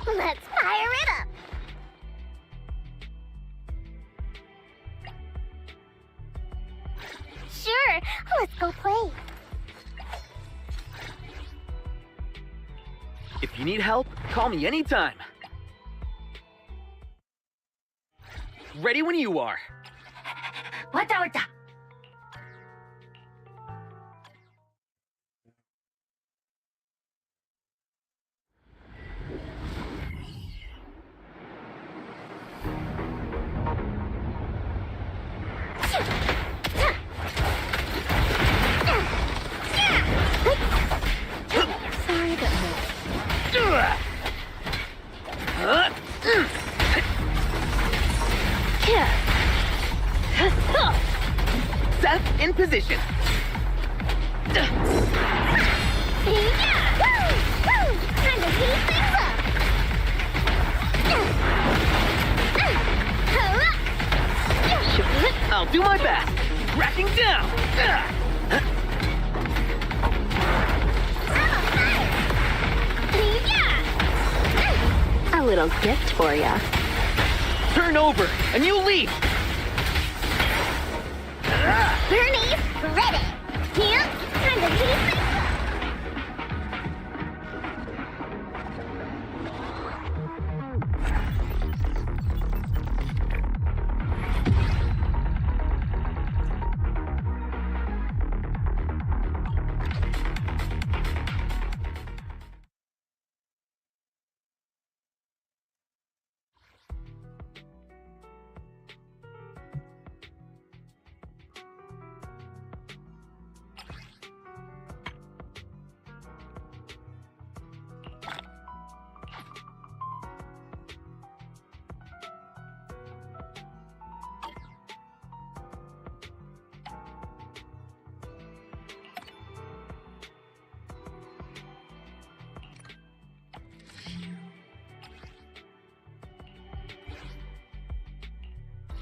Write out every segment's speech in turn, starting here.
Let's fire it up! Sure, let's go play. If you need help, call me anytime. Ready when you are. Wata wata! Sorry, but Seth in position. Time to heat things up! I'll do my best. Cracking down. A little gift for ya. Turn over, and you leave. Bernie's ready. Here, time to heat things up.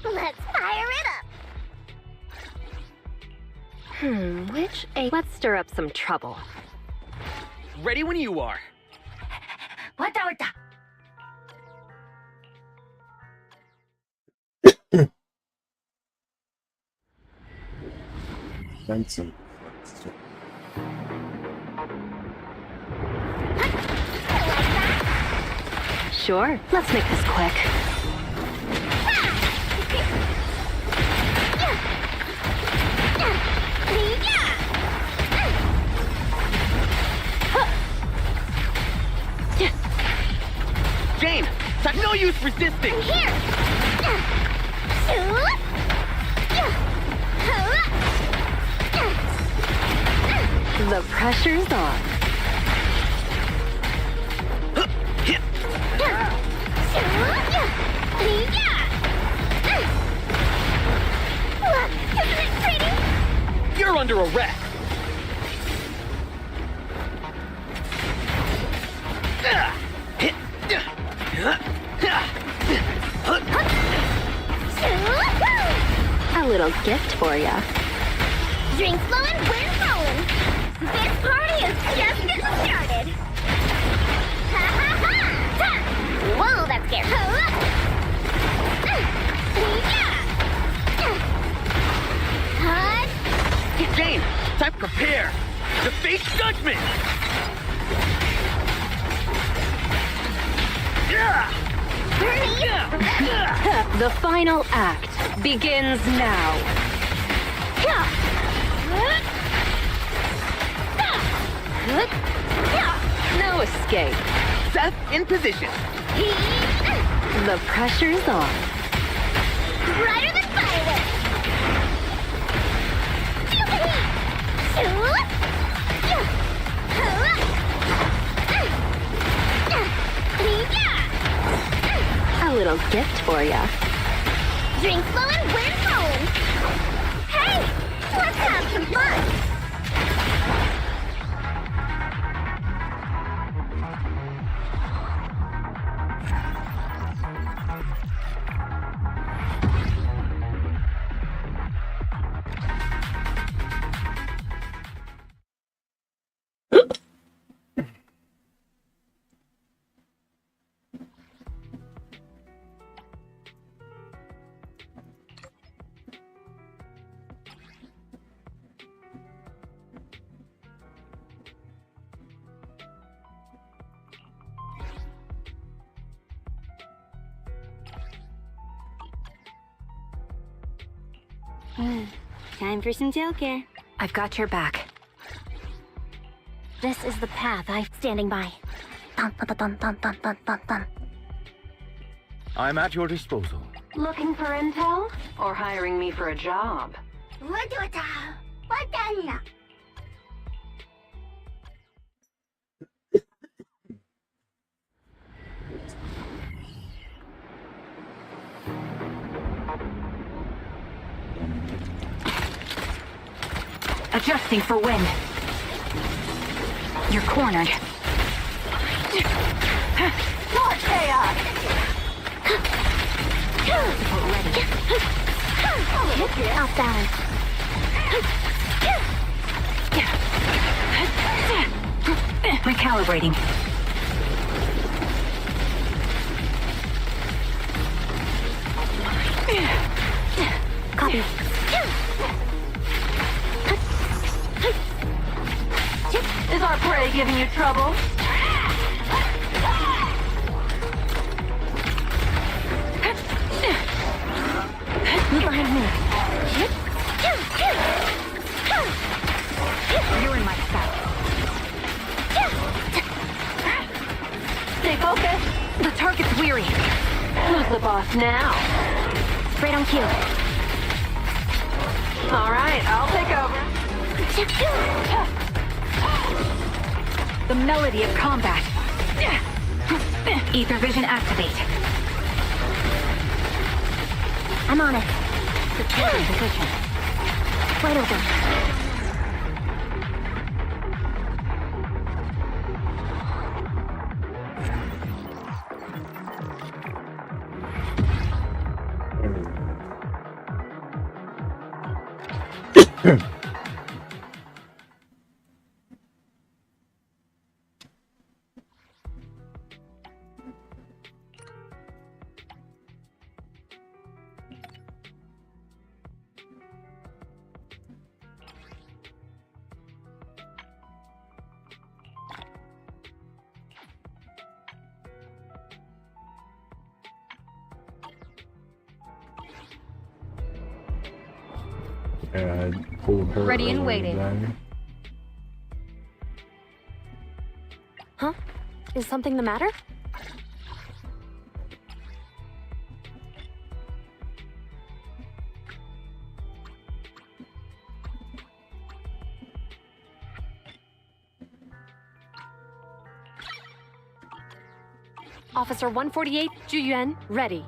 Let's fire it up! Which A? Let's stir up some trouble. Ready when you are. Wata wata! Fancy. Sure, let's make this quick. Jane, no use resisting. Here! The pressure's on. Look, isn't it pretty? You're under arrest. A little gift for ya. Drinks flowing, wind blowing. This party is just getting started. Ha ha ha! Ha! Whoa, that's scary. Hey, Jane, time to prepare. To face judgment. The final act begins now. No escape. Seth in position. The pressure's on. Brighter than fireworks. Feel the heat. A little gift for ya. Drinks flowing, wind blowing. Hey, let's have some fun. Time for some tail care. I've got your back. This is the path I'm standing by. Dun, dun, dun, dun, dun, dun, dun, dun. I'm at your disposal. Looking for intel? Or hiring me for a job? Adjusting for wind. You're cornered. More chaos! Ready. Off balance. Recalibrating. Copy. Is our prey giving you trouble? Move behind me. You're in my sight. Stay focused. The target's weary. Who's the boss now? Right on cue. All right, I'll take over. The melody of combat. Ether vision activate. I'm on it. Securing position. Right over. I pulled her Ready and earlier waiting. today. Huh? Is something the matter? Officer 148, Juyuan, ready.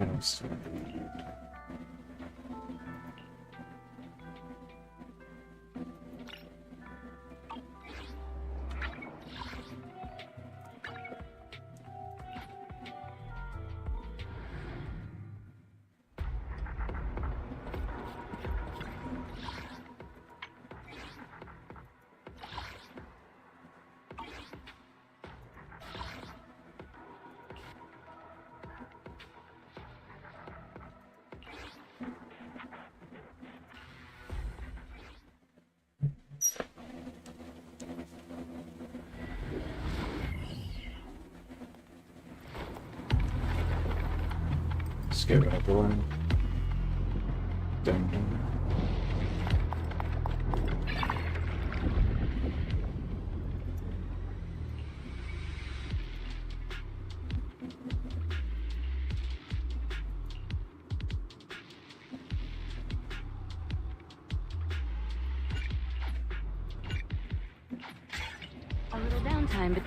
Yes. Skip out the line. Dun, dun. A little downtime, but...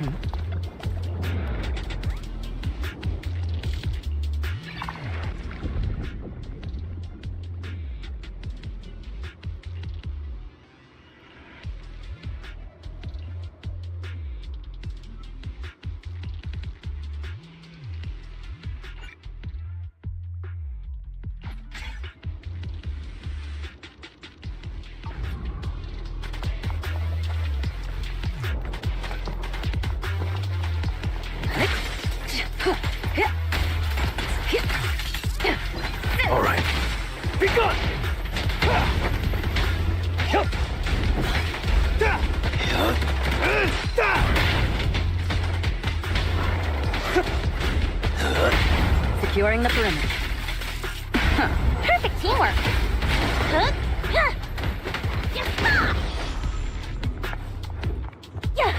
securing the perimeter. Perfect teamwork. Huh? Huh. Yes, ah! Yeah.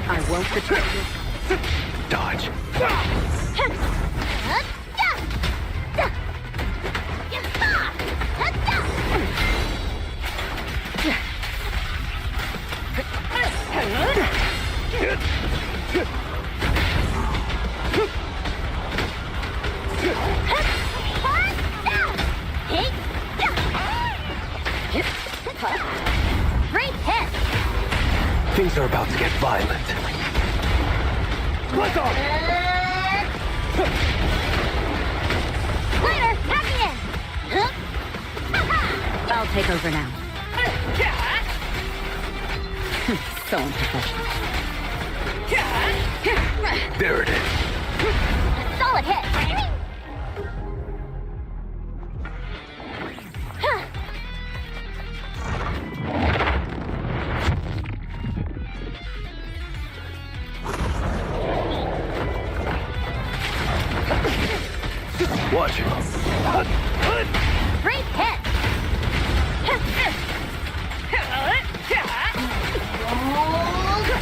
I won't betray you. Dodge. Great hit! Things are about to get violent. Let's off! Later, hacking in! Huh? I'll take over now. So unprofessional. There it is. Solid hit! Watch it. Great hit!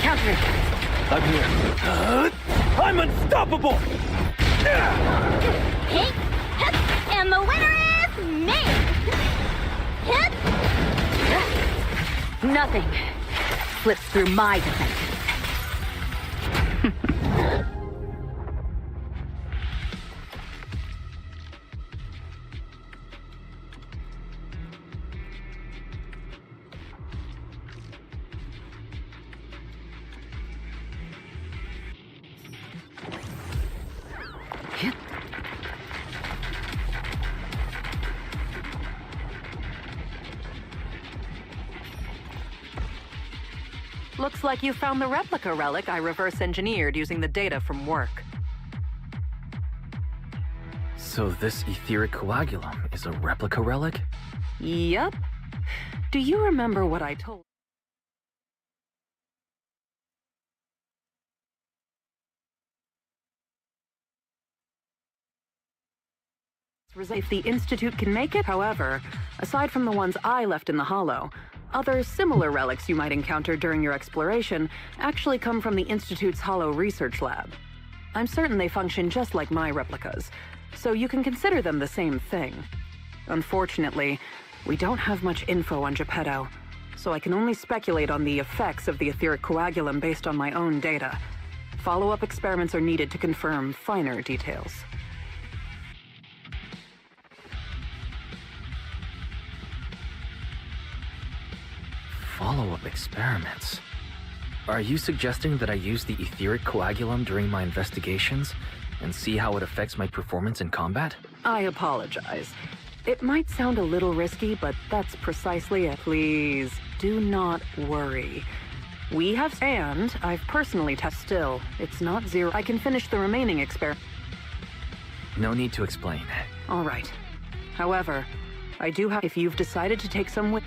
Counter it. I'm here. I'm unstoppable! Hit! And the winner is me! Hit! Nothing slips through my defenses. Looks like you found the replica relic I reverse-engineered using the data from work. So this etheric coagulum is a replica relic? Yup. Do you remember what I told? If the Institute can make it, however, aside from the ones I left in the Hollow, other similar relics you might encounter during your exploration actually come from the Institute's Hollow Research Lab. I'm certain they function just like my replicas, so you can consider them the same thing. Unfortunately, we don't have much info on Geppetto, so I can only speculate on the effects of the etheric coagulum based on my own data. Follow-up experiments are needed to confirm finer details. Follow-up experiments? Are you suggesting that I use the etheric coagulum during my investigations and see how it affects my performance in combat? I apologize. It might sound a little risky, but that's precisely it. Please, do not worry. We have, and I've personally tested still. It's not zero. I can finish the remaining experiment. No need to explain. All right. However, I do have, if you've decided to take some with...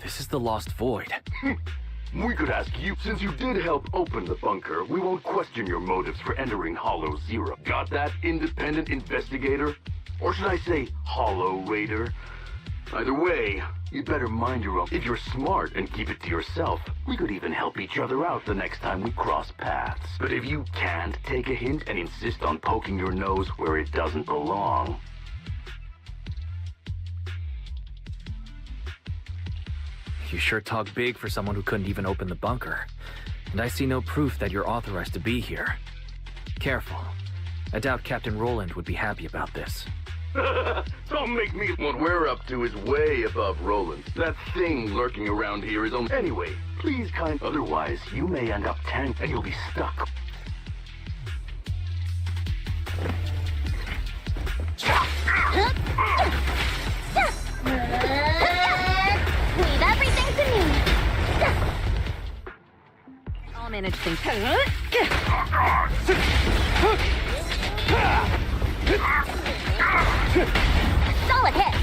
This is the Lost Void. We could ask you, since you did help open the bunker, we won't question your motives for entering Hollow Zero. Got that, independent investigator? Or should I say, Hollow Raider? Either way, you'd better mind your own. If you're smart and keep it to yourself, we could even help each other out the next time we cross paths. But if you can't take a hint and insist on poking your nose where it doesn't belong... You sure talk big for someone who couldn't even open the bunker. And I see no proof that you're authorized to be here. Careful. I doubt Captain Roland would be happy about this. Don't make me... What we're up to is way above Roland. That thing lurking around here is only... Anyway, please kind... Otherwise, you may end up tanked and you'll be stuck. Leave everything to me. I'll manage things. Solid hit.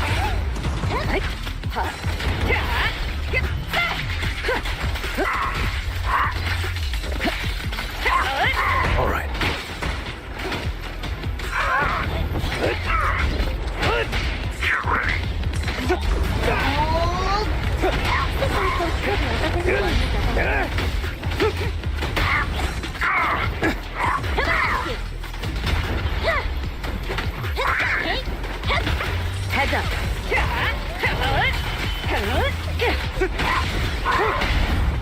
All right. Heads up.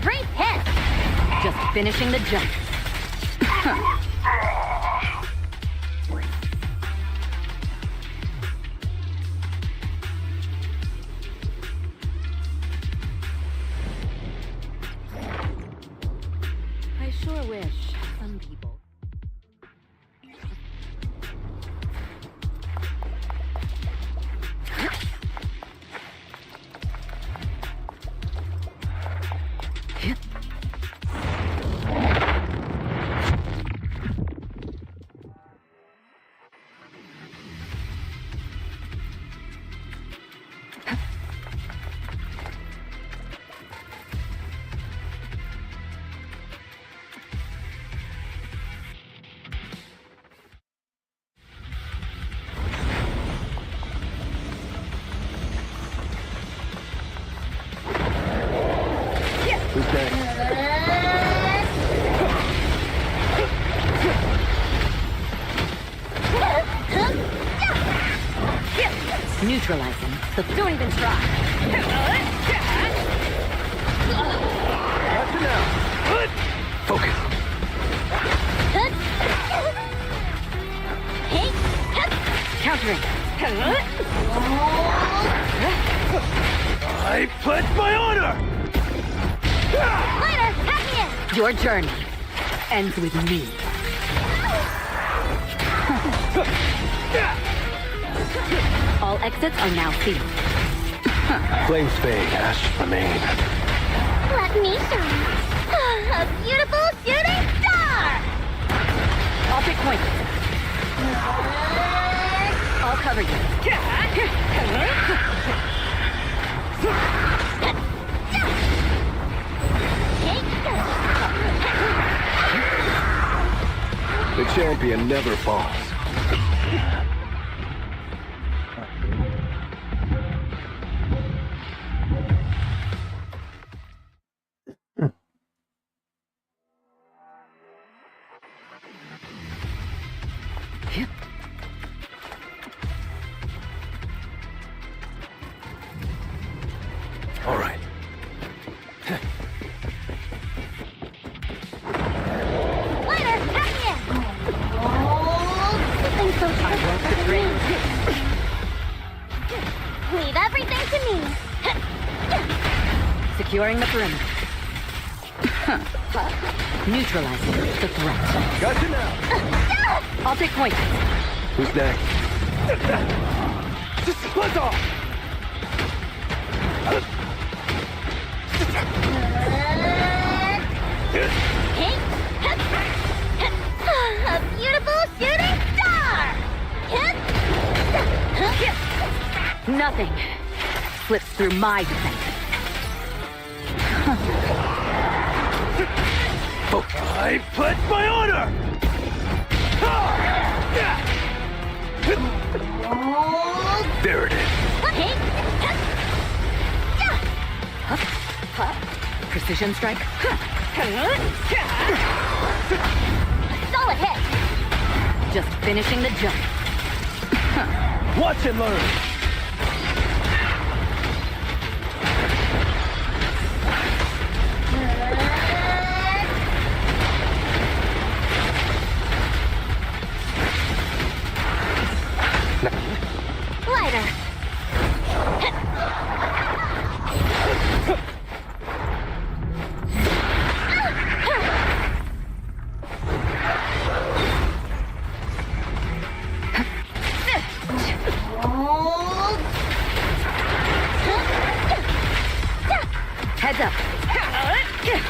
Great hit. Just finishing the jump. I sure wish some people... Who's next? Neutralizing. The don't even try. Watch it now. Focus. Countering. I pledge my honor! Later, pack me in. Your journey ends with me. All exits are now sealed. Flames fade, ashes remain. Let me shine. A beautiful shooting star. I'll pick point. I'll cover you. The champion never falls. All right. Later, pack me in. Something so Leave everything to me. Securing the perimeter. Neutralizing the threat. Gotcha now. I'll take point. Who's next? Split off! A beautiful shooting star. Nothing slips through my defense. I pledge my honor! There it is. Precision strike. Solid hit. Just finishing the jump. Watch and learn! Lighter. Heads up. Okay.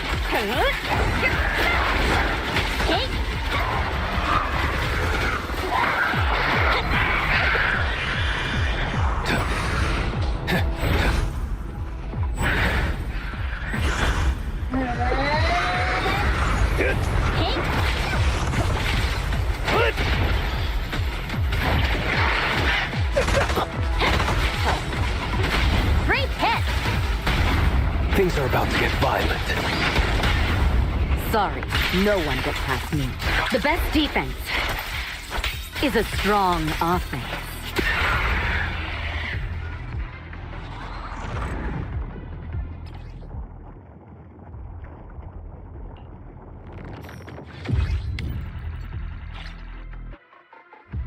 Great hit. Things are about to get violent. Sorry, no one gets past me. The best defense is a strong offense.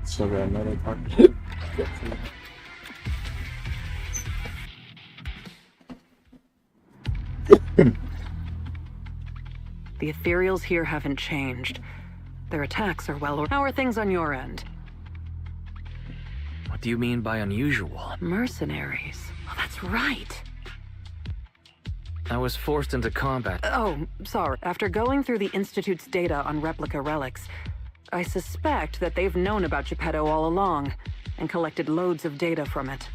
So got another partnership. The ethereals here haven't changed. Their attacks are well... How are things on your end? What do you mean by unusual? Mercenaries. Oh, that's right. I was forced into combat. Oh, sorry. After going through the Institute's data on replica relics, I suspect that they've known about Geppetto all along and collected loads of data from it.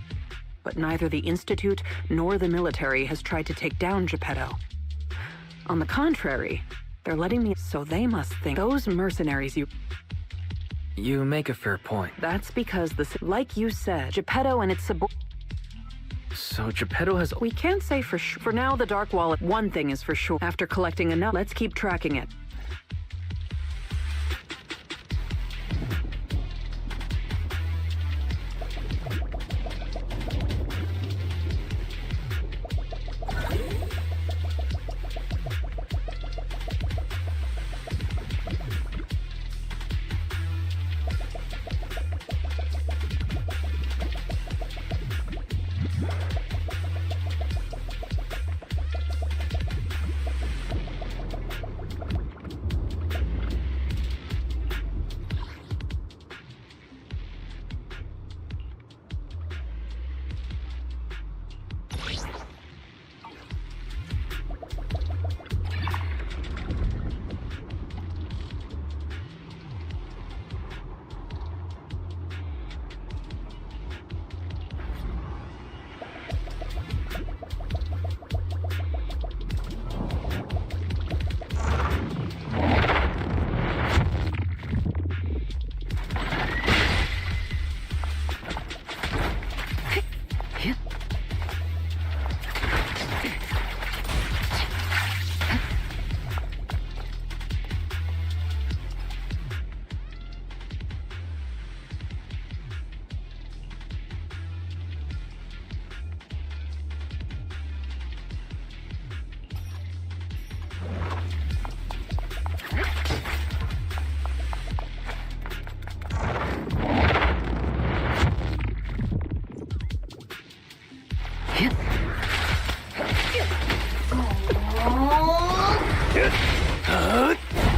But neither the Institute nor the military has tried to take down Geppetto. On the contrary, they're letting me... So they must think those mercenaries You make a fair point. That's because like you said, Geppetto and its So Geppetto has... We can't say for sure. For now, the Dark Wallet, one thing is for sure. After collecting enough, let's keep tracking it.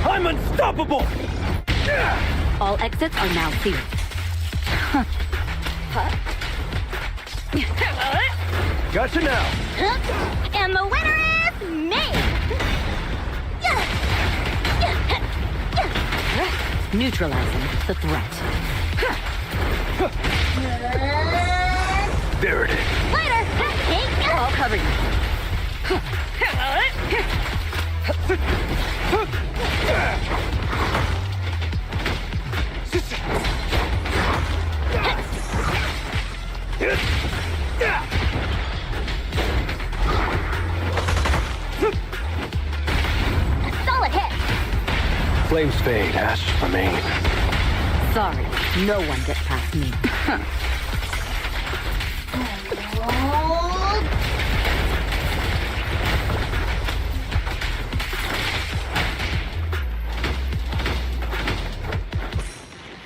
I'm unstoppable! All exits are now sealed. Gotcha now! And the winner is me! Neutralizing the threat. There it is. Later! I'll cover you. Solid hit. Flames fade, ashes remain. Sorry, no one gets past me.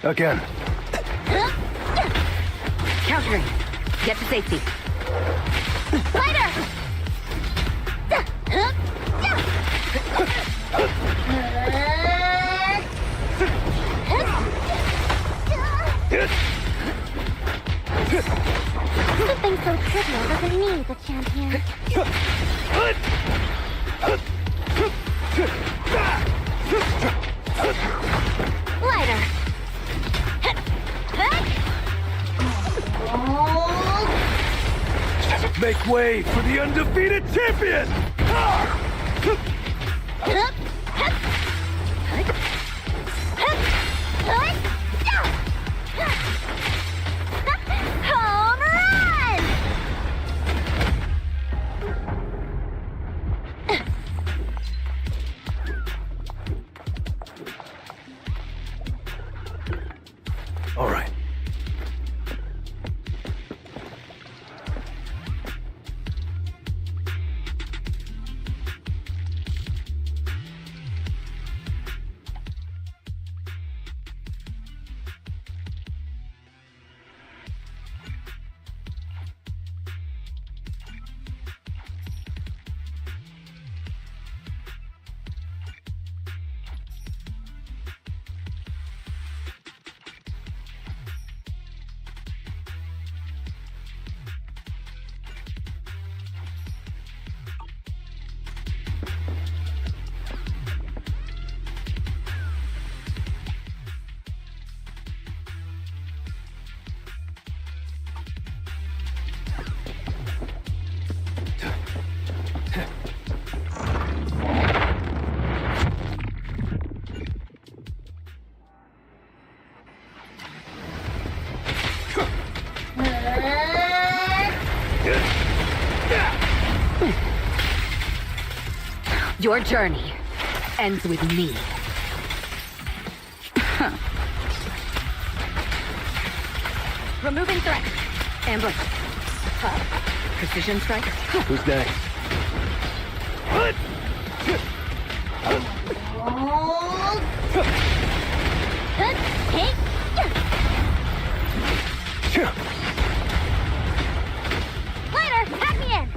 Again. Countering. Get to safety. Lighter. Something so trivial doesn't need the champion. Lighter. Make way for the undefeated champion! Home run! All right. Your journey ends with me. Removing threat. Ambush. Precision strike. Who's next? Lighter, pack me in.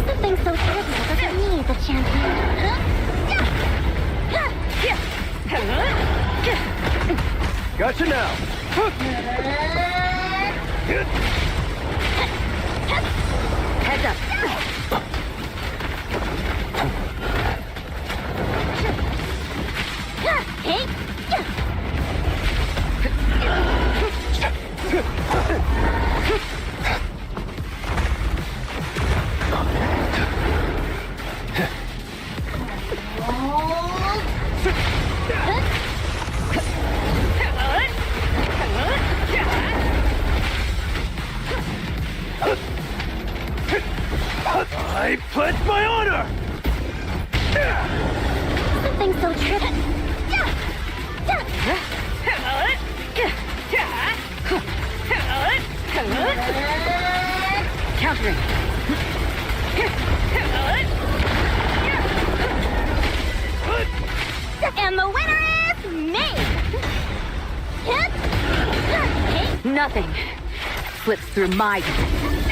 Something so trivial doesn't need the champion. Gotcha now! Heads up. Hey! I pledge my honor! Something so tricky. Countering. And the winner is me! Nothing slips through my defense.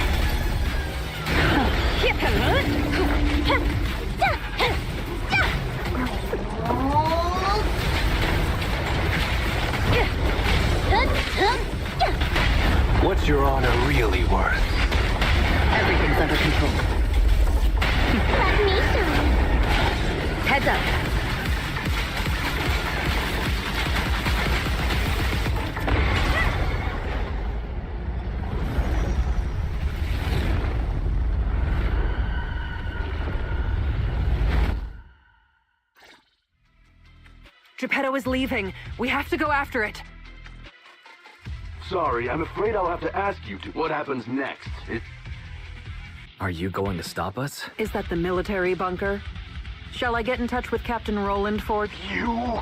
What's your honor really worth? Everything's under control. Let me show you. Heads up. Geppetto is leaving. We have to go after it. Sorry, I'm afraid I'll have to ask you to. What happens next? Are you going to stop us? Is that the military bunker? Shall I get in touch with Captain Roland for... You?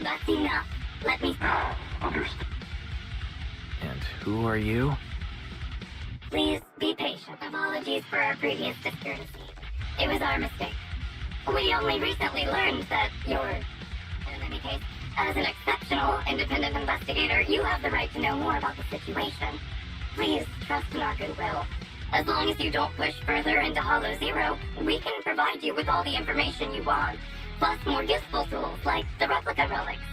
That's enough. Let me... Understood. And who are you? Please be patient. Apologies for our previous discourtesy. It was our mistake. We only recently learned that you're... In any case, as an exceptional independent investigator, you have the right to know more about the situation. Please trust in our goodwill. As long as you don't push further into Hollow Zero, we can provide you with all the information you want, plus more useful tools like the replica relics.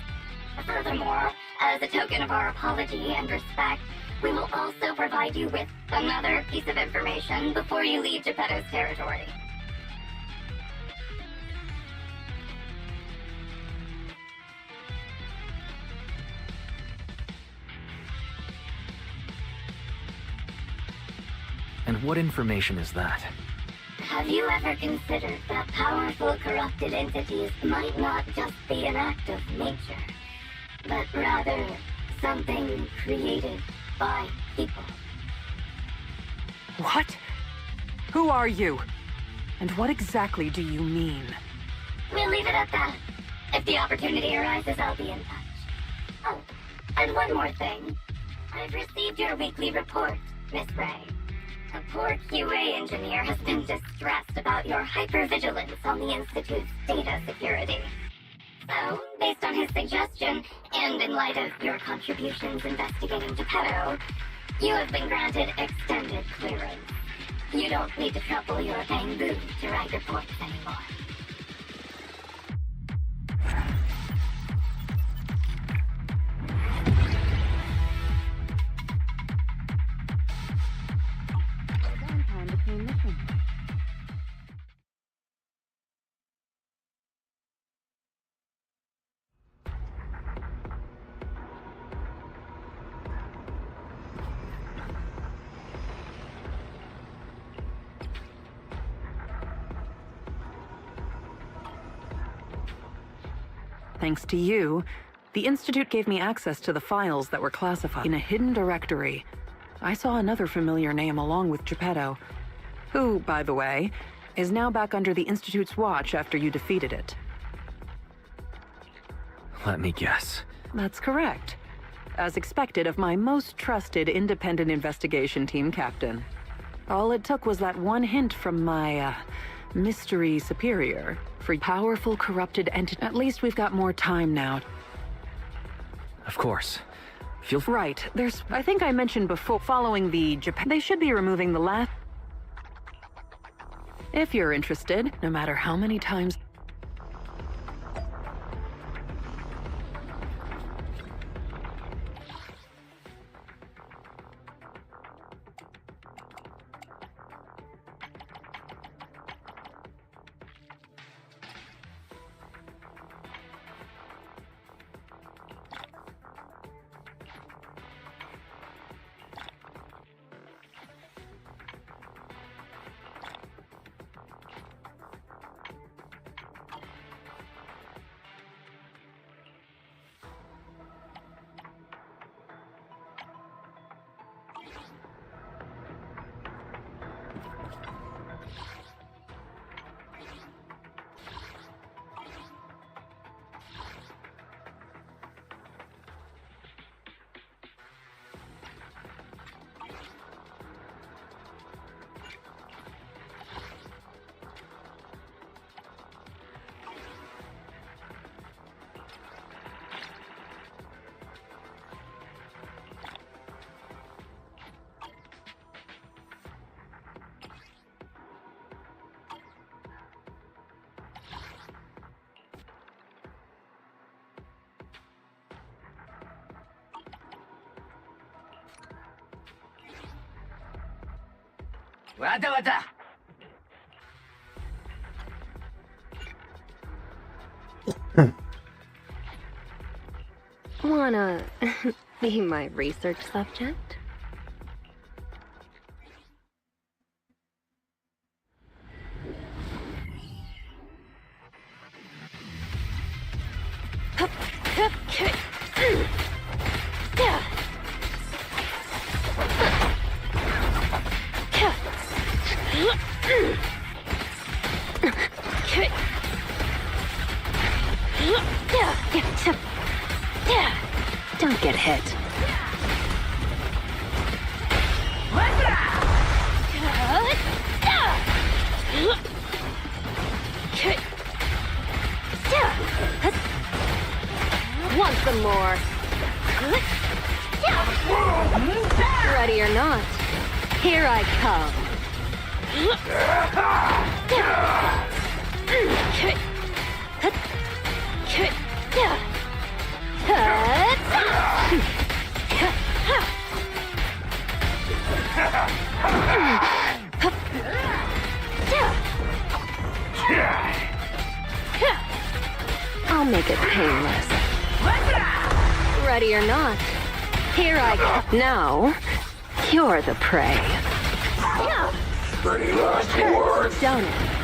Furthermore, as a token of our apology and respect, we will also provide you with another piece of information before you leave Geppetto's territory. And what information is that? Have you ever considered that powerful corrupted entities might not just be an act of nature, but rather something created by people? What? Who are you? And what exactly do you mean? We'll leave it at that. If the opportunity arises, I'll be in touch. Oh, and one more thing. I've received your weekly report, Miss Ray. A poor QA engineer has been distressed about your hypervigilance on the Institute's data security. So, based on his suggestion, and in light of your contributions investigating Geppetto, you have been granted extended clearance. You don't need to trouble your bamboo to write reports anymore. Thanks to you, the Institute gave me access to the files that were classified in a hidden directory. I saw another familiar name along with Geppetto, who, by the way, is now back under the Institute's watch after you defeated it. Let me guess. That's correct. As expected of my most trusted independent investigation team captain. All it took was that one hint from my, mystery superior for powerful corrupted entity. At least we've got more time now. Of course. Feel free. Right, I think I mentioned before, following the Japan, they should be removing the last... If you're interested, no matter how many times... Wanna be my research subject? Don't get hit. Want some more? Ready or not, here I come. I'll make it painless. Ready or not, here I come. Now, you're the prey. Any last words? Don't it?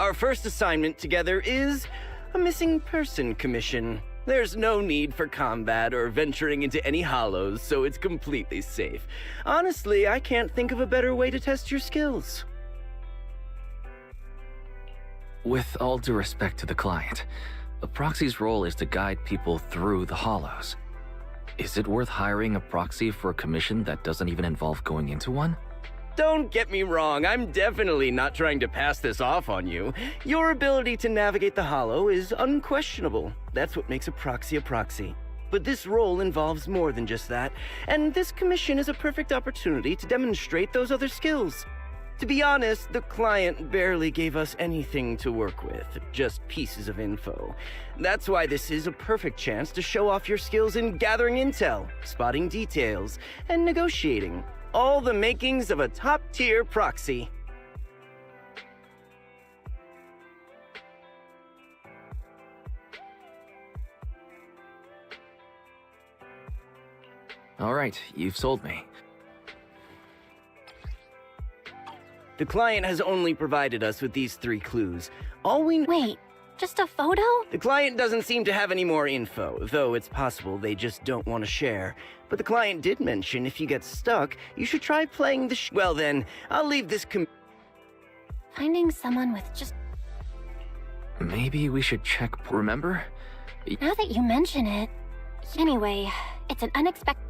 Our first assignment together is a missing person commission. There's no need for combat or venturing into any hollows, so it's completely safe. Honestly, I can't think of a better way to test your skills. With all due respect to the client, a proxy's role is to guide people through the hollows. Is it worth hiring a proxy for a commission that doesn't even involve going into one? Don't get me wrong, I'm definitely not trying to pass this off on you. Your ability to navigate the hollow is unquestionable. That's what makes a proxy. But this role involves more than just that, and this commission is a perfect opportunity to demonstrate those other skills. To be honest, the client barely gave us anything to work with, just pieces of info. That's why this is a perfect chance to show off your skills in gathering intel, spotting details, and negotiating. All the makings of a top-tier proxy. All right, you've sold me. The client has only provided us with these 3 clues. All we Wait, just a photo? The client doesn't seem to have any more info, though it's possible they just don't want to share. But the client did mention if you get stuck, you should try playing the Well then, I'll leave this Finding someone with just... Maybe we should check. Remember? Now that you mention it... Anyway, it's an unexpected...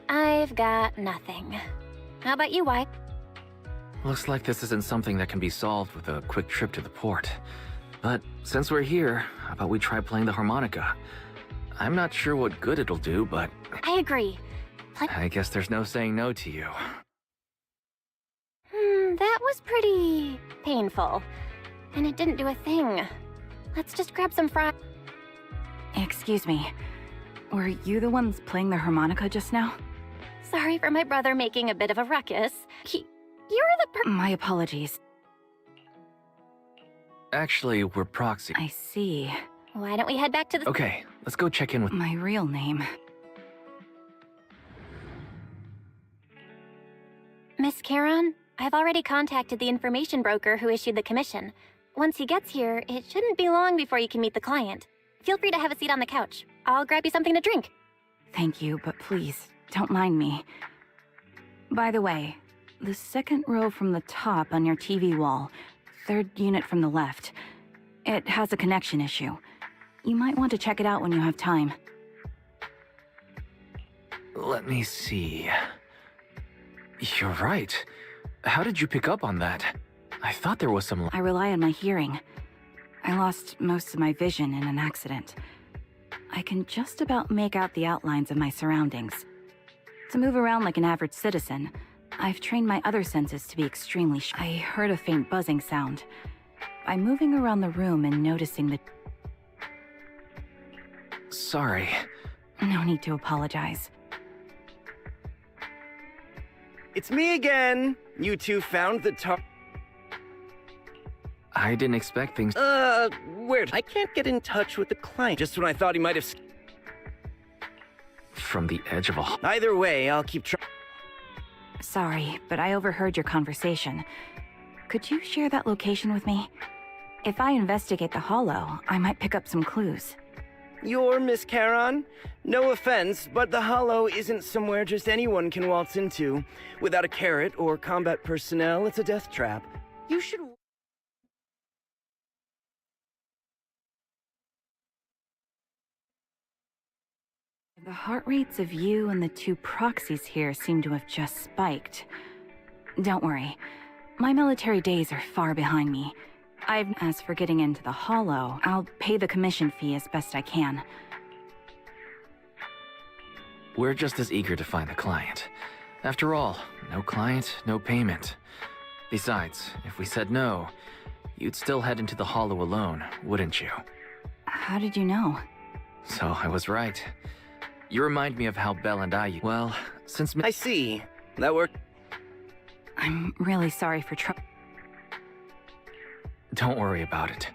I've got nothing. How about you, White? Looks like this isn't something that can be solved with a quick trip to the port. But since we're here, how about we try playing the harmonica? I'm not sure what good it'll do, but... I agree. I guess there's no saying no to you. That was pretty... painful. And it didn't do a thing. Let's just grab some fry... Excuse me. Were you the ones playing the harmonica just now? Sorry for my brother making a bit of a ruckus. You're the My apologies. Actually, we're proxy. I see. Why don't we head back to the... Okay, let's go check in with... My real name. Miss Charon, I've already contacted the information broker who issued the commission. Once he gets here, it shouldn't be long before you can meet the client. Feel free to have a seat on the couch. I'll grab you something to drink. Thank you, but please, don't mind me. By the way, the second row from the top on your TV wall, third unit from the left, it has a connection issue. You might want to check it out when you have time. Let me see... You're right. How did you pick up on that? I thought there was some... I rely on my hearing. I lost most of my vision in an accident. I can just about make out the outlines of my surroundings. To move around like an average citizen, I've trained my other senses to be extremely I heard a faint buzzing sound. By moving around the room and noticing the... Sorry. No need to apologize. It's me again. You two found the I didn't expect things... Weird. I can't get in touch with the client just when I thought he might have... From the edge of a... Either way, I'll keep trying. Sorry, but I overheard your conversation. Could you share that location with me? If I investigate the Hollow, I might pick up some clues. You're Miss Charon? No offense, but the Hollow isn't somewhere just anyone can waltz into. Without a carrot or combat personnel, it's a death trap. You should... The heart rates of you and the two proxies here seem to have just spiked. Don't worry. My military days are far behind me. As for getting into the Hollow, I'll pay the commission fee as best I can. We're just as eager to find the client. After all, no client, no payment. Besides, if we said no, you'd still head into the Hollow alone, wouldn't you? How did you know? So I was right. You remind me of how Belle and I... Well, since... I see. That worked. I'm really sorry for Don't worry about it.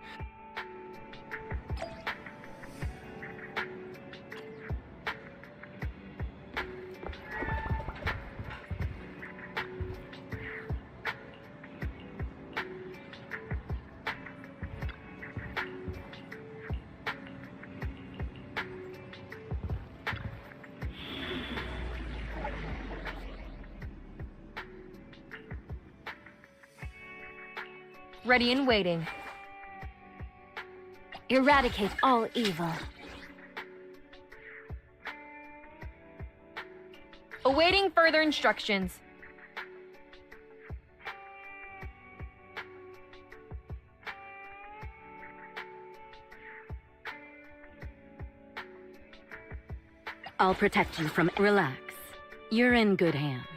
Ready and waiting. Eradicate all evil. Awaiting further instructions. I'll protect you from... Relax. You're in good hands.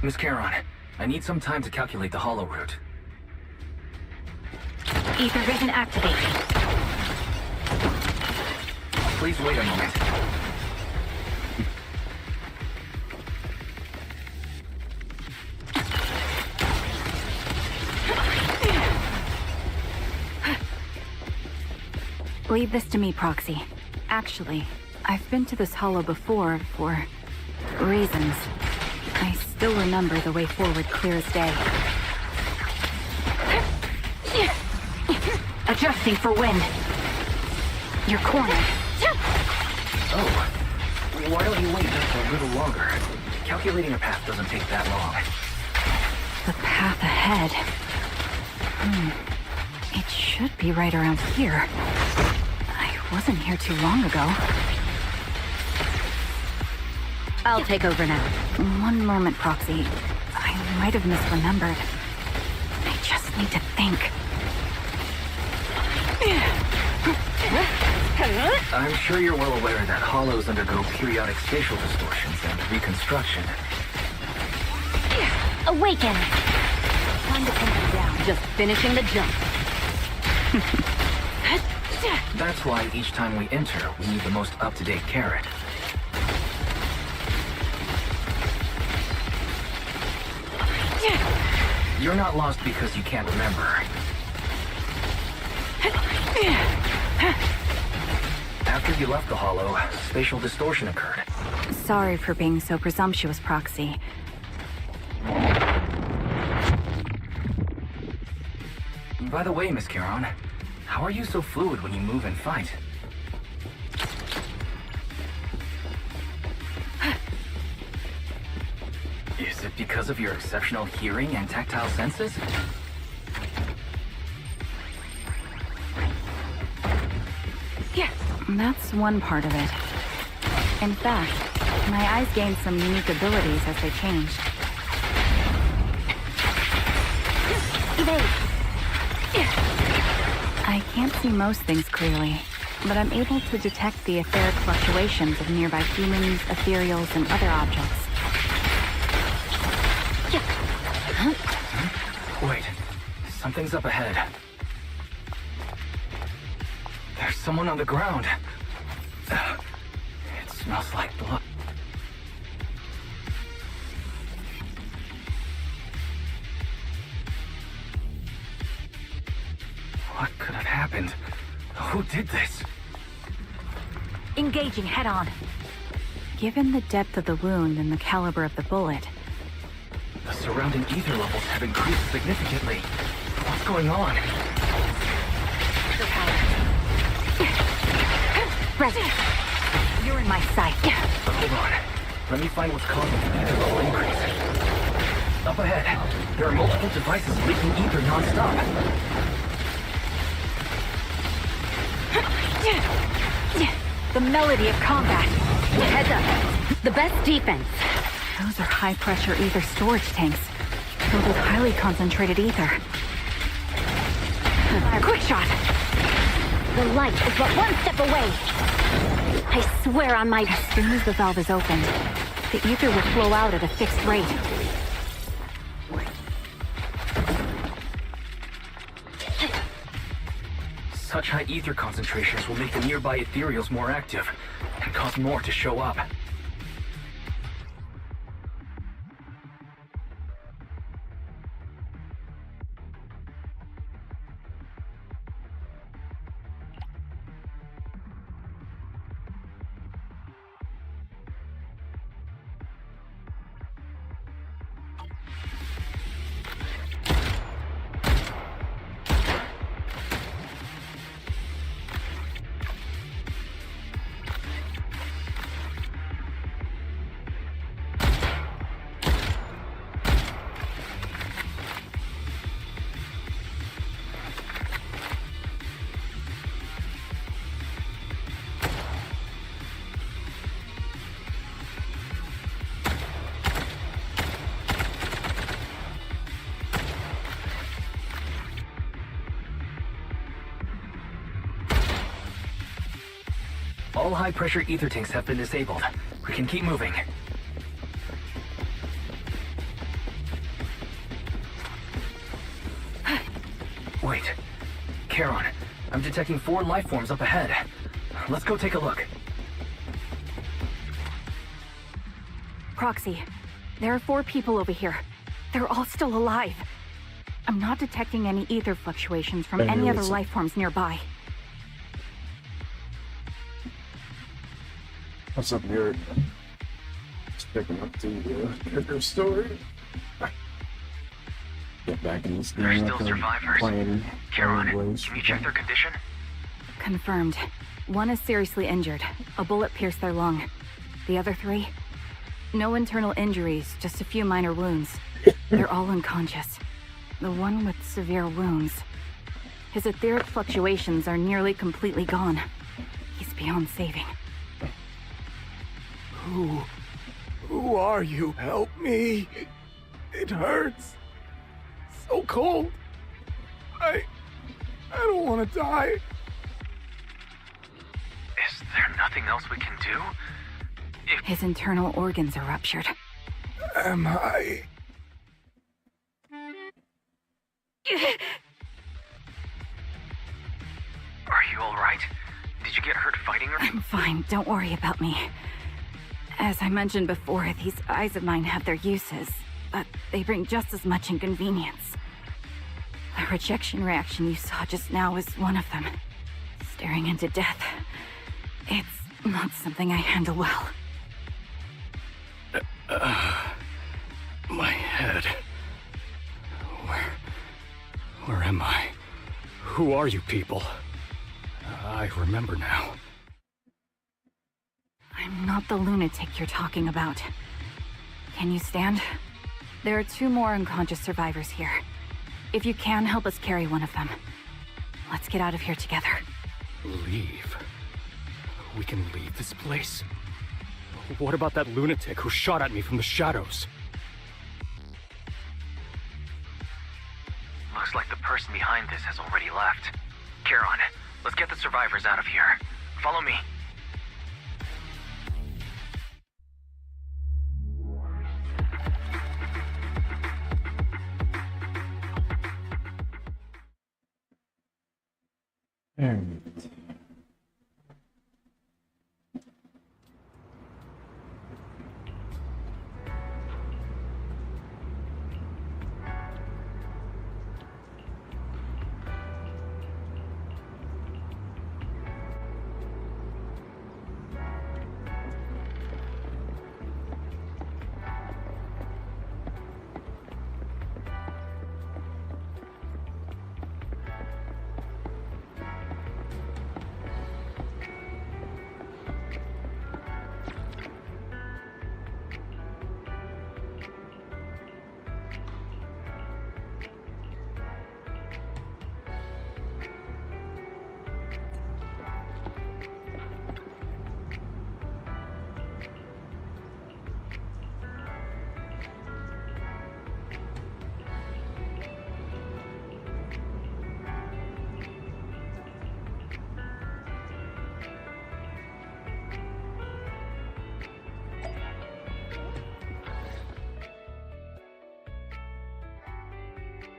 Miss Charon, I need some time to calculate the Hollow route. Ether vision activated. Please wait a moment. Leave this to me, Proxy. Actually, I've been to this Hollow before for... reasons. I still remember the way forward clear as day. Adjusting for wind. You're cornered. Oh. Why don't you wait just a little longer? Calculating a path doesn't take that long. The path ahead. It should be right around here. I wasn't here too long ago. I'll take over now. One moment, Proxy. I might have misremembered. I just need to think. I'm sure you're well aware that hollows undergo periodic spatial distortions and reconstruction. Awaken! Time to come down. Just finishing the jump. That's why each time we enter, we need the most up-to-date carrot. You're not lost because you can't remember. After you left the Hollow, spatial distortion occurred. Sorry for being so presumptuous, Proxy. By the way, Miss Charon, how are you so fluid when you move and fight? Is it because because of your exceptional hearing and tactile senses? Yeah, that's one part of it. In fact, my eyes gained some unique abilities as they changed. I can't see most things clearly, but I'm able to detect the etheric fluctuations of nearby humans, ethereals, and other objects. Wait, something's up ahead. There's someone on the ground. It smells like blood. What could have happened? Who did this? Engaging head-on. Given the depth of the wound and the caliber of the bullet, The surrounding ether levels have increased significantly. What's going on? Ready. You're in my sight. Hold on. Let me find what's causing the ether level increase. Up ahead, there are multiple devices leaking ether non-stop. The melody of combat. Heads up. The best defense. Those are high-pressure ether storage tanks, filled with highly concentrated ether. Quick shot! The light is but one step away. I swear on my... As soon as the valve is opened, the ether will flow out at a fixed rate. Such high ether concentrations will make the nearby ethereals more active, and cause more to show up. All high-pressure ether tanks have been disabled. We can keep moving. Wait. Charon, I'm detecting 4 life forms up ahead. Let's go take a look. Proxy, there are 4 people over here. They're all still alive. I'm not detecting any ether fluctuations from any other life forms nearby. What's up, nerd? Just picking up the character story. Get back in this game. There's still survivors. Charon, can you check their condition? Confirmed. 1 is seriously injured. A bullet pierced their lung. The other 3? No internal injuries, just a few minor wounds. They're all unconscious. The one with severe wounds. His etheric fluctuations are nearly completely gone. He's beyond saving. Who are you? Help me. It hurts. So cold. I don't want to die. Is there nothing else we can do? His internal organs are ruptured. Am I? Are you alright? Did you get hurt fighting or... I'm fine, don't worry about me. As I mentioned before, these eyes of mine have their uses, but they bring just as much inconvenience. The rejection reaction you saw just now is one of them. Staring into death. It's not something I handle well. My head. Where am I? Who are you people? I remember now. I'm not the lunatic you're talking about. Can you stand? There are 2 more unconscious survivors here. If you can, help us carry one of them. Let's get out of here together. Leave? We can leave this place? What about that lunatic who shot at me from the shadows? Looks like the person behind this has already left. Charon, let's get the survivors out of here. Follow me. Evet.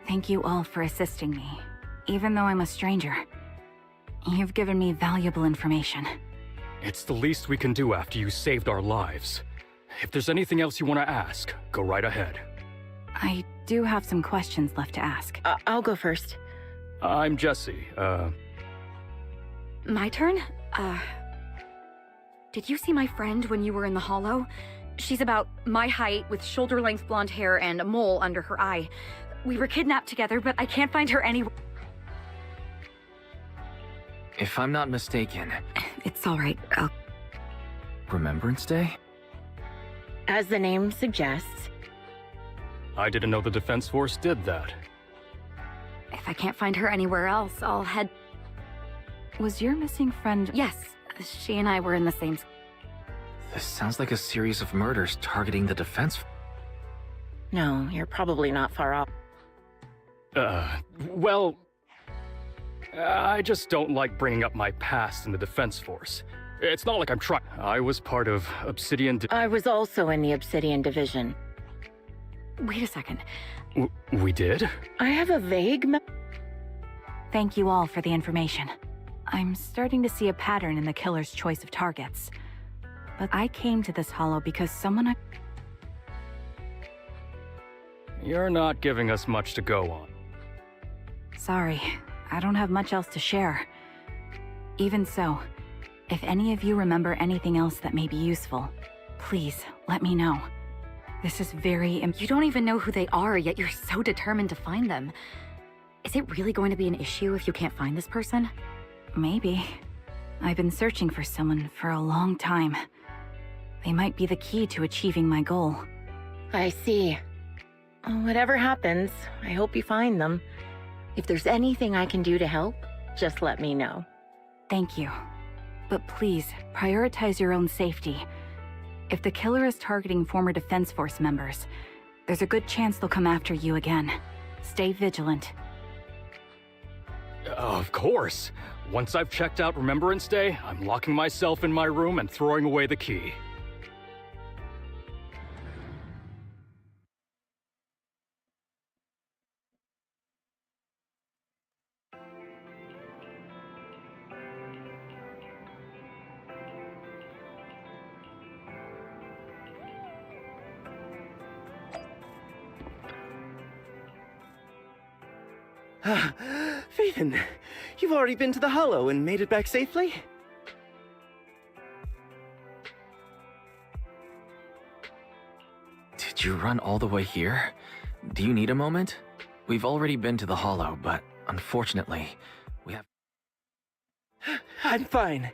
Thank you all for assisting me, even though I'm a stranger. You've given me valuable information. It's the least we can do after you saved our lives. If there's anything else you want to ask, go right ahead. I do have some questions left to ask. I'll go first. I'm Jesse, My turn? Did you see my friend when you were in the hollow? She's about my height with shoulder-length blonde hair and a mole under her eye. We were kidnapped together, but I can't find her anywhere. If I'm not mistaken... It's all right. Remembrance Day? As the name suggests. I didn't know the Defense Force did that. If I can't find her anywhere else, I'll head... Was your missing friend... Yes, she and I were in the same... This sounds like a series of murders targeting the Defense... No, you're probably not far off. Well... I just don't like bringing up my past in the Defense Force. It's not like I'm trying... I was part of Obsidian... I was also in the Obsidian Division. Wait a second. We did? I have a vague... Thank you all for the information. I'm starting to see a pattern in the killer's choice of targets. But I came to this hollow because someone... You're not giving us much to go on. Sorry, I don't have much else to share. Even so, if any of you remember anything else that may be useful, please let me know. This is very... You don't even know who they are, yet you're so determined to find them. Is it really going to be an issue if you can't find this person? Maybe. I've been searching for someone for a long time. They might be the key to achieving my goal. I see. Whatever happens, I hope you find them. If there's anything I can do to help, just let me know. Thank you. But please, prioritize your own safety. If the killer is targeting former Defense Force members, there's a good chance they'll come after you again. Stay vigilant. Of course. Once I've checked out Remembrance Day, I'm locking myself in my room and throwing away the key. Phaethon, you've already been to the Hollow and made it back safely? Did you run all the way here? Do you need a moment? We've already been to the Hollow, but unfortunately, we have... I'm fine.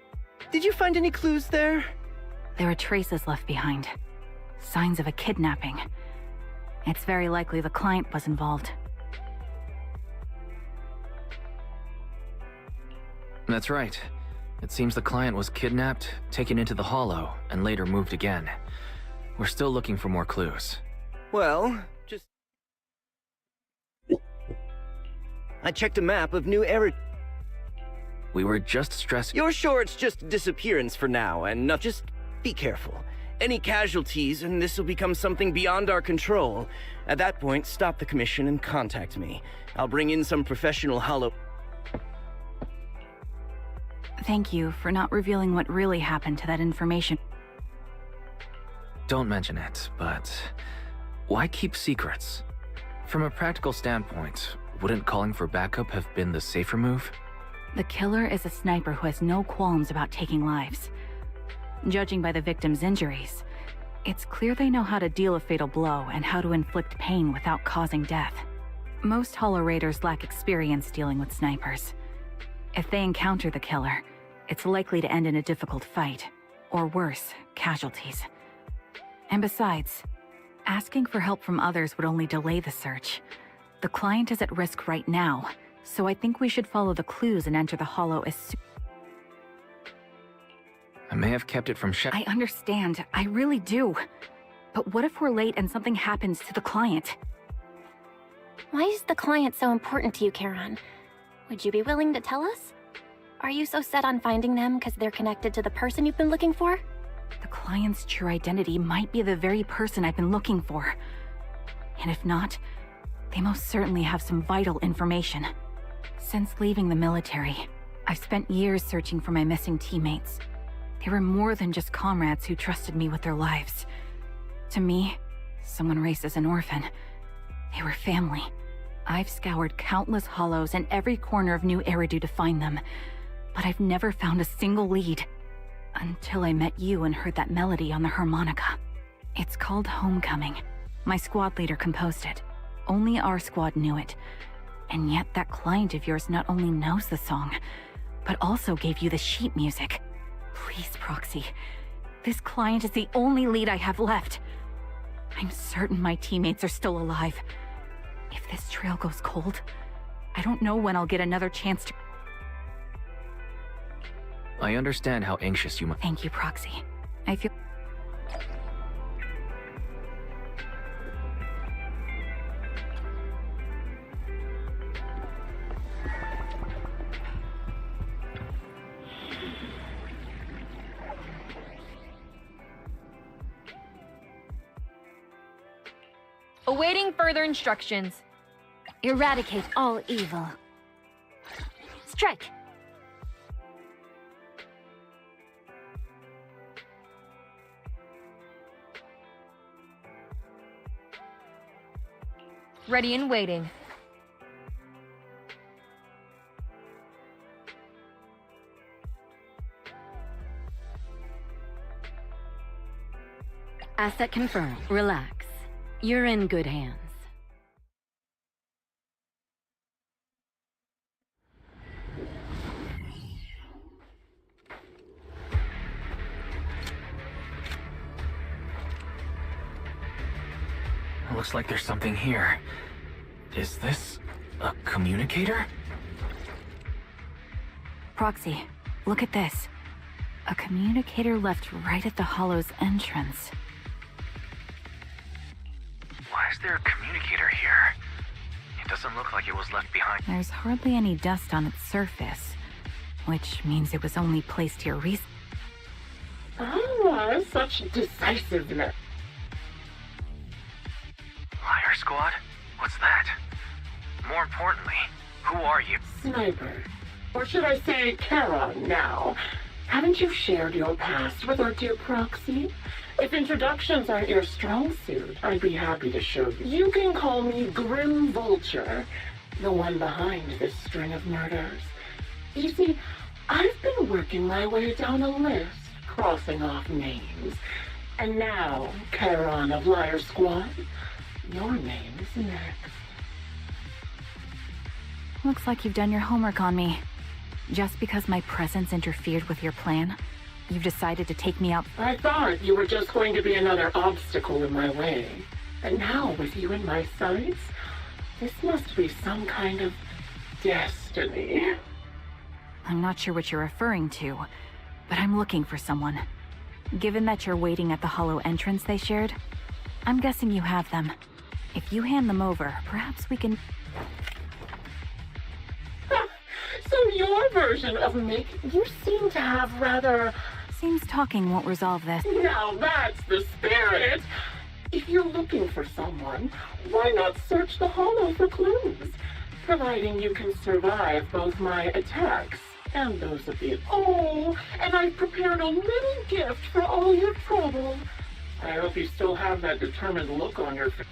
Did you find any clues there? There are traces left behind. Signs of a kidnapping. It's very likely the client was involved. That's right. It seems the client was kidnapped, taken into the Hollow, and later moved again. We're still looking for more clues. Well, I checked a map of New Era. We were just stressing. You're sure it's just disappearance for now, and not just be careful. Any casualties, and this will become something beyond our control. At that point, stop the commission and contact me. I'll bring in some professional Hollow. Thank you for not revealing what really happened to that information. Don't mention it, but why keep secrets? From a practical standpoint, wouldn't calling for backup have been the safer move? The killer is a sniper who has no qualms about taking lives. Judging by the victim's injuries, it's clear they know how to deal a fatal blow and how to inflict pain without causing death. Most Hollow Raiders lack experience dealing with snipers. If they encounter the killer, it's likely to end in a difficult fight, or worse, casualties. And besides, asking for help from others would only delay the search. The client is at risk right now, so I think we should follow the clues and enter the Hollow as soon. I may have kept it from I understand, I really do. But what if we're late and something happens to the client? Why is the client so important to you, Charon? Would you be willing to tell us? Are you so set on finding them because they're connected to the person you've been looking for? The client's true identity might be the very person I've been looking for. And if not, they most certainly have some vital information. Since leaving the military, I've spent years searching for my missing teammates. They were more than just comrades who trusted me with their lives. To me, someone raised as an orphan, they were family. I've scoured countless hollows and every corner of New Eridu to find them, but I've never found a single lead. Until I met you and heard that melody on the harmonica. It's called Homecoming. My squad leader composed it. Only our squad knew it. And yet that client of yours not only knows the song, but also gave you the sheet music. Please, Proxy. This client is the only lead I have left. I'm certain my teammates are still alive. If this trail goes cold, I don't know when I'll get another chance to... I understand how anxious you must... Thank you, Proxy. I feel... Awaiting further instructions. Eradicate all evil. Strike! Ready and waiting. Asset confirmed. Relax. You're in good hands. Looks like there's something here. Is this a communicator? Proxy, look at this. A communicator left right at the Hollow's entrance. Why is there a communicator here? It doesn't look like it was left behind. There's hardly any dust on its surface, which means it was only placed here recently. Oh, such decisiveness. Liar Squad? What's that? More importantly, who are you? Sniper. Or should I say Charon now? Haven't you shared your past with our dear Proxy? If introductions aren't your strong suit, I'd be happy to show you. You can call me Grim Vulture, the one behind this string of murders. You see, I've been working my way down a list, crossing off names. And now, Charon of Liar Squad, your name is next. Looks like you've done your homework on me. Just because my presence interfered with your plan, you've decided to take me out. I thought you were just going to be another obstacle in my way. And now with you in my sights, this must be some kind of destiny. I'm not sure what you're referring to, but I'm looking for someone. Given that you're waiting at the hollow entrance they shared, I'm guessing you have them. If you hand them over, perhaps we can... So your version of me, you seem to have rather... Seems talking won't resolve this. Now that's the spirit. If you're looking for someone, why not search the hollow for clues? Providing you can survive both my attacks and those of the... Oh, and I've prepared a little gift for all your trouble. I hope you still have that determined look on your face.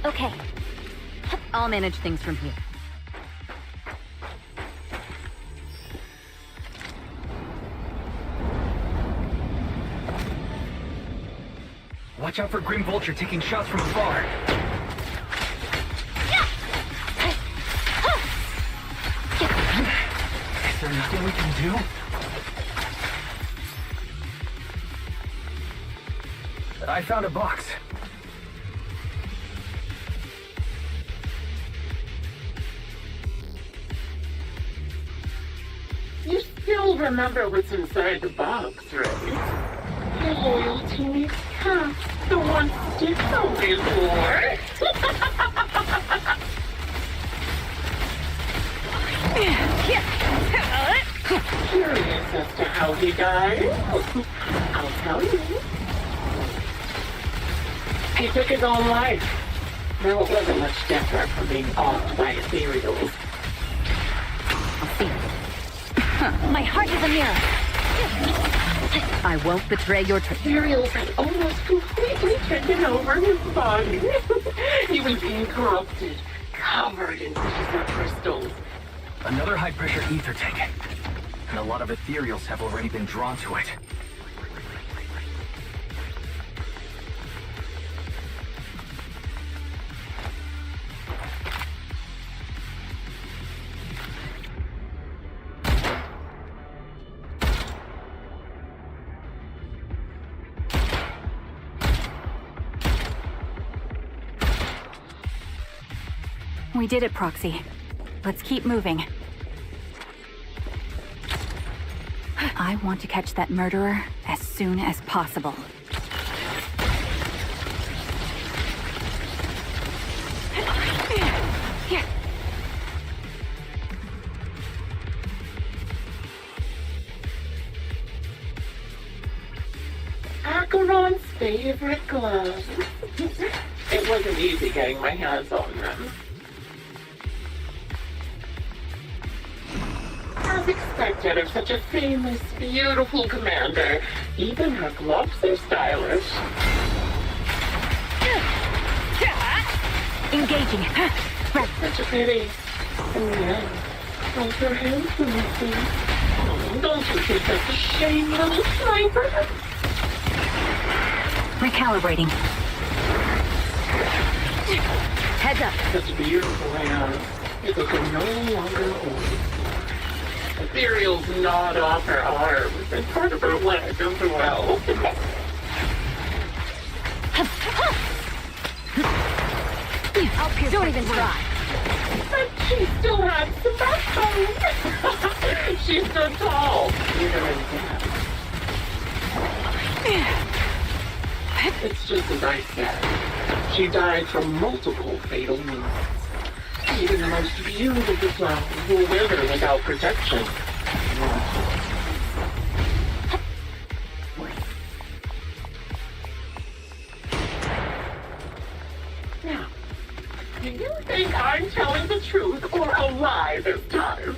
Okay. I'll manage things from here. Watch out for Grim Vulture taking shots from afar. Is there nothing we can do? I found a box. You still remember what's inside the box, right? The loyalty makes caps. The one sticks always more. Curious as to how he died? I'll tell you. He took his own life. Though it wasn't much different from being owned by ethereals. I'll see. My heart is a mirror. I won't betray your trust. Ethereals had almost completely taken over his body. He was being corrupted, covered in ether crystals. Another high-pressure ether tank. And a lot of ethereals have already been drawn to it. We did it, Proxy. Let's keep moving. I want to catch that murderer as soon as possible. Acheron's favorite gloves. It wasn't easy getting my hands on them. As expected of such a famous, beautiful commander, even her gloves are stylish. Engaging. Such a pity. And then, both her hands were missing. Oh, don't you think that's a shame, little sniper? Recalibrating. Heads up. Such beautiful hands. It can no longer hold. Ethereal's gnawed off her arms and part of her leg as well. Don't even try. But she still had some backbone. She stood tall, even in death. It's just as I said. She died from multiple fatal wounds. Even the most beautiful flowers will wither without protection. Now, do you think I'm telling the truth or a lie this time?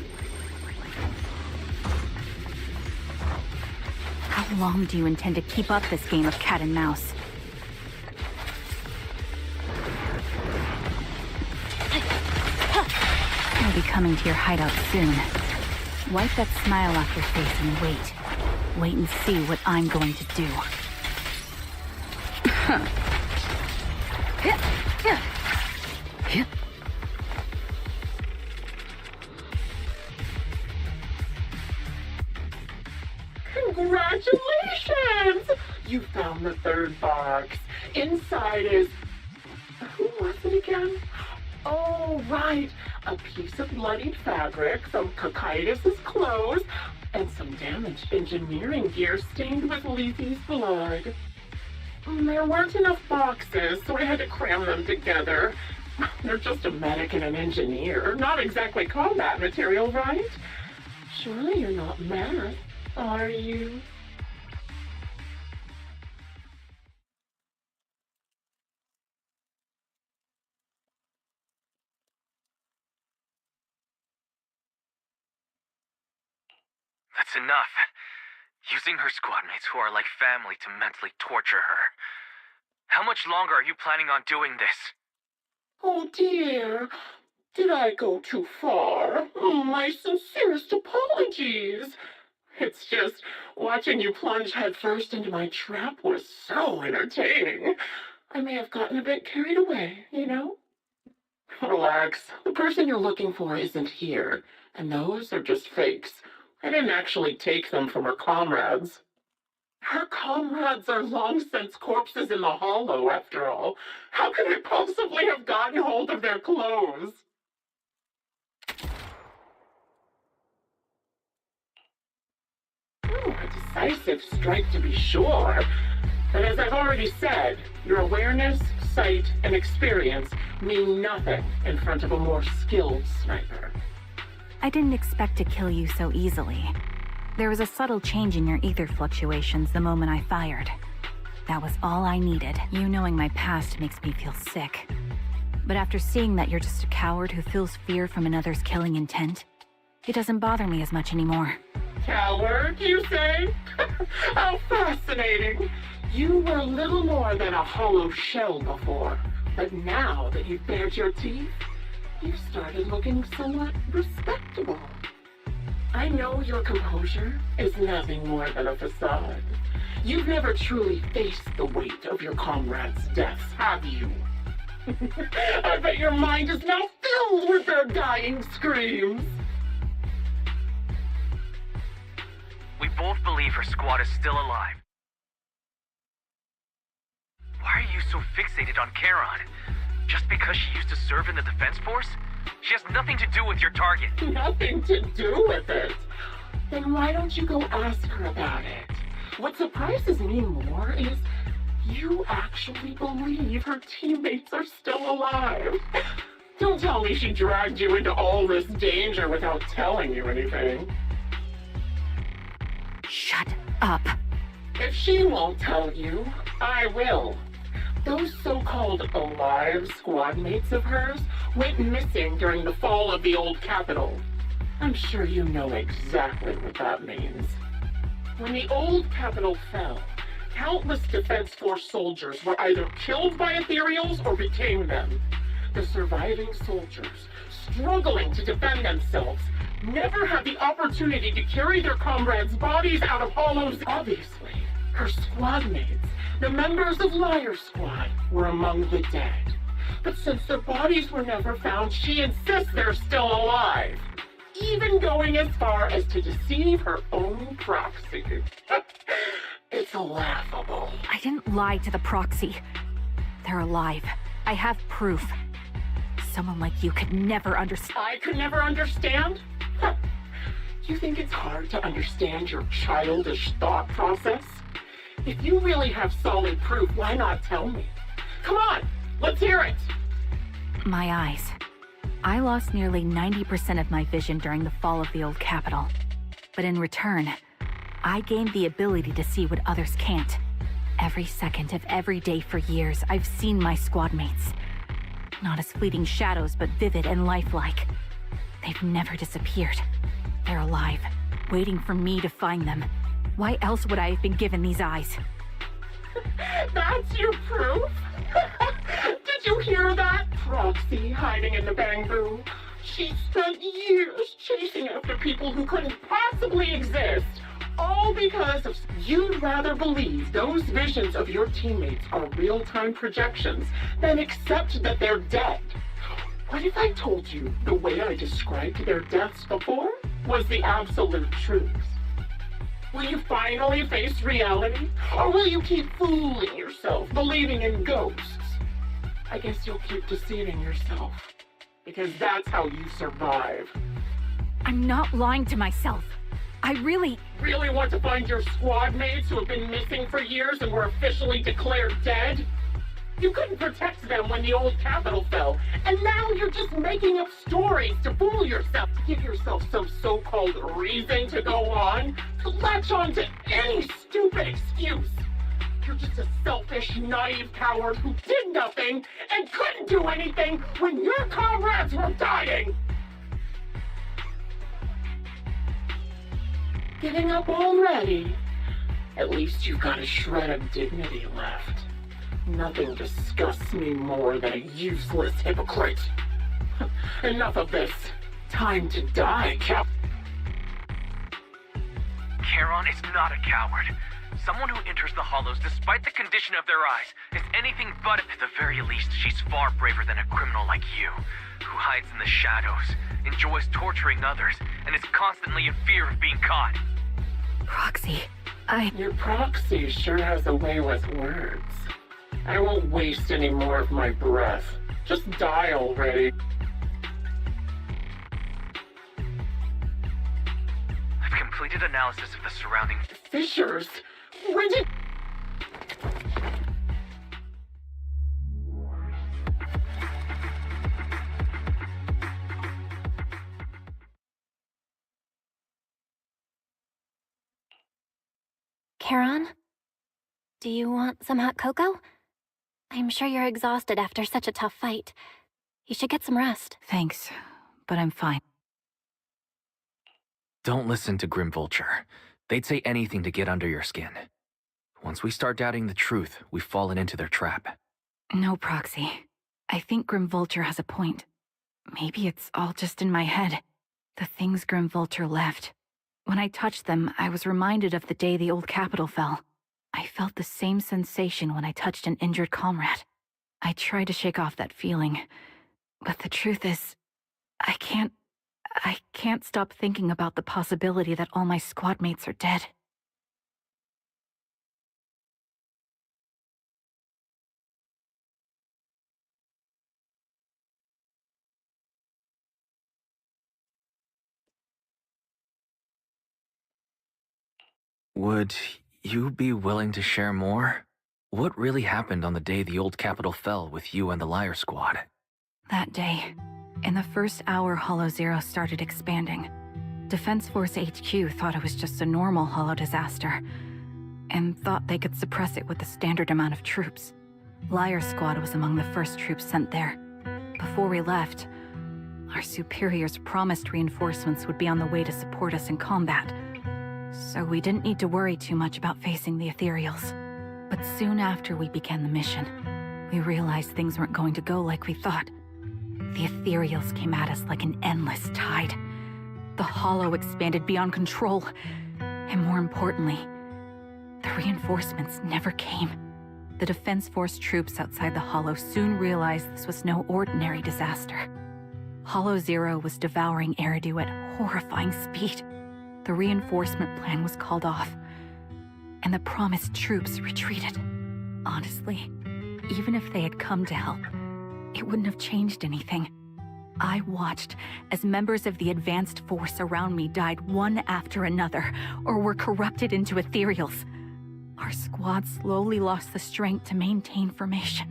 How long do you intend to keep up this game of cat and mouse? I'll be coming to your hideout soon. Wipe that smile off your face and wait. Wait and see what I'm going to do. Congratulations! You found the Inside is... Who was it again? Oh, right. A piece of bloodied fabric, some Cocytus's clothes, and some damaged engineering gear stained with Lethy's blood. There weren't enough boxes, so I had to cram them together. They're just a medic and an engineer, not exactly combat material, right? Surely you're not mad, are you? That's enough. Using her squadmates who are like family to mentally torture her. How much longer are you planning on doing this? Oh dear, did I go too far? My sincerest apologies. It's just, watching you plunge headfirst into my trap was so entertaining. I may have gotten a bit carried away, you know? Relax, the person you're looking for isn't here, and those are just fakes. I didn't actually take them from her comrades. Her comrades are long since corpses in the hollow, after all. How could I possibly have gotten hold of their clothes? A decisive strike to be sure. But as I've already said, your awareness, sight, and experience mean nothing in front of a more skilled sniper. I didn't expect to kill you so easily. There was a subtle change in your ether fluctuations the moment I fired. That was all I needed. You knowing my past makes me feel sick. But after seeing that you're just a coward who feels fear from another's killing intent, it doesn't bother me as much anymore. Coward, you say? How fascinating. You were little more than a hollow shell before, but now that you've bared your teeth, you started looking somewhat respectable. I know your composure is nothing more than a facade. You've never truly faced the weight of your comrades' deaths, have you? I bet your mind is now filled with their dying screams. We both believe her squad is still alive. Why are you so fixated on Charon? Just because she used to serve in the Defense Force? She has nothing to do with your target. Nothing to do with it? Then why don't you go ask her about it? What surprises me more is you actually believe her teammates are still alive. Don't tell me she dragged you into all this danger without telling you anything. Shut up. If she won't tell you, I will. Those so-called alive squad mates of hers went missing during the fall of the old capital. I'm sure you know exactly what that means. When the old capital fell, countless Defense Force soldiers were either killed by ethereals or became them. The surviving soldiers, struggling to defend themselves, never had the opportunity to carry their comrades' bodies out of hollows. Obviously, her squad mates, the members of Liar Squad, were among the dead. But since their bodies were never found, she insists they're still alive. Even going as far as to deceive her own proxy. It's laughable. I didn't lie to the proxy. They're alive. I have proof. Someone like you could never understand. I could never understand? Huh. You think it's hard to understand your childish thought process? If you really have solid proof, why not tell me? Come on, let's hear it! My eyes. I lost nearly 90% of my vision during the fall of the old capital. But in return, I gained the ability to see what others can't. Every second of every day for years, I've seen my squad mates. Not as fleeting shadows, but vivid and lifelike. They've never disappeared. They're alive, waiting for me to find them. Why else would I have been given these eyes? That's your proof? Did you hear that? Proxy hiding in the bamboo. She spent years chasing after people who couldn't possibly exist. All because of... You'd rather believe those visions of your teammates are real-time projections than accept that they're dead. What if I told you the way I described their deaths before was the absolute truth? Will you finally face reality? Or will you keep fooling yourself, believing in ghosts? I guess you'll keep deceiving yourself. Because that's how you survive. I'm not lying to myself. I really want to find your squad mates who have been missing for years and were officially declared dead? You couldn't protect them when the old capital fell, and now you're just making up stories to fool yourself, to give yourself some so-called reason to go on, to latch on to any stupid excuse. You're just a selfish, naive coward who did nothing and couldn't do anything when your comrades were dying. Giving up already? At least you've got a shred of dignity left. Nothing disgusts me more than a useless hypocrite. Enough of this. Time to die, Cap. Charon is not a coward. Someone who enters the Hollows despite the condition of their eyes is anything but. At the very least, she's far braver than a criminal like you, who hides in the shadows, enjoys torturing others, and is constantly in fear of being caught. Proxy, Your proxy sure has a way with words. I won't waste any more of my breath. Just die already. I've completed analysis of the surrounding fissures. When did... Charon? Do you want some hot cocoa? I'm sure you're exhausted after such a tough fight. You should get some rest. Thanks, but I'm fine. Don't listen to Grim Vulture. They'd say anything to get under your skin. Once we start doubting the truth, we've fallen into their trap. No, Proxy. I think Grim Vulture has a point. Maybe it's all just in my head. The things Grim Vulture left. When I touched them, I was reminded of the day the old capital fell. I felt the same sensation when I touched an injured comrade. I tried to shake off that feeling, but the truth is, I can't stop thinking about the possibility that all my squad mates are dead. Would you be willing to share more? What really happened on the day the old capital fell with you and the Liar Squad? That day, in the first hour Hollow Zero started expanding. Defense Force HQ thought it was just a normal Hollow disaster, and thought they could suppress it with the standard amount of troops. Liar Squad was among the first troops sent there. Before we left, our superiors promised reinforcements would be on the way to support us in combat, so we didn't need to worry too much about facing the Ethereals. But soon after we began the mission, we realized things weren't going to go like we thought. The Ethereals came at us like an endless tide. The Hollow expanded beyond control, and more importantly, the reinforcements never came. The Defense Force troops outside the Hollow soon realized this was no ordinary disaster. Hollow Zero was devouring Eridu at horrifying speed. The reinforcement plan was called off, and the promised troops retreated. Honestly, even if they had come to help, it wouldn't have changed anything. I watched as members of the advanced force around me died one after another, or were corrupted into ethereals. Our squad slowly lost the strength to maintain formation.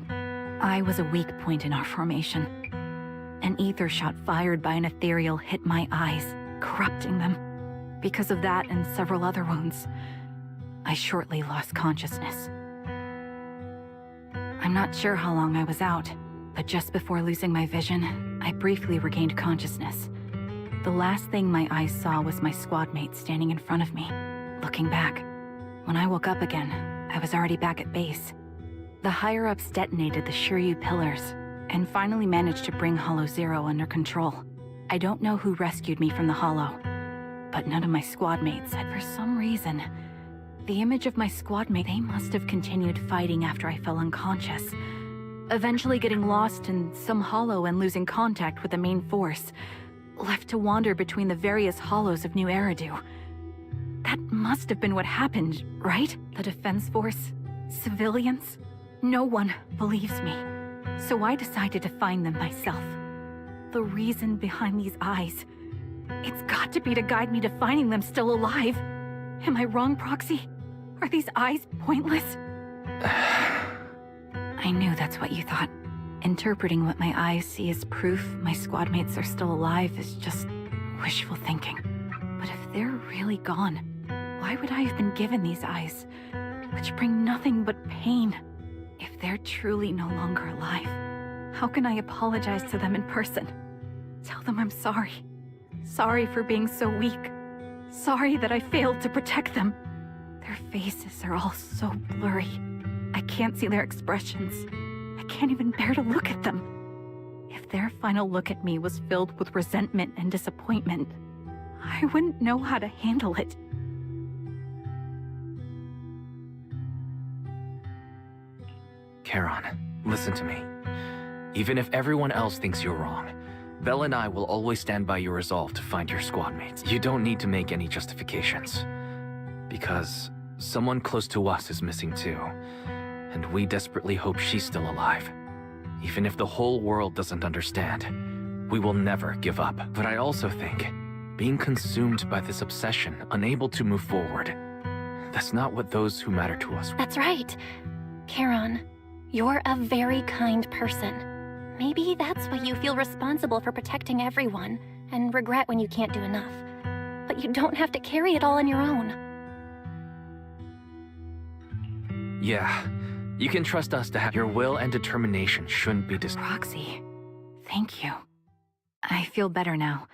I was a weak point in our formation. An ether shot fired by an ethereal hit my eyes, corrupting them. Because of that and several other wounds, I shortly lost consciousness. I'm not sure how long I was out, but just before losing my vision, I briefly regained consciousness. The last thing my eyes saw was my squad mate standing in front of me, looking back. When I woke up again, I was already back at base. The higher-ups detonated the Shiryu pillars, and finally managed to bring Hollow Zero under control. I don't know who rescued me from the Hollow, but none of my squad mates had. For some reason, the image of my squad mate, they must have continued fighting after I fell unconscious, eventually getting lost in some hollow and losing contact with the main force, left to wander between the various hollows of New Eridu. That must have been what happened, right? The Defense Force, civilians. No one believes me. So I decided to find them myself. The reason behind these eyes. It's got to be to guide me to finding them still alive. Am I wrong, Proxy? Are these eyes pointless? I knew that's what you thought. Interpreting what my eyes see as proof my squad mates are still alive is just wishful thinking. But if they're really gone, why would I have been given these eyes, which bring nothing but pain? If they're truly no longer alive, how can I apologize to them in person? Tell them I'm sorry. Sorry for being so weak. Sorry that I failed to protect them. Their faces are all so blurry. I can't see their expressions. I can't even bear to look at them. If their final look at me was filled with resentment and disappointment, I wouldn't know how to handle it. Charon, listen to me. Even if everyone else thinks you're wrong, Belle and I will always stand by your resolve to find your squad mates. You don't need to make any justifications. Because someone close to us is missing too, and we desperately hope she's still alive. Even if the whole world doesn't understand, we will never give up. But I also think, being consumed by this obsession, unable to move forward, that's not what those who matter to us. That's right. Charon, you're a very kind person. Maybe that's why you feel responsible for protecting everyone, and regret when you can't do enough. But you don't have to carry it all on your own. Yeah, you can trust us to have your will and determination shouldn't be Proxy, thank you. I feel better now.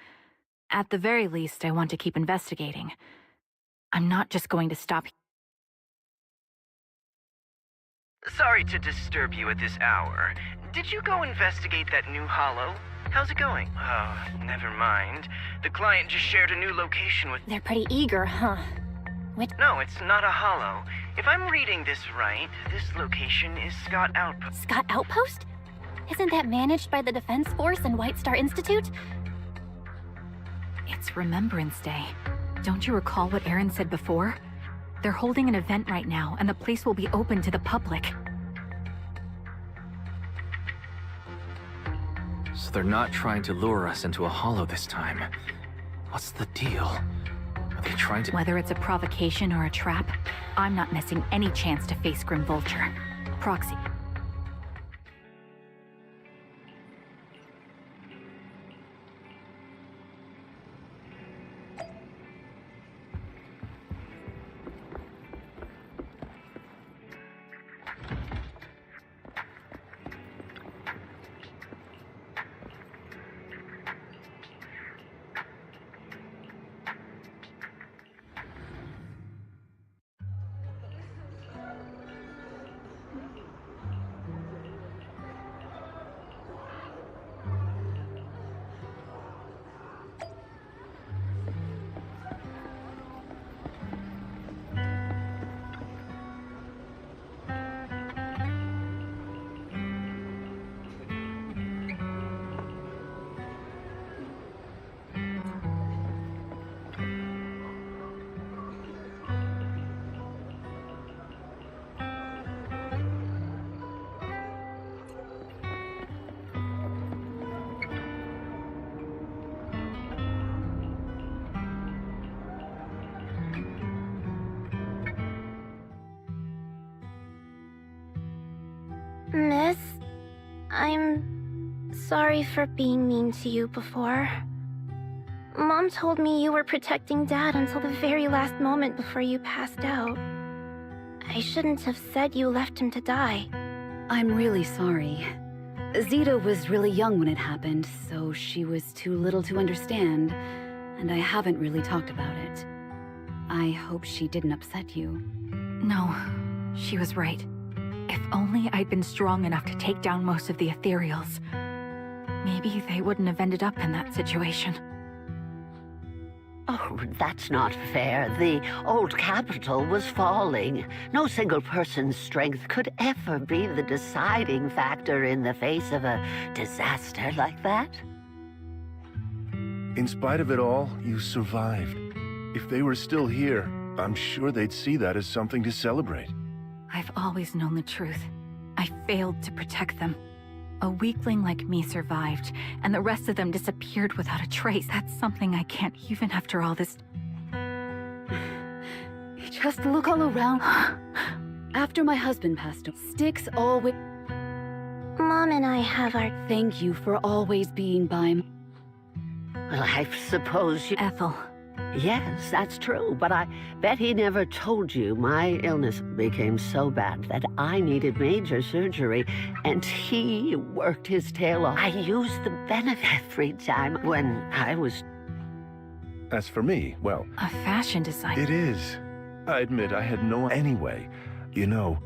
At the very least, I want to keep investigating. I'm not just going to stop. Sorry to disturb you at this hour. Did you go investigate that new holo? How's it going? Oh, never mind. The client just shared a new location with... They're pretty eager, huh? No, it's not a holo. If I'm reading this right, this location is Scott Outpost. Scott Outpost? Isn't that managed by the Defense Force and White Star Institute? It's Remembrance Day. Don't you recall what Aaron said before? They're holding an event right now, and the place will be open to the public. So they're not trying to lure us into a holo this time. What's the deal? Are they trying to... Whether it's a provocation or a trap, I'm not missing any chance to face Grim Vulture. Proxy. Miss, I'm sorry for being mean to you before. Mom told me you were protecting Dad until the very last moment before you passed out. I shouldn't have said you left him to die. I'm really sorry. Zita was really young when it happened, so she was too little to understand, and I haven't really talked about it. I hope she didn't upset you. No, she was right. If only I'd been strong enough to take down most of the ethereals, maybe they wouldn't have ended up in that situation. Oh, that's not fair. The old capital was falling. No single person's strength could ever be the deciding factor in the face of a disaster like that. In spite of it all, you survived. If they were still here, I'm sure they'd see that as something to celebrate. I've always known the truth. I failed to protect them. A weakling like me survived, and the rest of them disappeared without a trace. That's something I can't even after all this... Just look all around. After my husband passed away, Styx always... Mom and I have our... Thank you for always being by me. Well, I suppose you... Ethel. Yes, that's true, but I bet he never told you my illness became so bad that I needed major surgery, and he worked his tail off. I used the benefit free time when I was... As for me, well... A fashion designer. It is. I admit I had no... Anyway, you know...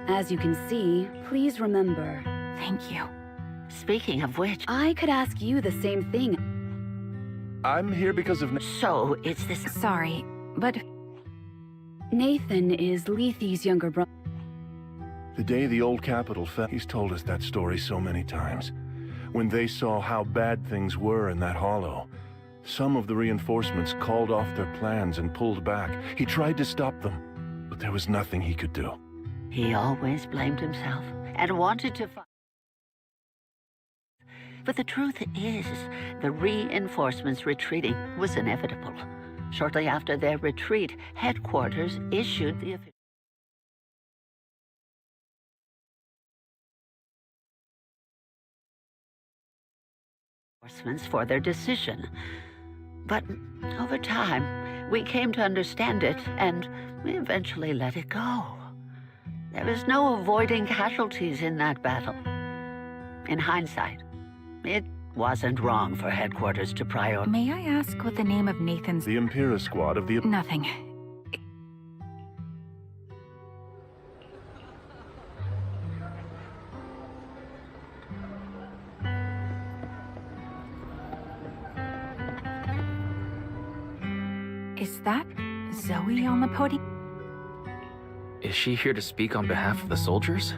As you can see, please remember... Thank you. Speaking of which... I could ask you the same thing. I'm here because of... So, it's this... Sorry, but... Nathan is Lethe's younger brother. The day the old capital fell, he's told us that story so many times. When they saw how bad things were in that hollow, some of the reinforcements called off their plans and pulled back. He tried to stop them, but there was nothing he could do. He always blamed himself and wanted to... But the truth is, the reinforcements retreating was inevitable. Shortly after their retreat, headquarters issued the official... reinforcements for their decision. But over time, we came to understand it, and we eventually let it go. There is no avoiding casualties in that battle. In hindsight, it wasn't wrong for headquarters to prioritize. May I ask what the name of Nathan's... The Impera squad of the... Nothing. Is that Zoe on the podium? Is she here to speak on behalf of the soldiers?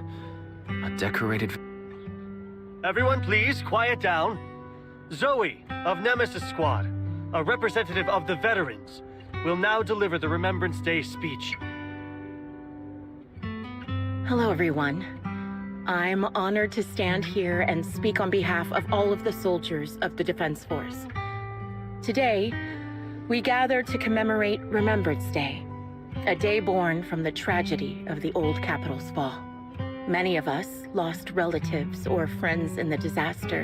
A decorated... Everyone please, quiet down. Zoe, of Nemesis Squad, a representative of the veterans, will now deliver the Remembrance Day speech. Hello, everyone. I'm honored to stand here and speak on behalf of all of the soldiers of the Defense Force. Today, we gather to commemorate Remembrance Day, a day born from the tragedy of the old capital's fall. Many of us lost relatives or friends in the disaster,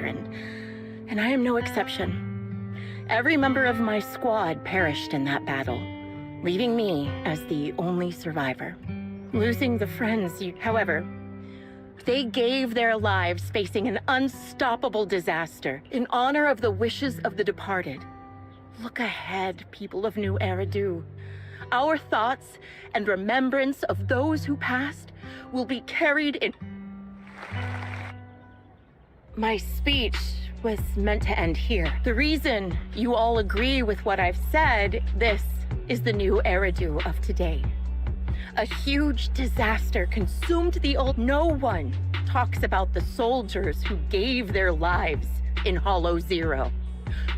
and I am no exception. Every member of my squad perished in that battle, leaving me as the only survivor. Losing the friends, however, they gave their lives facing an unstoppable disaster in honor of the wishes of the departed. Look ahead, people of New Eridu. Our thoughts and remembrance of those who passed will be carried in... My speech was meant to end here. The reason you all agree with what I've said, this is the New Eridu of today. A huge disaster consumed the old... No one talks about the soldiers who gave their lives in Hollow Zero.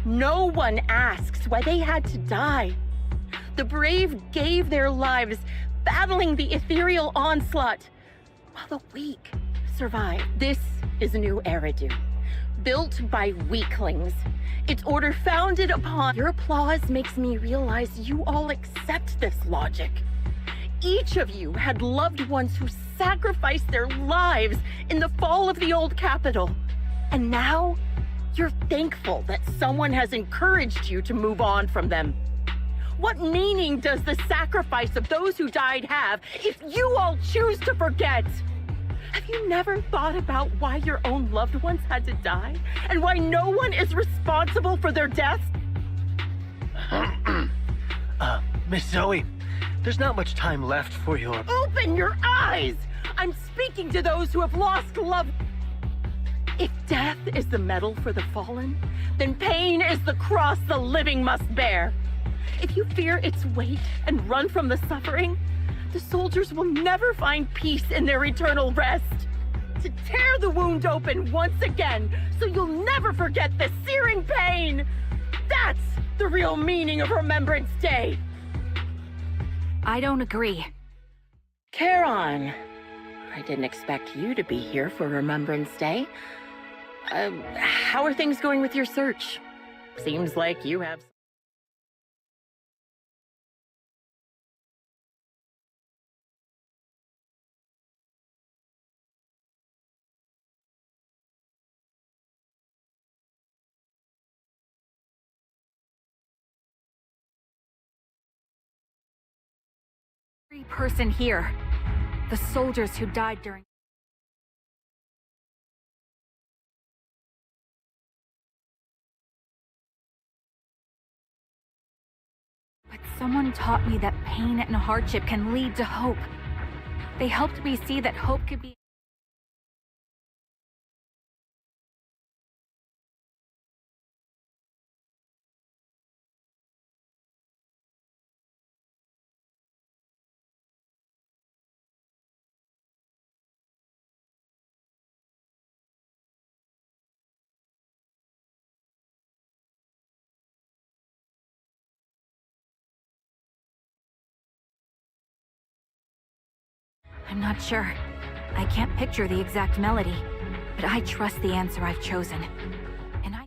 No one asks why they had to die. The brave gave their lives battling the ethereal onslaught, while the weak survived. This is New Eridu, built by weaklings. Its order founded upon... Your applause makes me realize you all accept this logic. Each of you had loved ones who sacrificed their lives in the fall of the old capital. And now, you're thankful that someone has encouraged you to move on from them. What meaning does the sacrifice of those who died have if you all choose to forget? Have you never thought about why your own loved ones had to die? And why no one is responsible for their deaths? Miss Zoe, there's not much time left for your... Open your eyes! I'm speaking to those who have lost loved... If death is the medal for the fallen, then pain is the cross the living must bear. If you fear its weight and run from the suffering, the soldiers will never find peace in their eternal rest. To tear the wound open once again, so you'll never forget the searing pain. That's the real meaning of Remembrance Day. I don't agree. Charon, I didn't expect you to be here for Remembrance Day. How are things going with your search? Seems like you have... Every person here. The soldiers who died during... But someone taught me that pain and hardship can lead to hope. They helped me see that hope could be... I'm not sure. I can't picture the exact melody, but I trust the answer I've chosen. And I...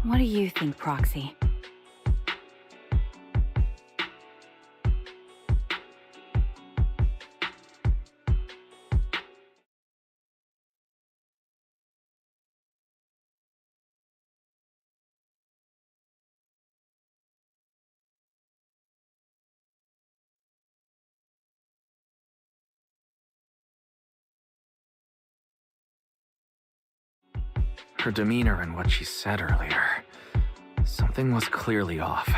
What do you think, Proxy? Her demeanor and what she said earlier. Something was clearly off.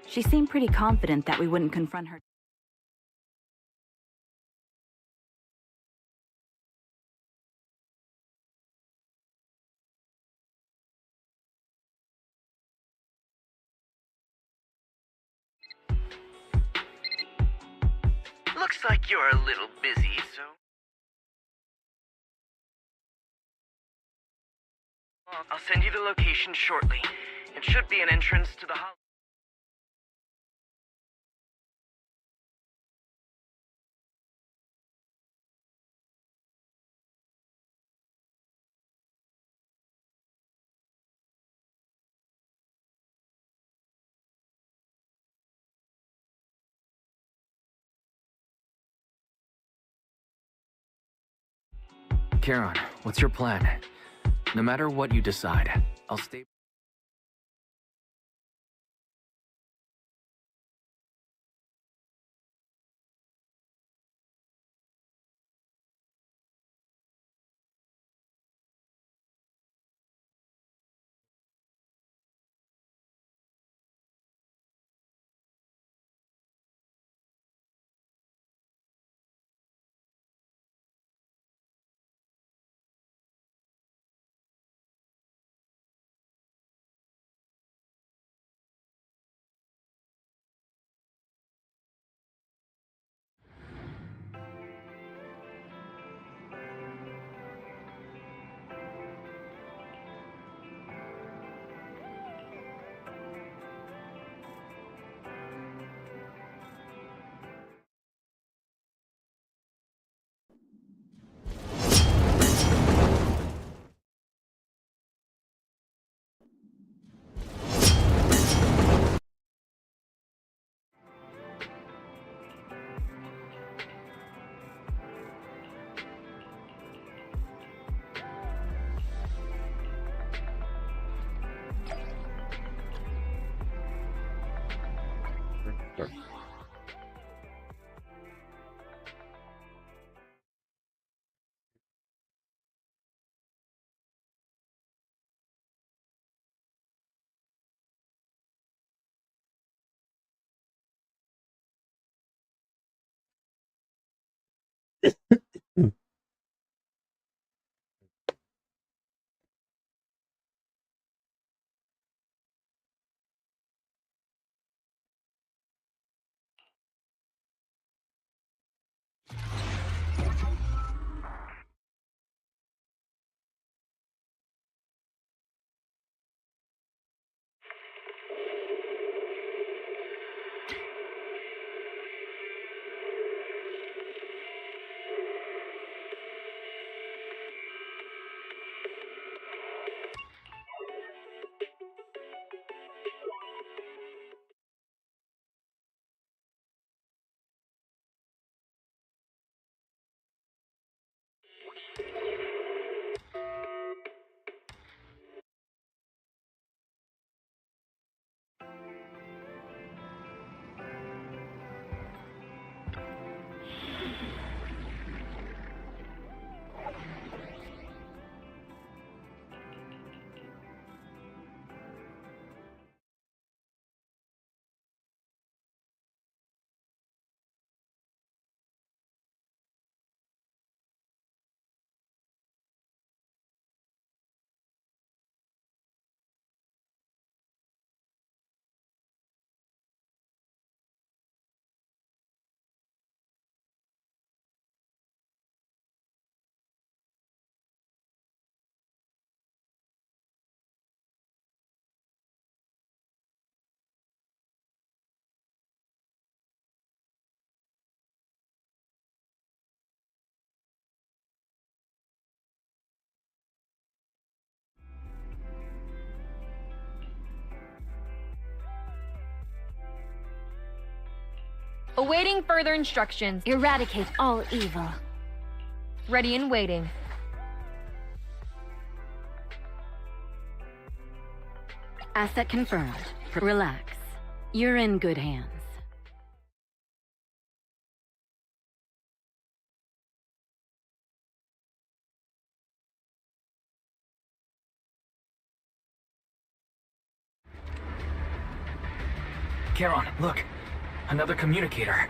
She seemed pretty confident that we wouldn't confront her. Looks like you're a little busy, so... I'll send you the location shortly. It should be an entrance to the hall. Charon, what's your plan? No matter what you decide, I'll stay... Awaiting further instructions. Eradicate all evil. Ready and waiting. Asset confirmed. Relax. You're in good hands. Charon, look. Another communicator.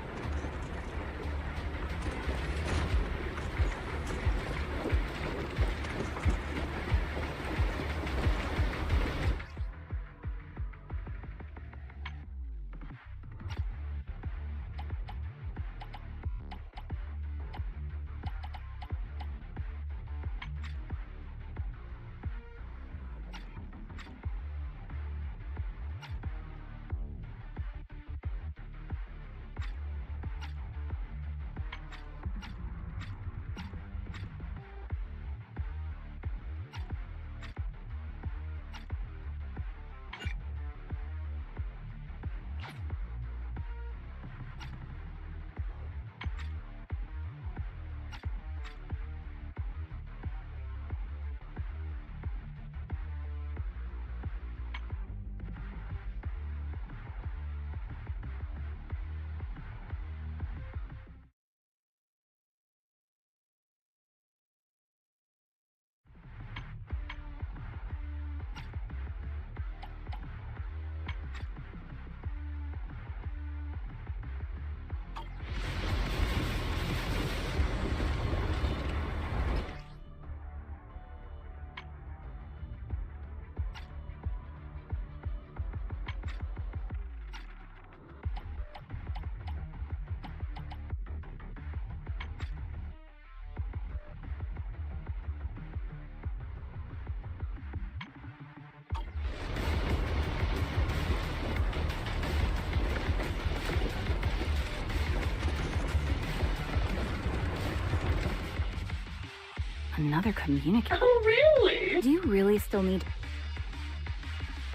Another communicator? Oh, really? Do you really still need...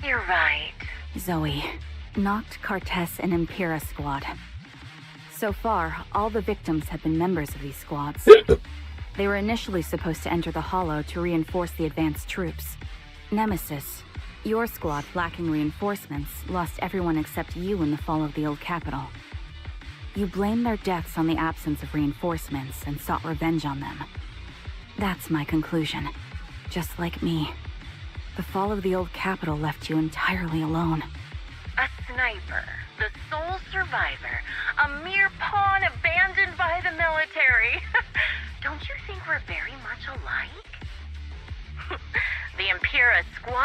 You're right. Zoe, knocked Cartes and Impera squad. So far, all the victims have been members of these squads. They were initially supposed to enter the Hollow to reinforce the advanced troops. Nemesis, your squad, lacking reinforcements, lost everyone except you in the fall of the old capital. You blamed their deaths on the absence of reinforcements and sought revenge on them. That's my conclusion. Just like me. The fall of the old capital left you entirely alone. A sniper, the sole survivor, a mere pawn abandoned by the military.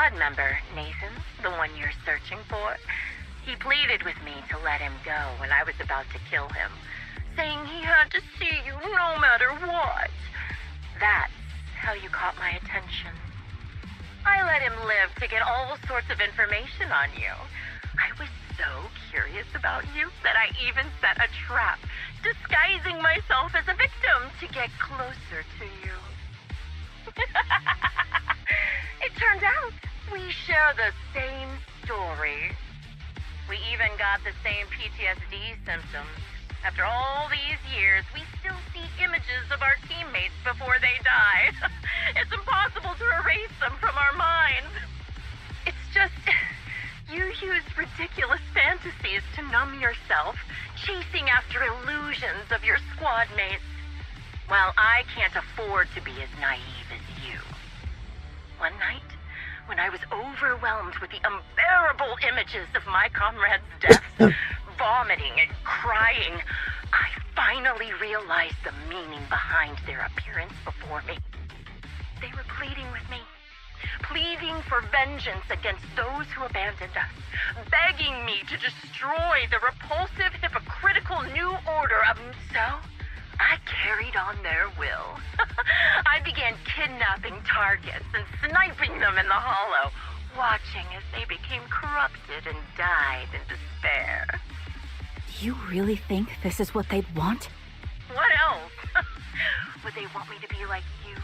squad member, Nathan, the one you're searching for. He pleaded with me to let him go when I was about to kill him, saying he had to see you no matter what. That's how you caught my attention. I let him live to get all sorts of information on you. I was so curious about you that I even set a trap, disguising myself as a victim to get closer to you. It turned out we share the same story. We even got the same PTSD symptoms. After all these years, we still see images of our teammates before they die. It's impossible to erase them from our minds. It's just, you use ridiculous fantasies to numb yourself, chasing after illusions of your squad mates. Well, I can't afford to be as naive as you. One night, when I was overwhelmed with the unbearable images of my comrades' deaths, vomiting and crying, I finally realized the meaning behind their appearance before me. They were pleading with me, pleading for vengeance against those who abandoned us, begging me to destroy the repulsive, hypocritical new order of... So, I carried on their will. I began kidnapping targets and sniping them in the hollow, watching as they became corrupted and died in despair. Do you really think this is what they'd want? What else? Would they want me to be like you,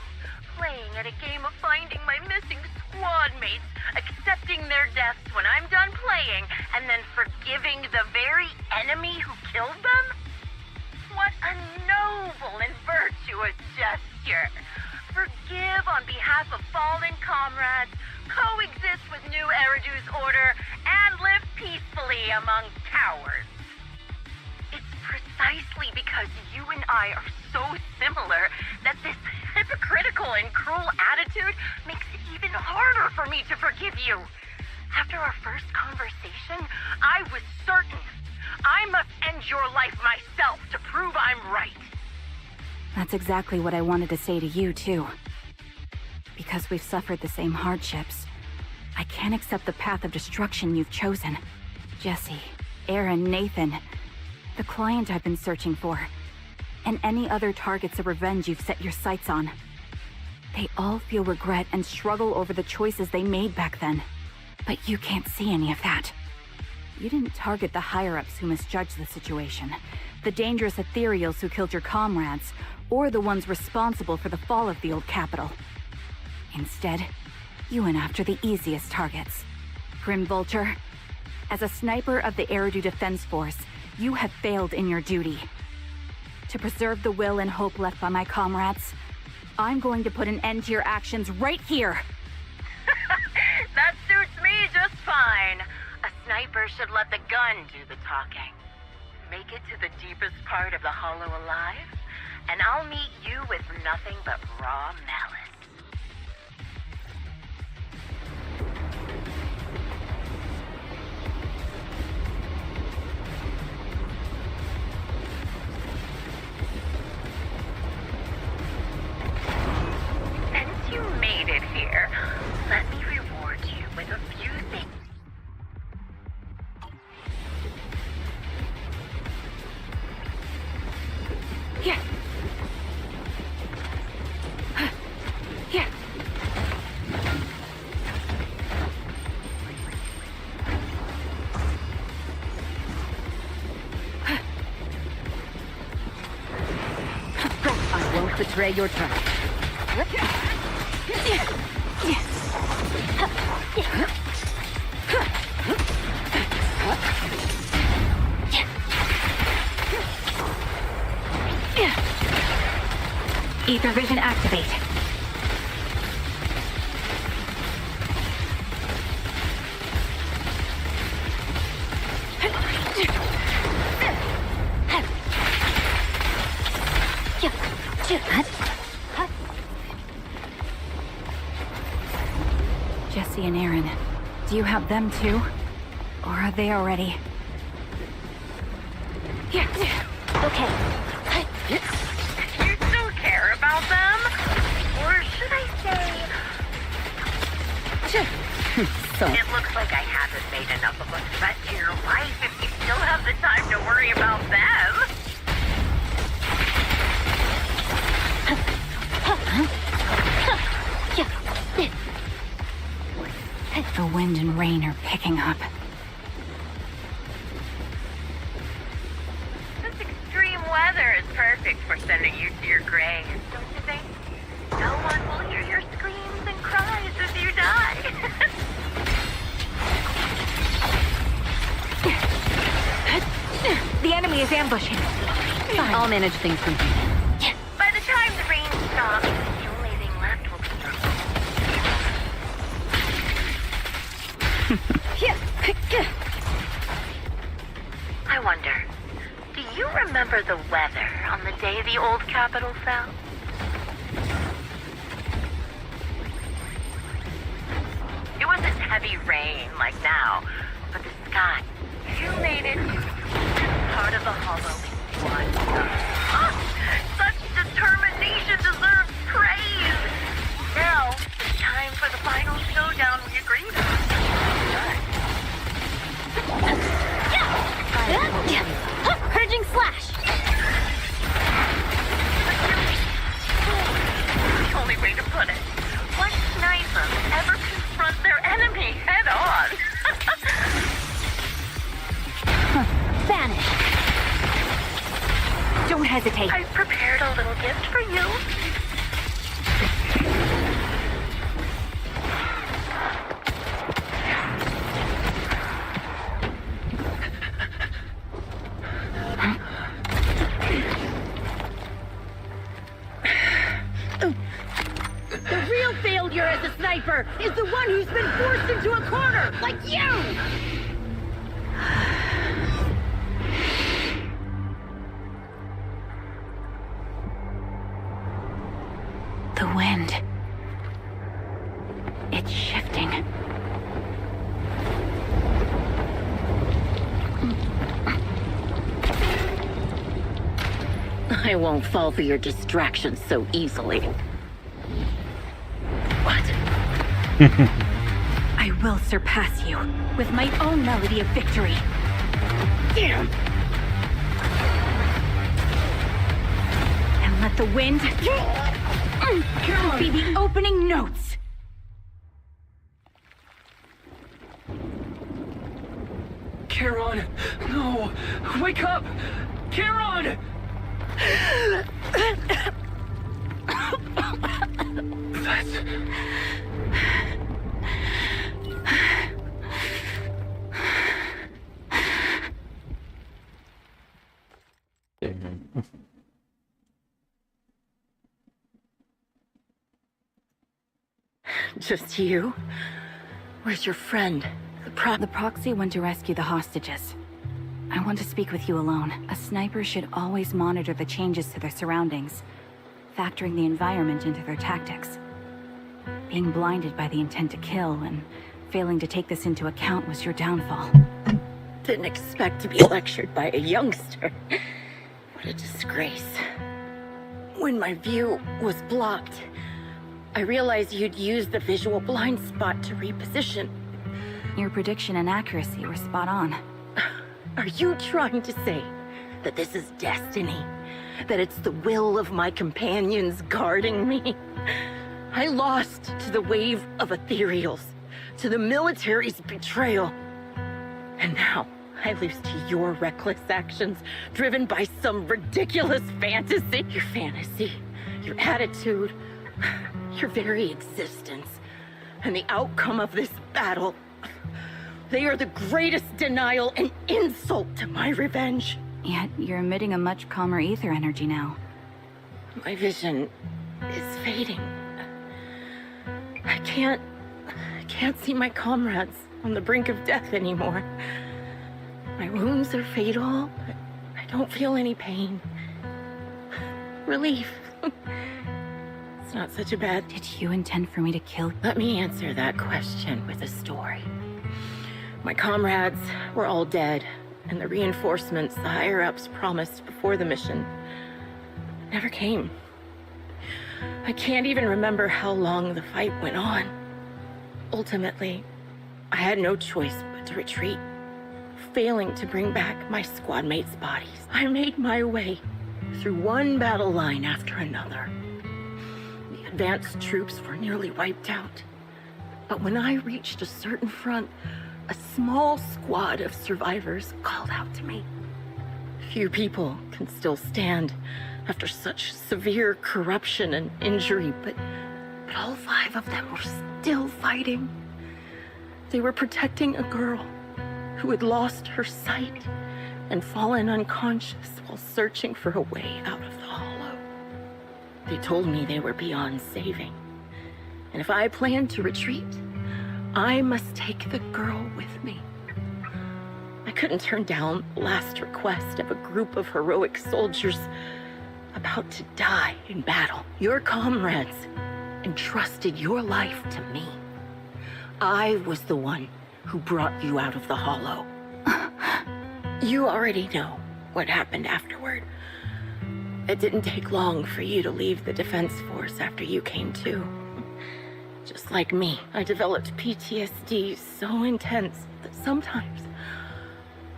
playing at a game of finding my missing squad mates, accepting their deaths when I'm done playing, and then forgiving the very enemy who killed them? What a noble and virtuous gesture. Forgive on behalf of fallen comrades, coexist with new Eridu's order, and live peacefully among cowards. It's precisely because you and I are so similar that this hypocritical and cruel attitude makes it even harder for me to forgive you. After our first conversation, I was certain I must end your life myself to prove I'm right. That's exactly what I wanted to say to you, too. Because we've suffered the same hardships, I can't accept the path of destruction you've chosen. Jesse, Aaron, Nathan, the client I've been searching for, and any other targets of revenge you've set your sights on. They all feel regret and struggle over the choices they made back then. But you can't see any of that. You didn't target the higher-ups who misjudged the situation, the dangerous ethereals who killed your comrades, or the ones responsible for the fall of the old capital. Instead, you went after the easiest targets. Grim Vulture, as a sniper of the Eridu Defense Force, you have failed in your duty. To preserve the will and hope left by my comrades, I'm going to put an end to your actions right here! That suits me just fine. A sniper should let the gun do the talking. Make it to the deepest part of the hollow alive, and I'll meet you with nothing but raw malice. Since you made it here, let me reward you with a few things. Yeah. Yeah. I won't betray your trust. Ether vision activate. Jesse and Aaron, do you have them too? Or are they already? Okay. You still care about them? Or should I say... So... It looks like I haven't made enough of a threat to your life if you still have the time to worry about them. The wind and rain are picking up. This extreme weather is perfect for sending you to your grave, don't you think? No one will hear your screams and cries as you die. The enemy is ambushing. Fine. I'll manage things from here. By the time the rain stops, the only thing left will be I wonder, do you remember the weather on the day the old capital fell? It wasn't heavy rain like now, but the sky illuminated part of the hollow in one night. Such determination deserves praise! Now, it's time for the final showdown we agreed on. Purging slash! The only way to put it. What sniper would ever confront their enemy head on? Vanish! Don't hesitate. I've prepared a little gift for you. The real failure as a sniper is the one who's been forced into a corner, like you! The wind. It's shifting. I won't fall for your distractions so easily. What? I will surpass you with my own melody of victory. Damn! And let the wind be the opening notes. Charon! No! Wake up! Charon! That's... Just you? Where's your friend? The proxy went to rescue the hostages. I want to speak with you alone. A sniper should always monitor the changes to their surroundings, factoring the environment into their tactics. Being blinded by the intent to kill and failing to take this into account was your downfall. Didn't expect to be lectured by a youngster. What a disgrace. When my view was blocked, I realized you'd used the visual blind spot to reposition. Your prediction and accuracy were spot on. Are you trying to say that this is destiny? That it's the will of my companions guarding me? I lost to the wave of ethereals, to the military's betrayal. And now I lose to your reckless actions, driven by some ridiculous fantasy. Your fantasy, your attitude, your very existence, and the outcome of this battle. They are the greatest denial and insult to my revenge. Yet you're emitting a much calmer ether energy now. My vision is fading. I can't see my comrades on the brink of death anymore. My wounds are fatal, but I don't feel any pain. Relief. It's not such a bad... Did you intend for me to kill? Let me answer that question with a story. My comrades were all dead, and the reinforcements the higher-ups promised before the mission never came. I can't even remember how long the fight went on. Ultimately, I had no choice but to retreat, failing to bring back my squad mates' bodies. I made my way through one battle line after another. The advanced troops were nearly wiped out. But when I reached a certain front, a small squad of survivors called out to me. Few people can still stand after such severe corruption and injury, but all 5 of them were still fighting. They were protecting a girl who had lost her sight and fallen unconscious while searching for a way out of the hollow. They told me they were beyond saving, and if I planned to retreat, I must take the girl with me. I couldn't turn down the last request of a group of heroic soldiers about to die in battle. Your comrades entrusted your life to me. I was the one who brought you out of the hollow. You already know what happened afterward. It didn't take long for you to leave the Defense Force after you came to. Just like me, I developed PTSD so intense that sometimes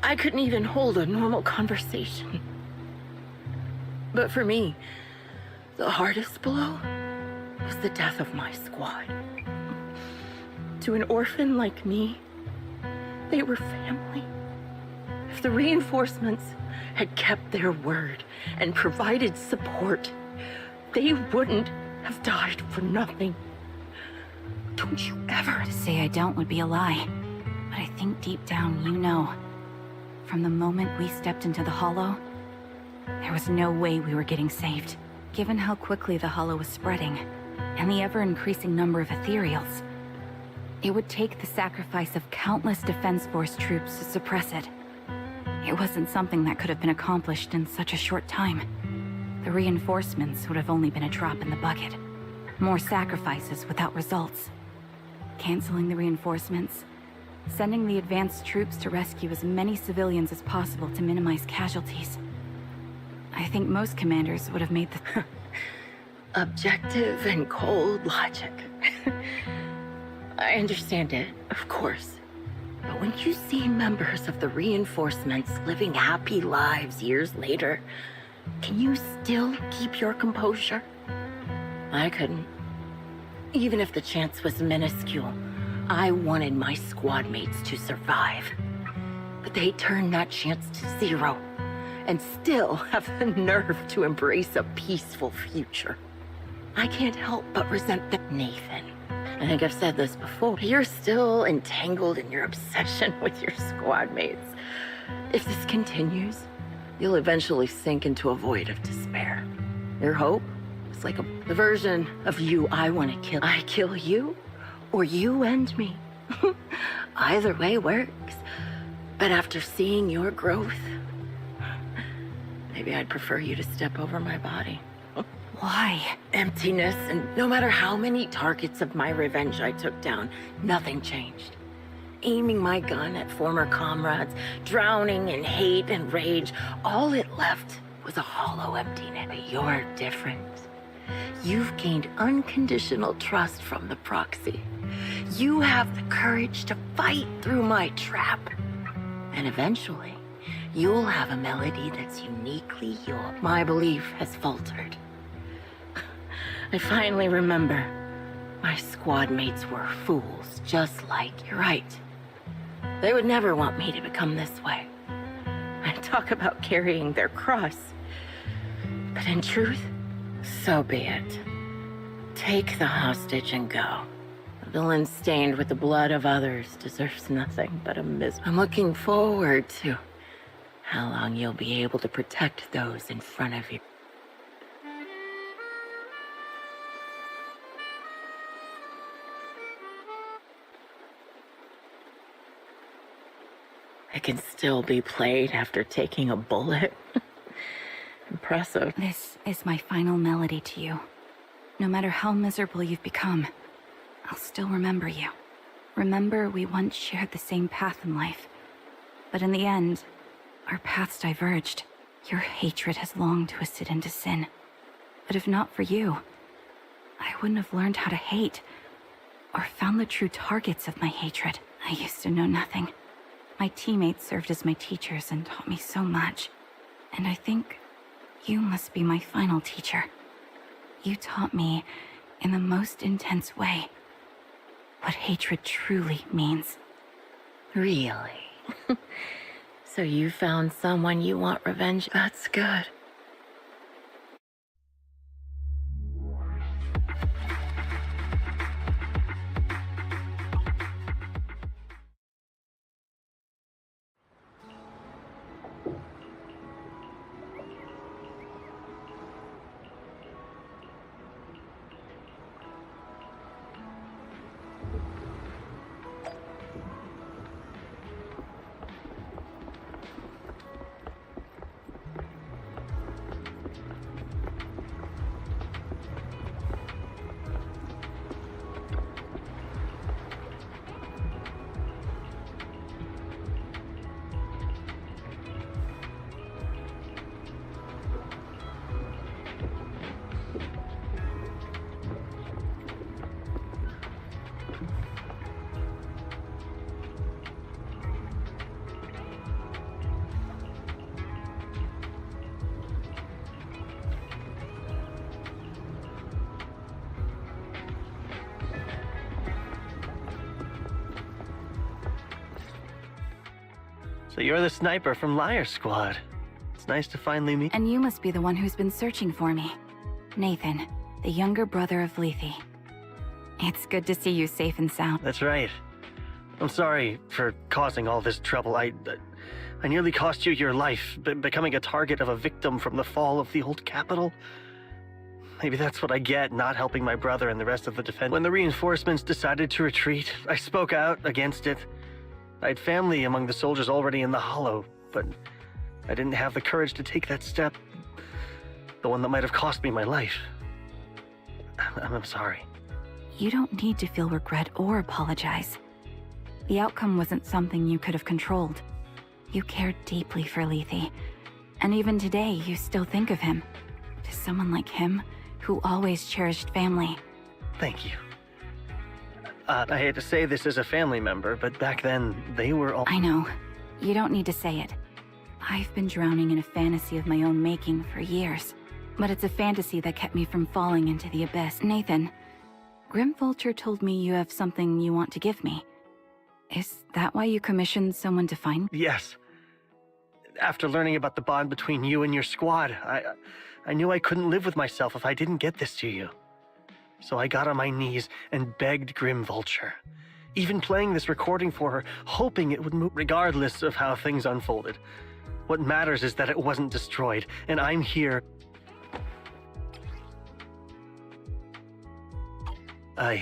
I couldn't even hold a normal conversation. But for me, the hardest blow was the death of my squad. To an orphan like me, they were family. If the reinforcements had kept their word and provided support, they wouldn't have died for nothing. Don't you ever... To say I don't would be a lie. But I think deep down you know. From the moment we stepped into the hollow, there was no way we were getting saved. Given how quickly the hollow was spreading, and the ever-increasing number of ethereals, it would take the sacrifice of countless Defense Force troops to suppress it. It wasn't something that could have been accomplished in such a short time. The reinforcements would have only been a drop in the bucket. More sacrifices without results. Canceling the reinforcements, sending the advanced troops to rescue as many civilians as possible to minimize casualties. I think most commanders would have made the... Objective and cold logic. I understand it, of course. But when you see members of the reinforcements living happy lives years later, can you still keep your composure? I couldn't. Even if the chance was minuscule, I wanted my squad mates to survive. But they turned that chance to 0, and still have the nerve to embrace a peaceful future. I can't help but resent that, Nathan. I think I've said this before. You're still entangled in your obsession with your squad mates. If this continues, you'll eventually sink into a void of despair. Your hope is like the version of you I want to kill. I kill you, or you end me. Either way works. But after seeing your growth, maybe I'd prefer you to step over my body. Why? Emptiness, and no matter how many targets of my revenge I took down, nothing changed. Aiming my gun at former comrades, drowning in hate and rage, all it left was a hollow emptiness. But you're different. You've gained unconditional trust from the proxy. You have the courage to fight through my trap. And eventually, you'll have a melody that's uniquely yours. My belief has faltered. I finally remember my squad mates were fools, just like you're right. They would never want me to become this way. I talk about carrying their cross. But in truth, so be it. Take the hostage and go. A villain stained with the blood of others deserves nothing but a misery. I'm looking forward to how long you'll be able to protect those in front of you. It can still be played after taking a bullet. Impressive. This is my final melody to you. No matter how miserable you've become, I'll still remember you. Remember we once shared the same path in life. But in the end, our paths diverged. Your hatred has long twisted into sin. But if not for you, I wouldn't have learned how to hate, or found the true targets of my hatred. I used to know nothing. My teammates served as my teachers and taught me so much. And I think you must be my final teacher. You taught me, in the most intense way, what hatred truly means. Really? So you found someone you want revenge? That's good. So you're the sniper from Liar Squad. It's nice to finally meet. And you must be the one who's been searching for me. Nathan, the younger brother of Lethe. It's good to see you safe and sound. That's right. I'm sorry for causing all this trouble. I nearly cost you your life, becoming a target of a victim from the fall of the old capital. Maybe that's what I get, not helping my brother and the rest of the defense. When the reinforcements decided to retreat, I spoke out against it. I had family among the soldiers already in the Hollow, but I didn't have the courage to take that step. The one that might have cost me my life. I'm sorry. You don't need to feel regret or apologize. The outcome wasn't something you could have controlled. You cared deeply for Lethe, and even today you still think of him. To someone like him, who always cherished family. Thank you. I hate to say this as a family member, but back then, they were all— I know. You don't need to say it. I've been drowning in a fantasy of my own making for years. But it's a fantasy that kept me from falling into the abyss. Nathan, Grim Vulture told me you have something you want to give me. Is that why you commissioned someone to find me? Yes. After learning about the bond between you and your squad, I knew I couldn't live with myself if I didn't get this to you. So I got on my knees and begged Grim Vulture, even playing this recording for her, hoping it would move regardless of how things unfolded. What matters is that it wasn't destroyed, and I'm here. Thank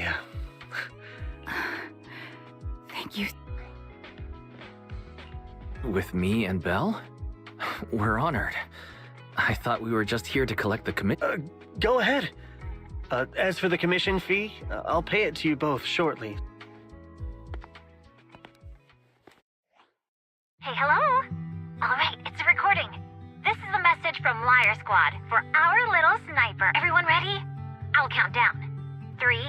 you. With me and Belle? We're honored. I thought we were just here to collect the commission. Go ahead. As for the commission fee, I'll pay it to you both shortly. Hey, hello? Alright, it's a recording. This is a message from Liar Squad for our little sniper. Everyone ready? I'll count down. 3,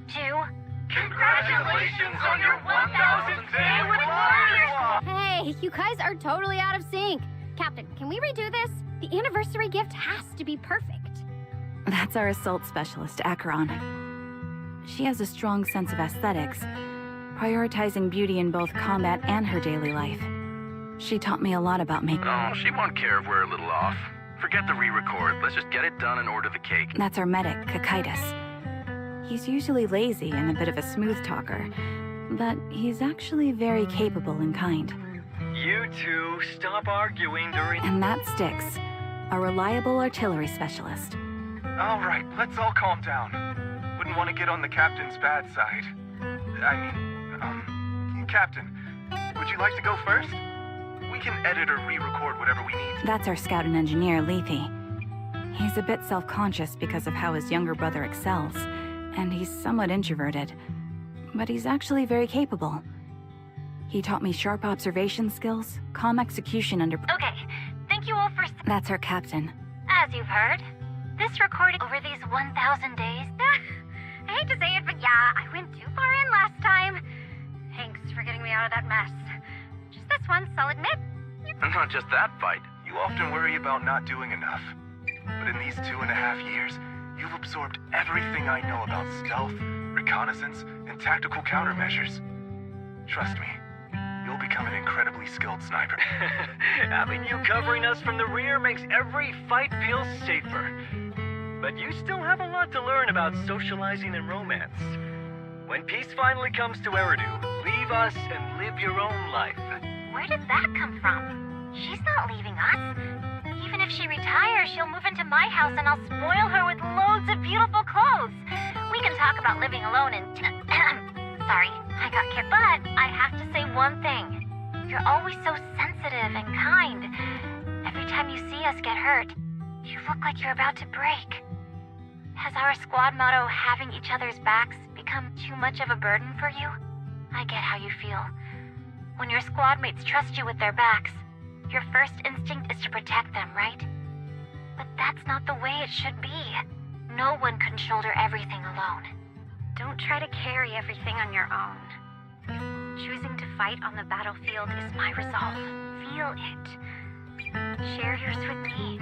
2... Congratulations on your 1,000th day with Liar Squad! Hey, you guys are totally out of sync. Captain, can we redo this? The anniversary gift has to be perfect. That's our assault specialist, Acheron. She has a strong sense of aesthetics, prioritizing beauty in both combat and her daily life. She taught me a lot about making. Oh, she won't care if we're a little off. Forget the re-record. Let's just get it done and order the cake. That's our medic, Kakaitis. He's usually lazy and a bit of a smooth talker, but he's actually very capable and kind. You two, stop arguing during— And that Styx, a reliable artillery specialist. All right, let's all calm down. Wouldn't want to get on the captain's bad side. Captain, would you like to go first? We can edit or re-record whatever we need. That's our scout and engineer, Lethe. He's a bit self-conscious because of how his younger brother excels, and he's somewhat introverted. But he's actually very capable. He taught me sharp observation skills, calm execution under— Okay, thank you all for— That's our captain. As you've heard, this recording over these 1,000 days... I hate to say it, but yeah, I went too far in last time. Thanks for getting me out of that mess. Just this once, I'll admit. And not just that fight. You often worry about not doing enough. But in these 2.5 years, you've absorbed everything I know about stealth, reconnaissance, and tactical countermeasures. Trust me, you'll become an incredibly skilled sniper. Having you covering us from the rear makes every fight feel safer. But you still have a lot to learn about socializing and romance. When peace finally comes to Eridu, leave us and live your own life. Where did that come from? She's not leaving us. Even if she retires, she'll move into my house and I'll spoil her with loads of beautiful clothes. We can talk about living alone and... Sorry, I got kicked. But I have to say one thing. You're always so sensitive and kind. Every time you see us get hurt, you look like you're about to break. Has our squad motto, having each other's backs, become too much of a burden for you? I get how you feel. When your squad mates trust you with their backs, your first instinct is to protect them, right? But that's not the way it should be. No one can shoulder everything alone. Don't try to carry everything on your own. Choosing to fight on the battlefield is my resolve. Feel it. Share yours with me.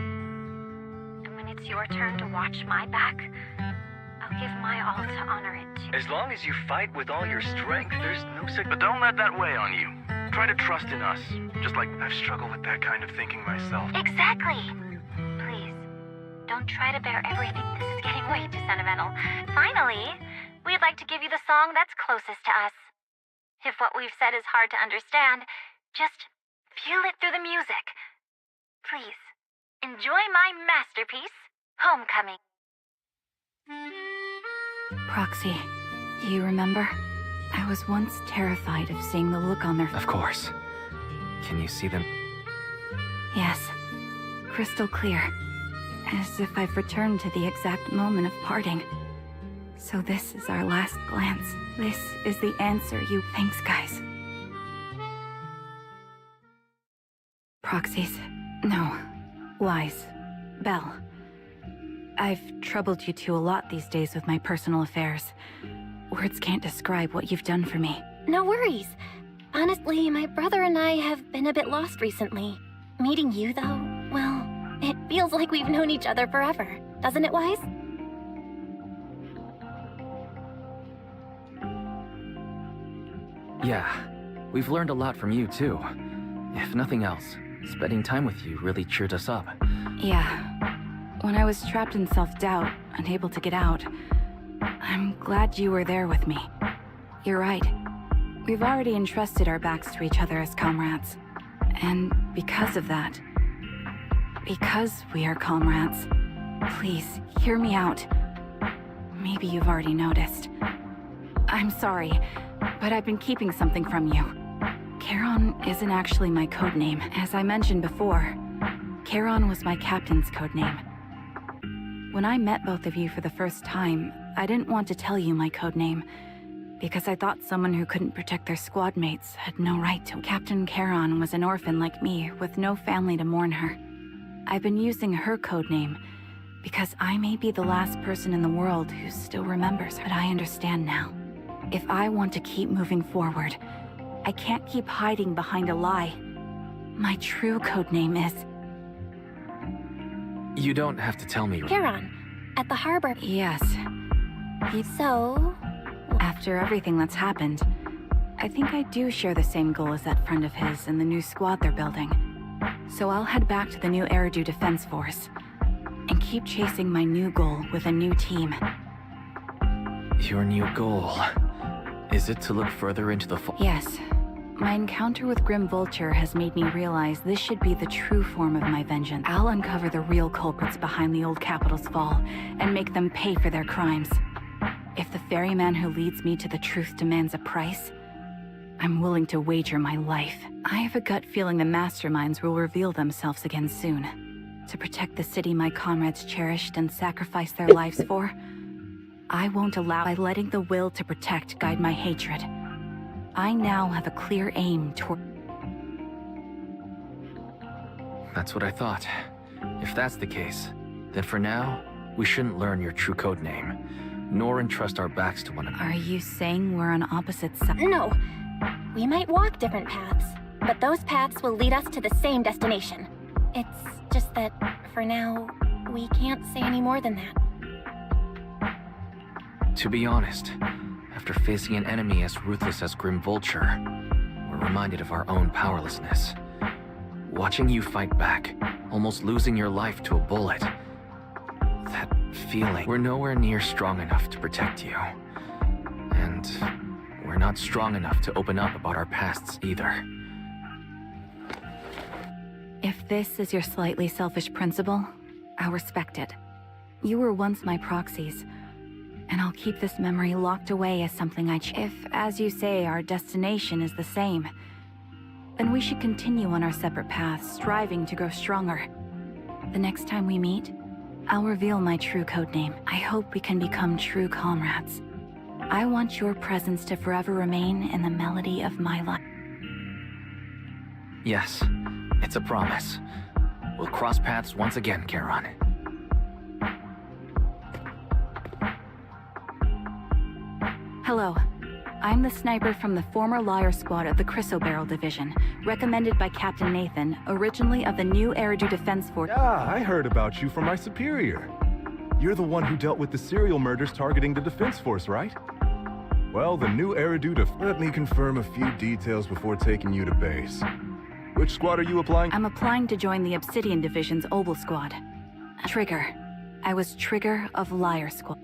And when it's your turn to watch my back, I'll give my all to honor it too. As long as you fight with all your strength, there's no But don't let that weigh on you. Try to trust in us. Just like I've struggled with that kind of thinking myself. Exactly! Please, don't try to bear everything. This is getting way too sentimental. Finally, we'd like to give you the song that's closest to us. If what we've said is hard to understand, just feel it through the music. Please, enjoy my masterpiece, Homecoming. Proxy, do you remember? I was once terrified of seeing the look on their faces. Of course. Can you see them? Yes, crystal clear. As if I've returned to the exact moment of parting. So this is our last glance. This is the answer you... Thanks, guys. Proxies. No. Wise. Belle. I've troubled you two a lot these days with my personal affairs. Words can't describe what you've done for me. No worries. Honestly, my brother and I have been a bit lost recently. Meeting you, though, well, it feels like we've known each other forever. Doesn't it, Wise? Yeah, we've learned a lot from you too. If nothing else, spending time with you really cheered us up. Yeah. When I was trapped in self-doubt, unable to get out, I'm glad you were there with me. You're right. We've already entrusted our backs to each other as comrades. And because of that, because we are comrades, please, hear me out. Maybe you've already noticed. I'm sorry, but I've been keeping something from you. Charon isn't actually my codename. As I mentioned before, Charon was my captain's codename. When I met both of you for the first time, I didn't want to tell you my codename, because I thought someone who couldn't protect their squad mates had no right to. Captain Charon was an orphan like me, with no family to mourn her. I've been using her codename because I may be the last person in the world who still remembers her. But I understand now. If I want to keep moving forward, I can't keep hiding behind a lie. My true codename is... You don't have to tell me. Charon, at the harbor. Yes. So... After everything that's happened, I think I do share the same goal as that friend of his and the new squad they're building. So I'll head back to the new Eridu Defense Force and keep chasing my new goal with a new team. Your new goal... Is it to look further into the Yes. My encounter with Grim Vulture has made me realize this should be the true form of my vengeance. I'll uncover the real culprits behind the old capital's fall and make them pay for their crimes. If the ferryman who leads me to the truth demands a price, I'm willing to wager my life. I have a gut feeling the masterminds will reveal themselves again soon. To protect the city my comrades cherished and sacrificed their lives for, I won't allow by letting the will to protect guide my hatred. I now have a clear aim toward... That's what I thought. If that's the case, then for now, we shouldn't learn your true codename, nor entrust our backs to one another. Are you saying we're on opposite sides? No, We might walk different paths, but those paths will lead us to the same destination. It's just that, for now, we can't say any more than that. To be honest, after facing an enemy as ruthless as Grim Vulture, we're reminded of our own powerlessness. Watching you fight back, almost losing your life to a bullet. That feeling. We're nowhere near strong enough to protect you. And we're not strong enough to open up about our pasts either. If this is your slightly selfish principle, I'll respect it. You were once my proxies, and I'll keep this memory locked away as something if, as you say, our destination is the same, then we should continue on our separate paths, striving to grow stronger. The next time we meet, I'll reveal my true codename. I hope we can become true comrades. I want your presence to forever remain in the melody of my life. Yes, it's a promise. We'll cross paths once again, Charon. Hello. I'm the sniper from the former Liar Squad of the Chrysoberyl Division, recommended by Captain Nathan, originally of the new Eridu Defense Force. Yeah, I heard about you from my superior. You're the one who dealt with the serial murders targeting the Defense Force, right? Well, the new Eridu Let me confirm a few details before taking you to base. Which squad are you applying? I'm applying to join the Obsidian Division's Obel Squad. Trigger. I was Trigger of Liar Squad.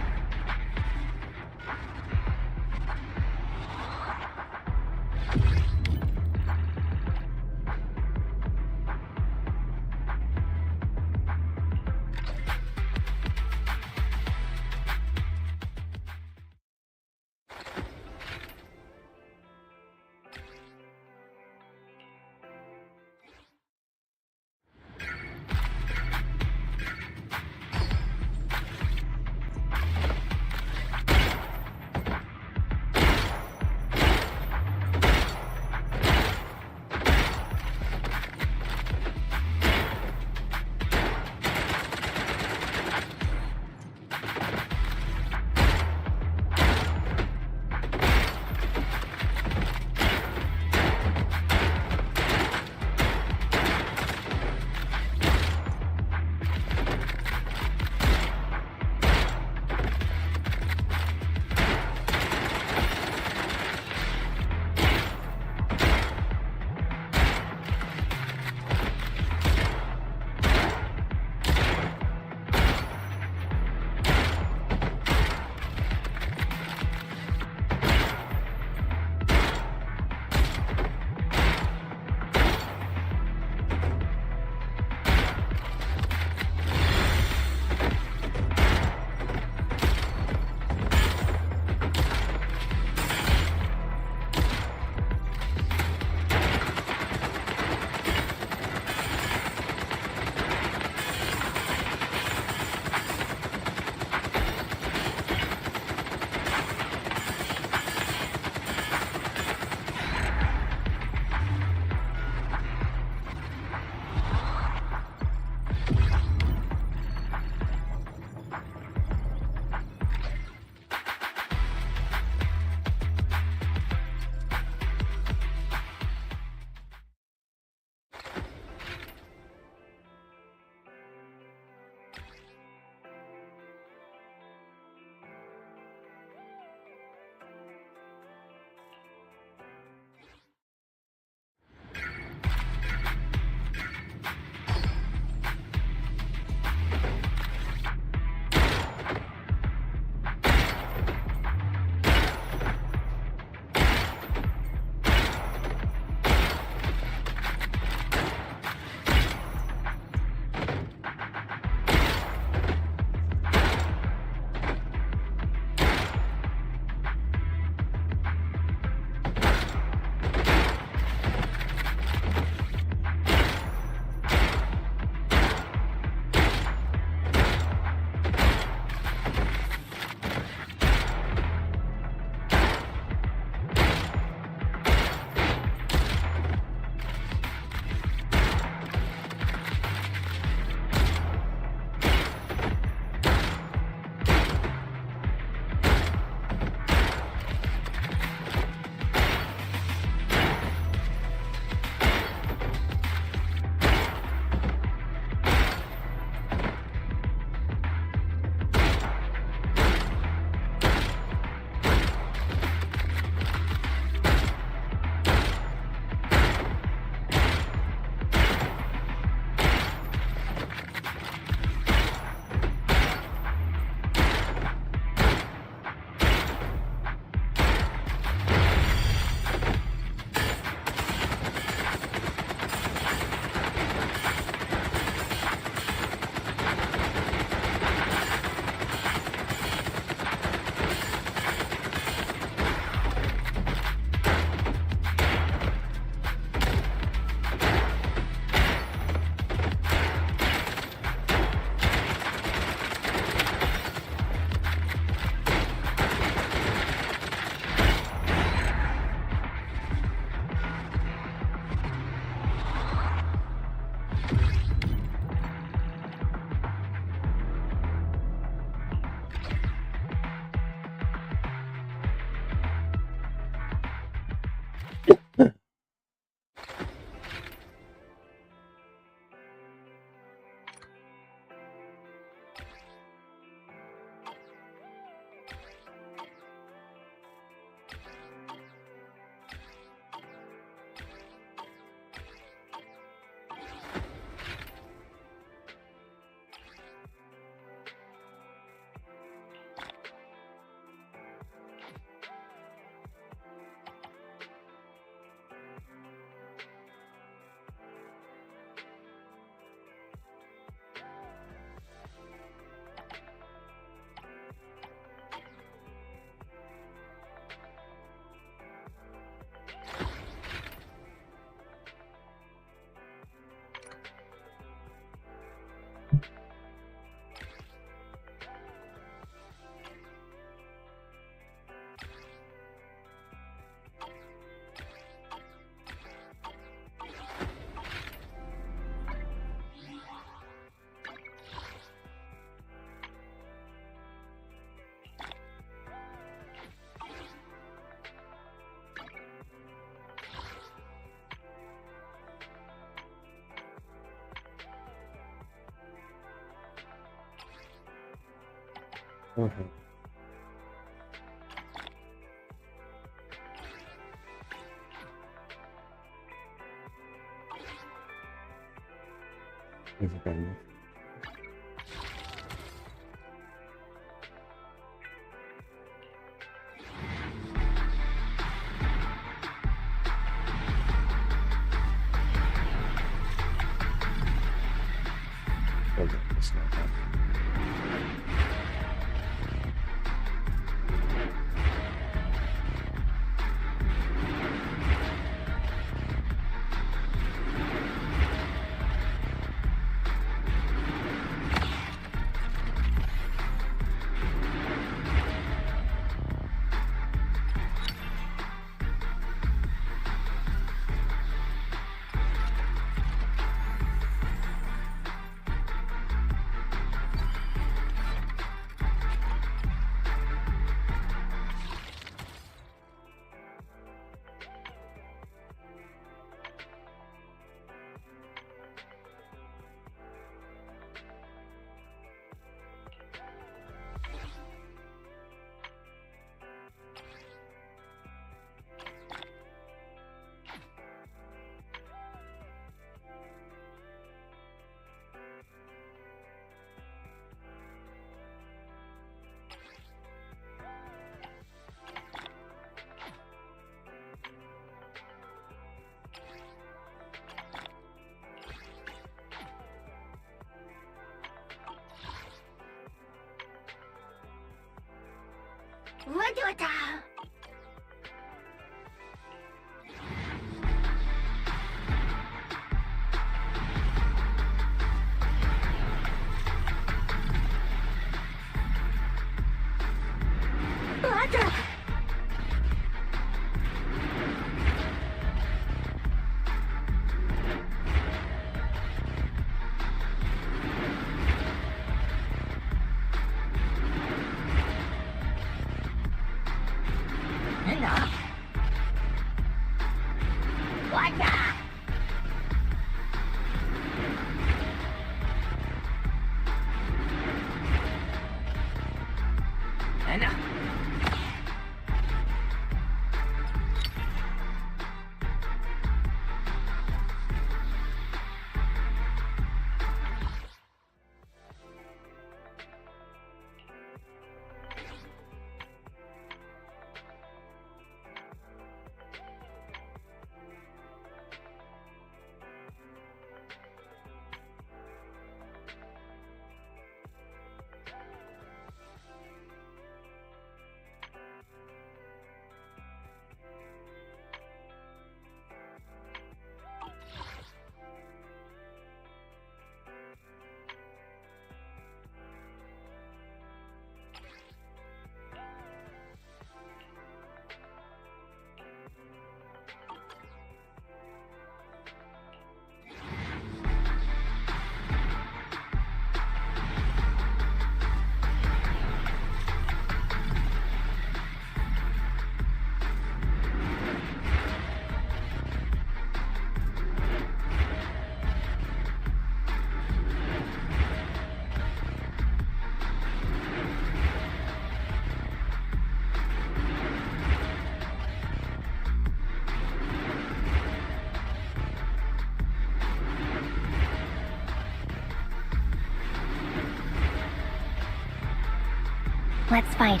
Let's fight,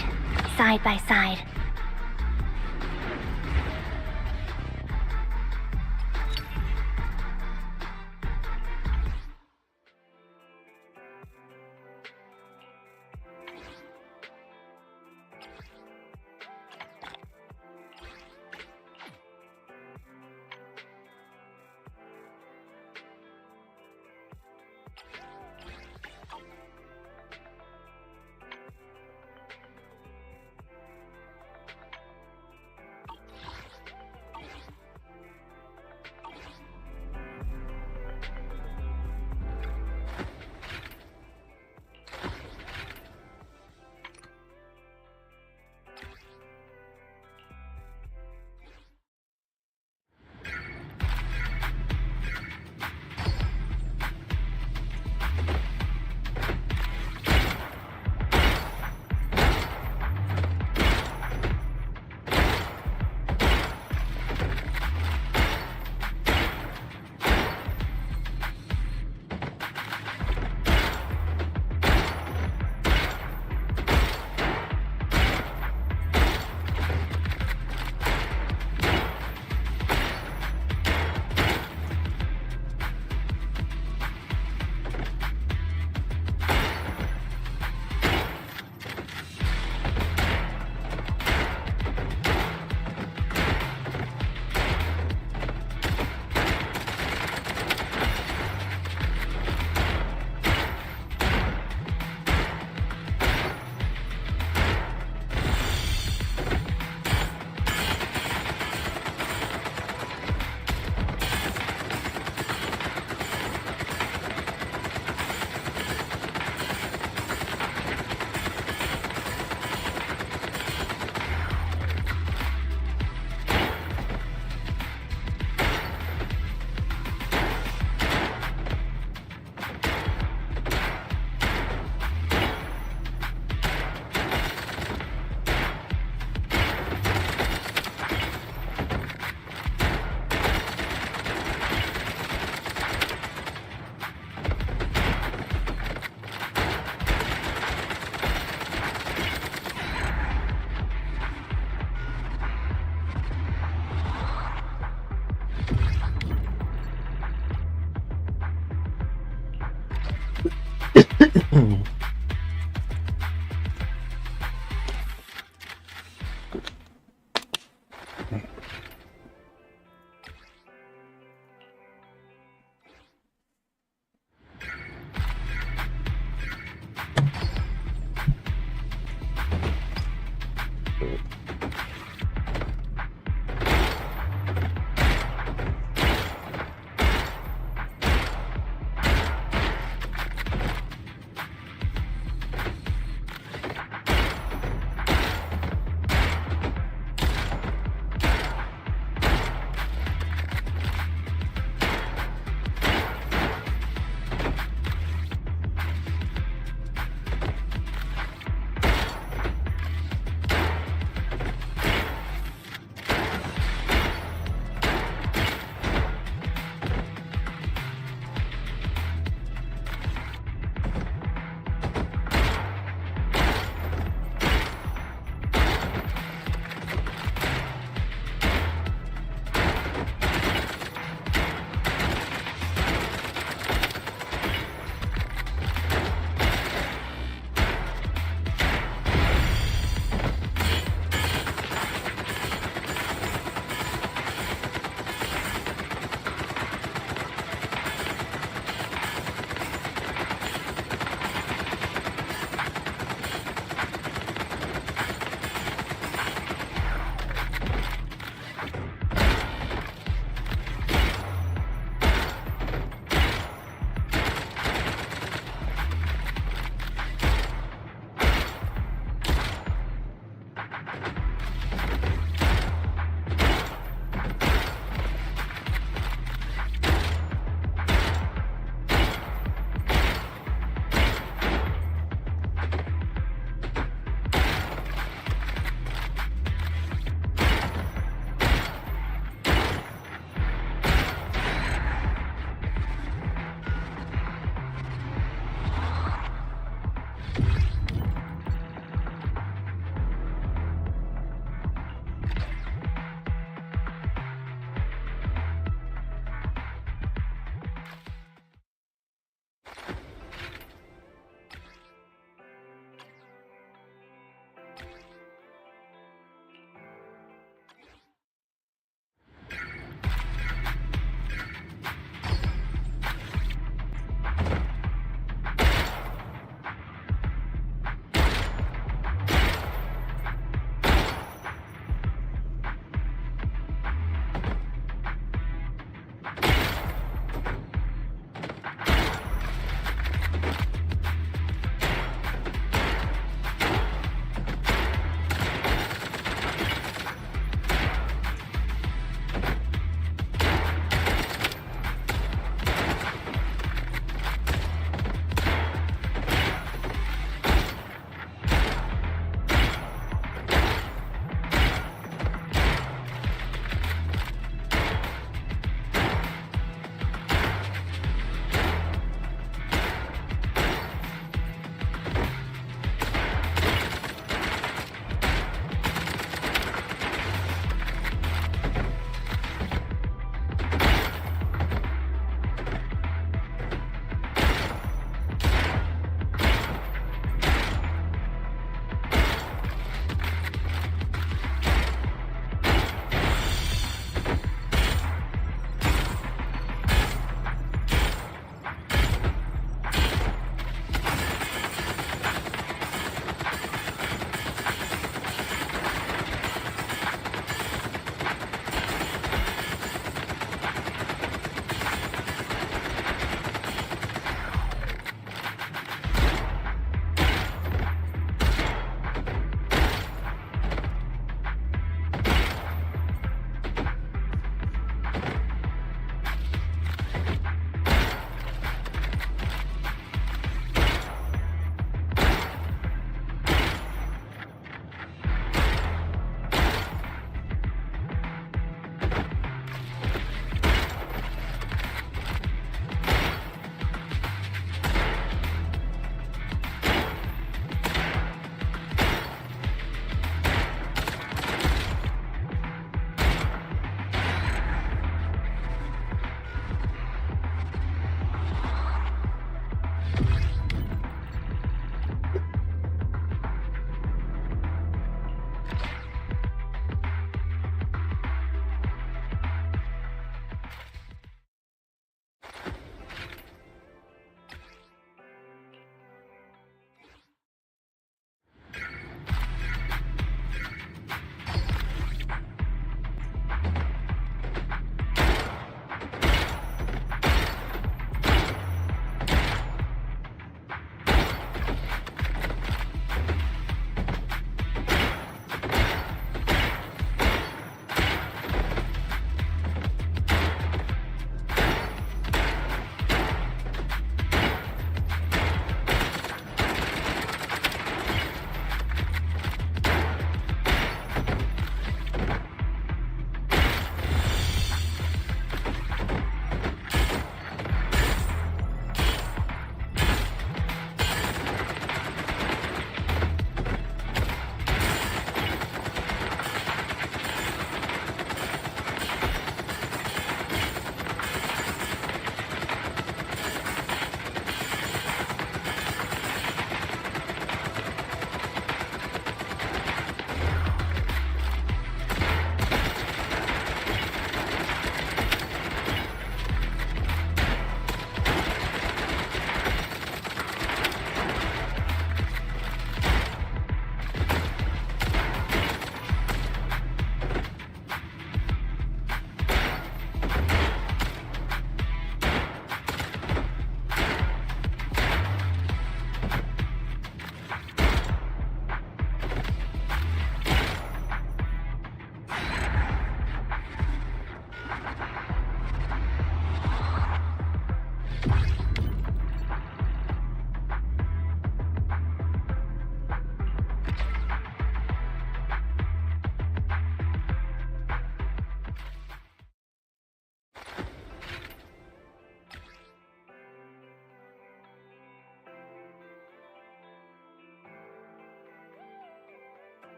side by side.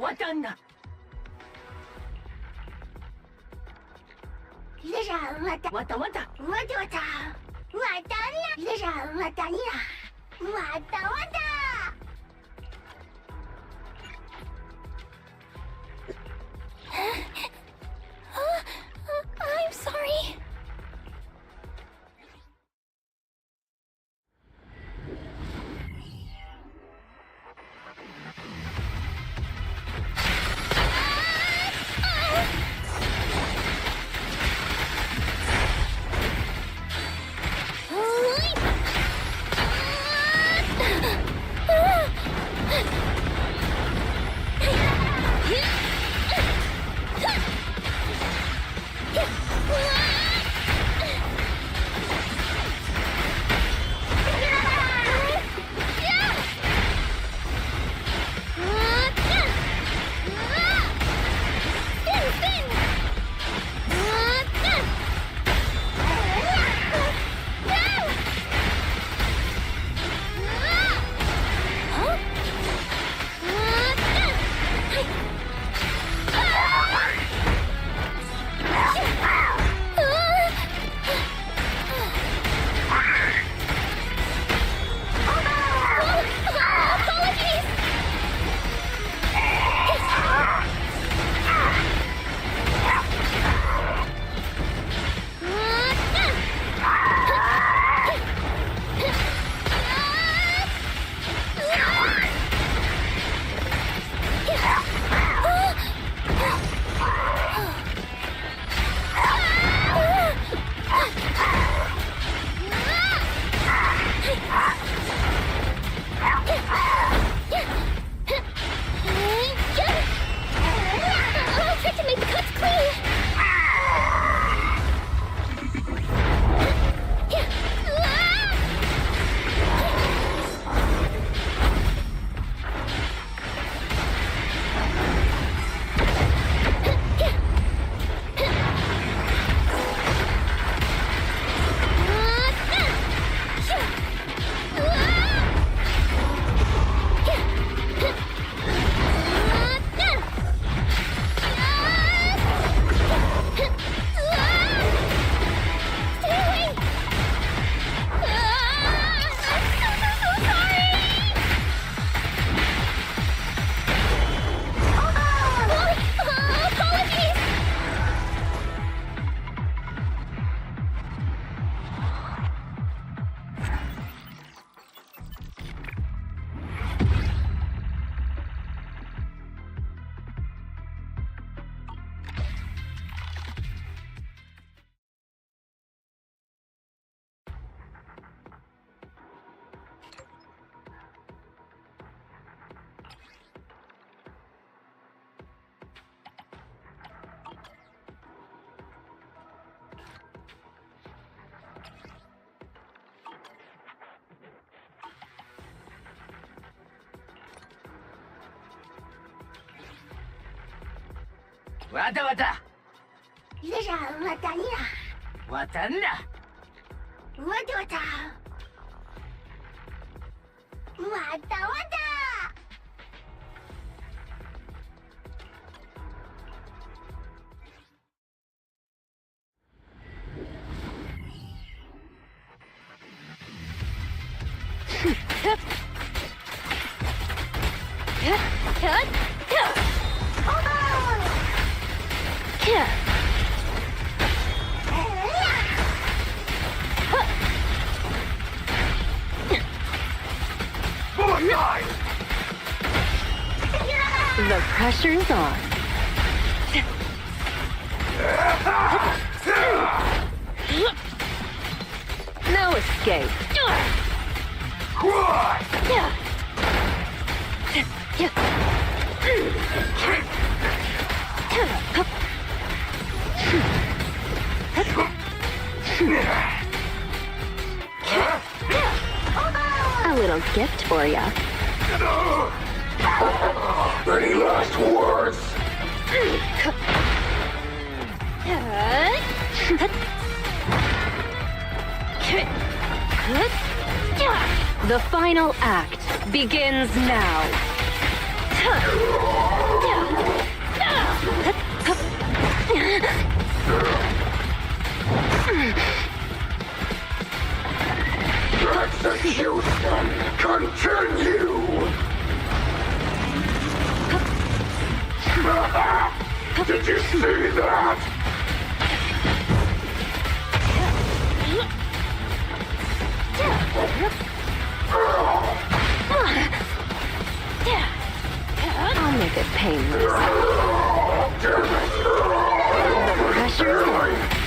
Watana. I'm sorry.わたわた。いやじゃわたにゃ。わたんな。わたわた。わたわた。The pressure's on. No escape. A little gift for ya. Any last words? The final act begins now. Execution continue! Did you see that? I'll make it painless. The pressure's on.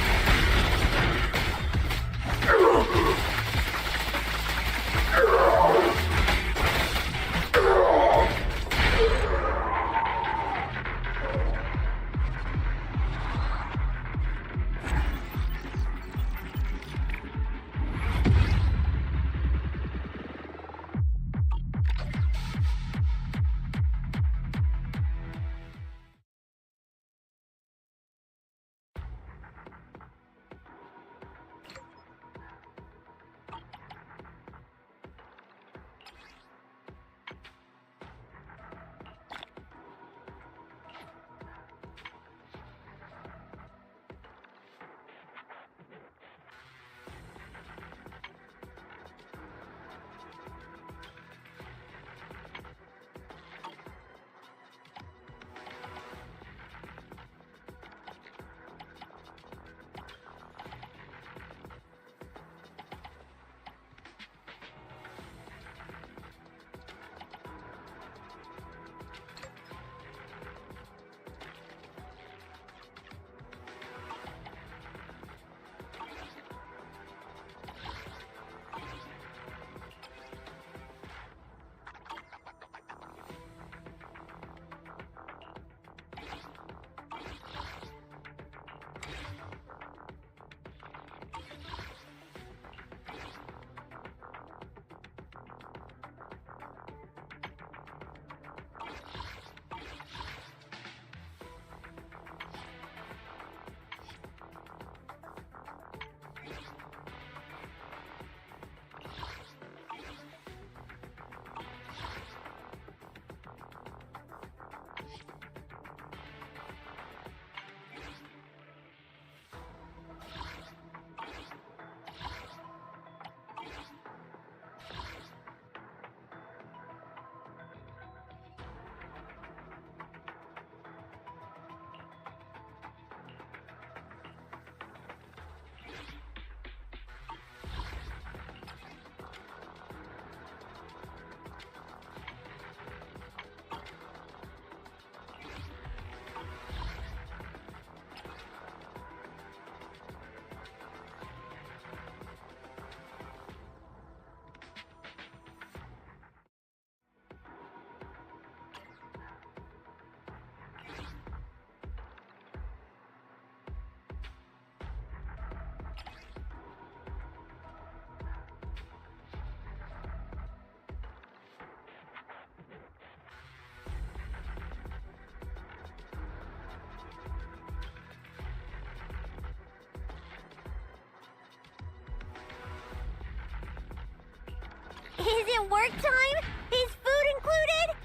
Is it work time? Is food included?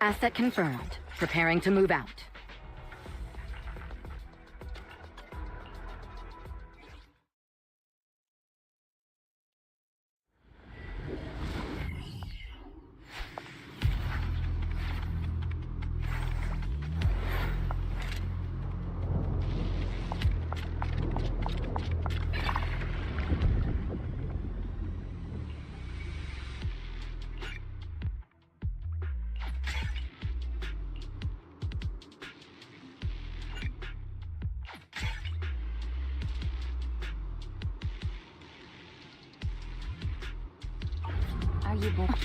Asset confirmed. Preparing to move out. Are you both?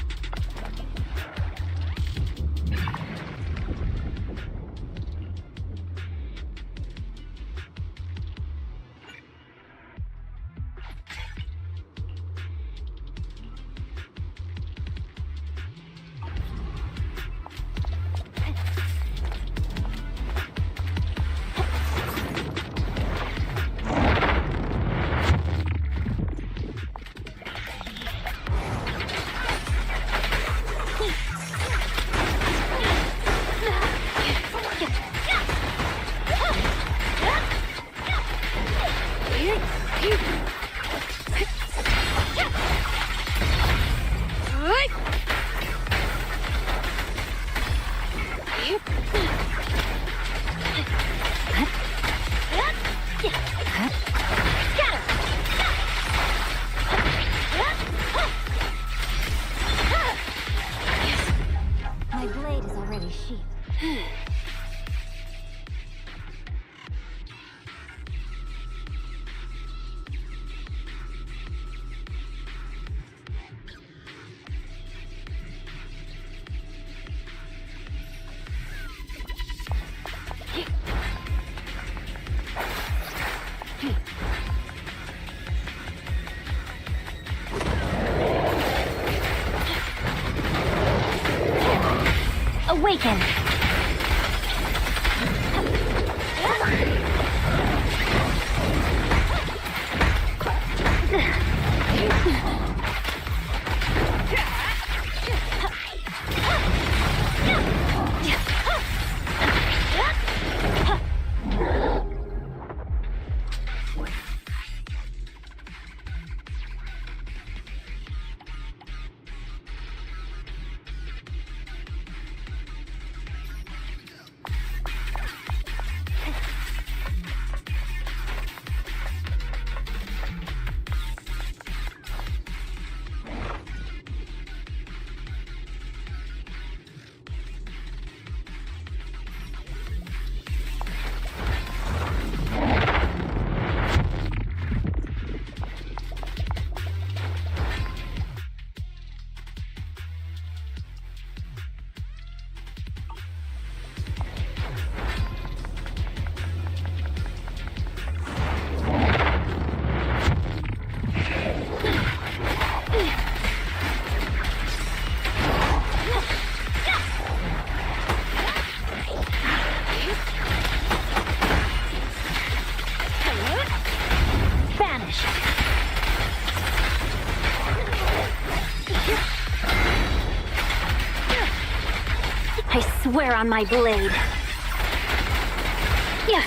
Awaken! I swear on my blade. Yeah.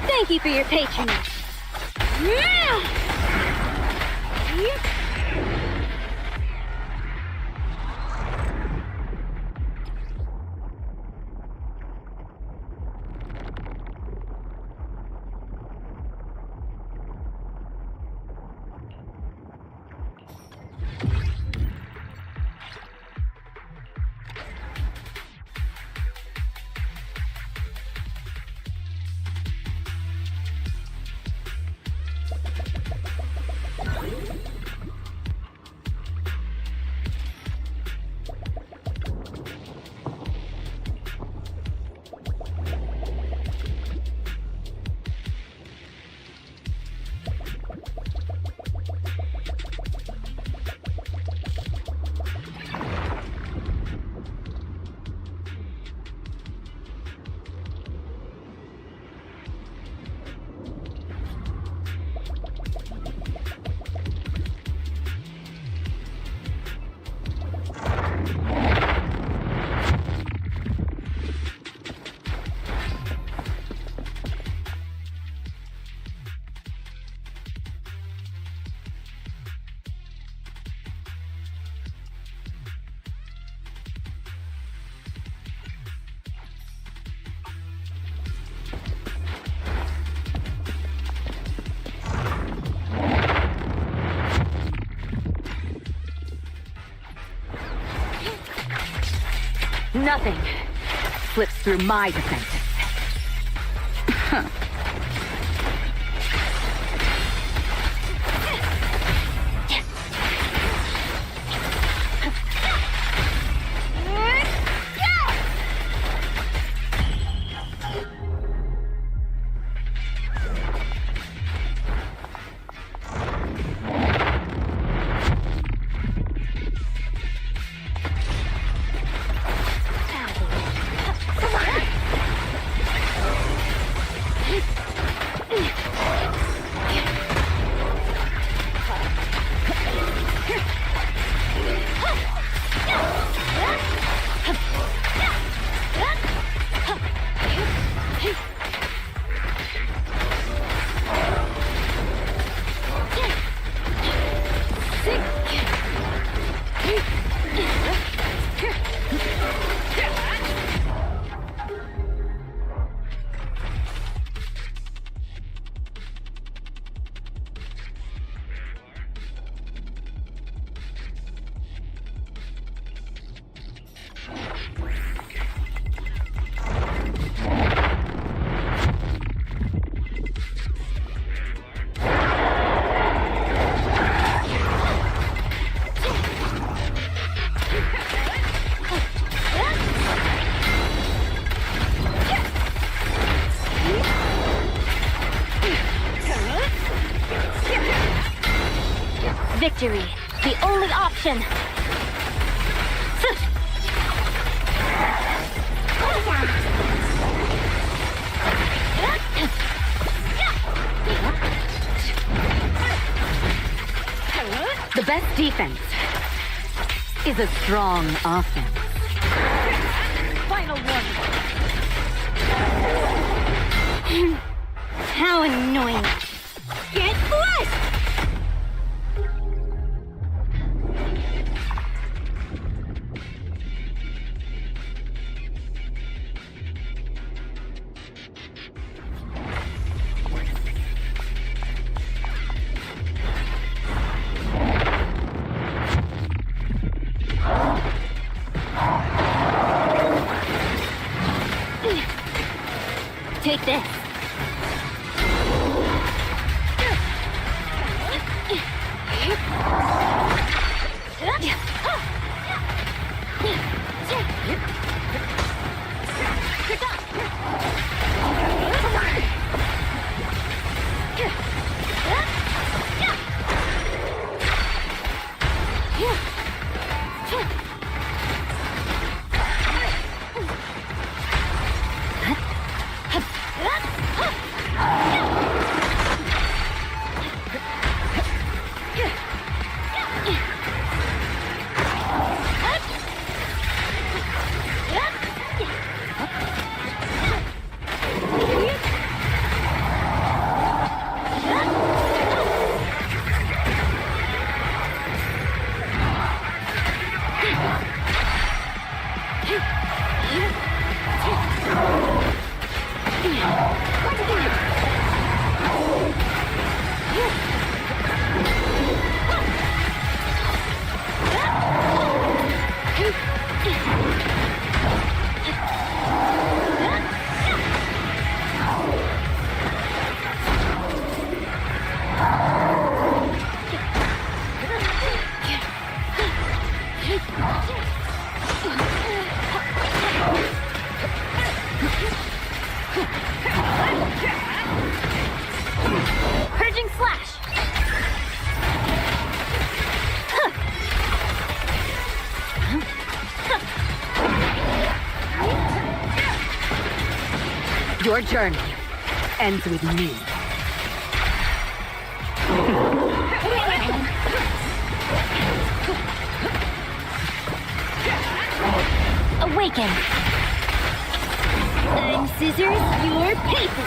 Thank you for your patronage. Nothing slips through my defenses. Victory, the only option. The best defense is a strong offense. Final one. How annoying. Get flushed! Take this. Purging slash. Your journey ends with me. Awaken. I'm scissors, you're paper.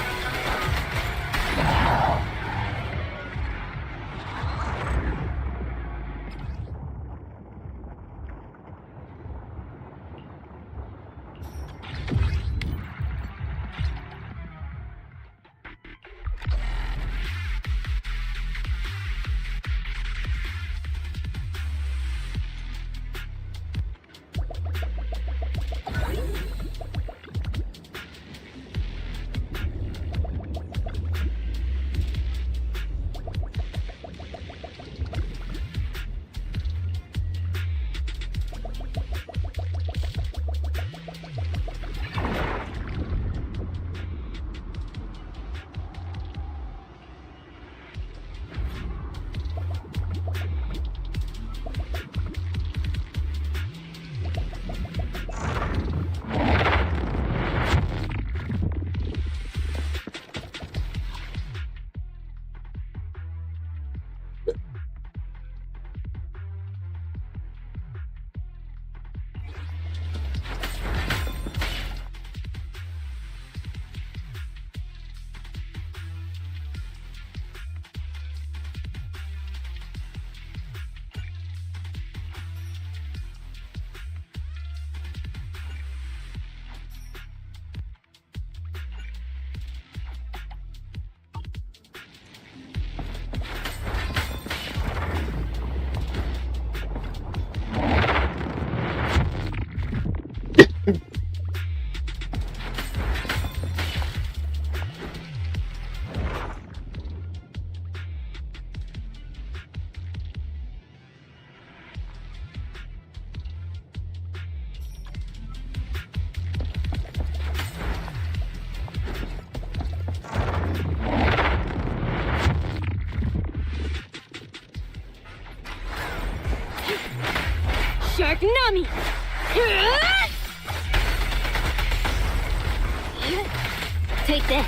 Dark Nami! Take this.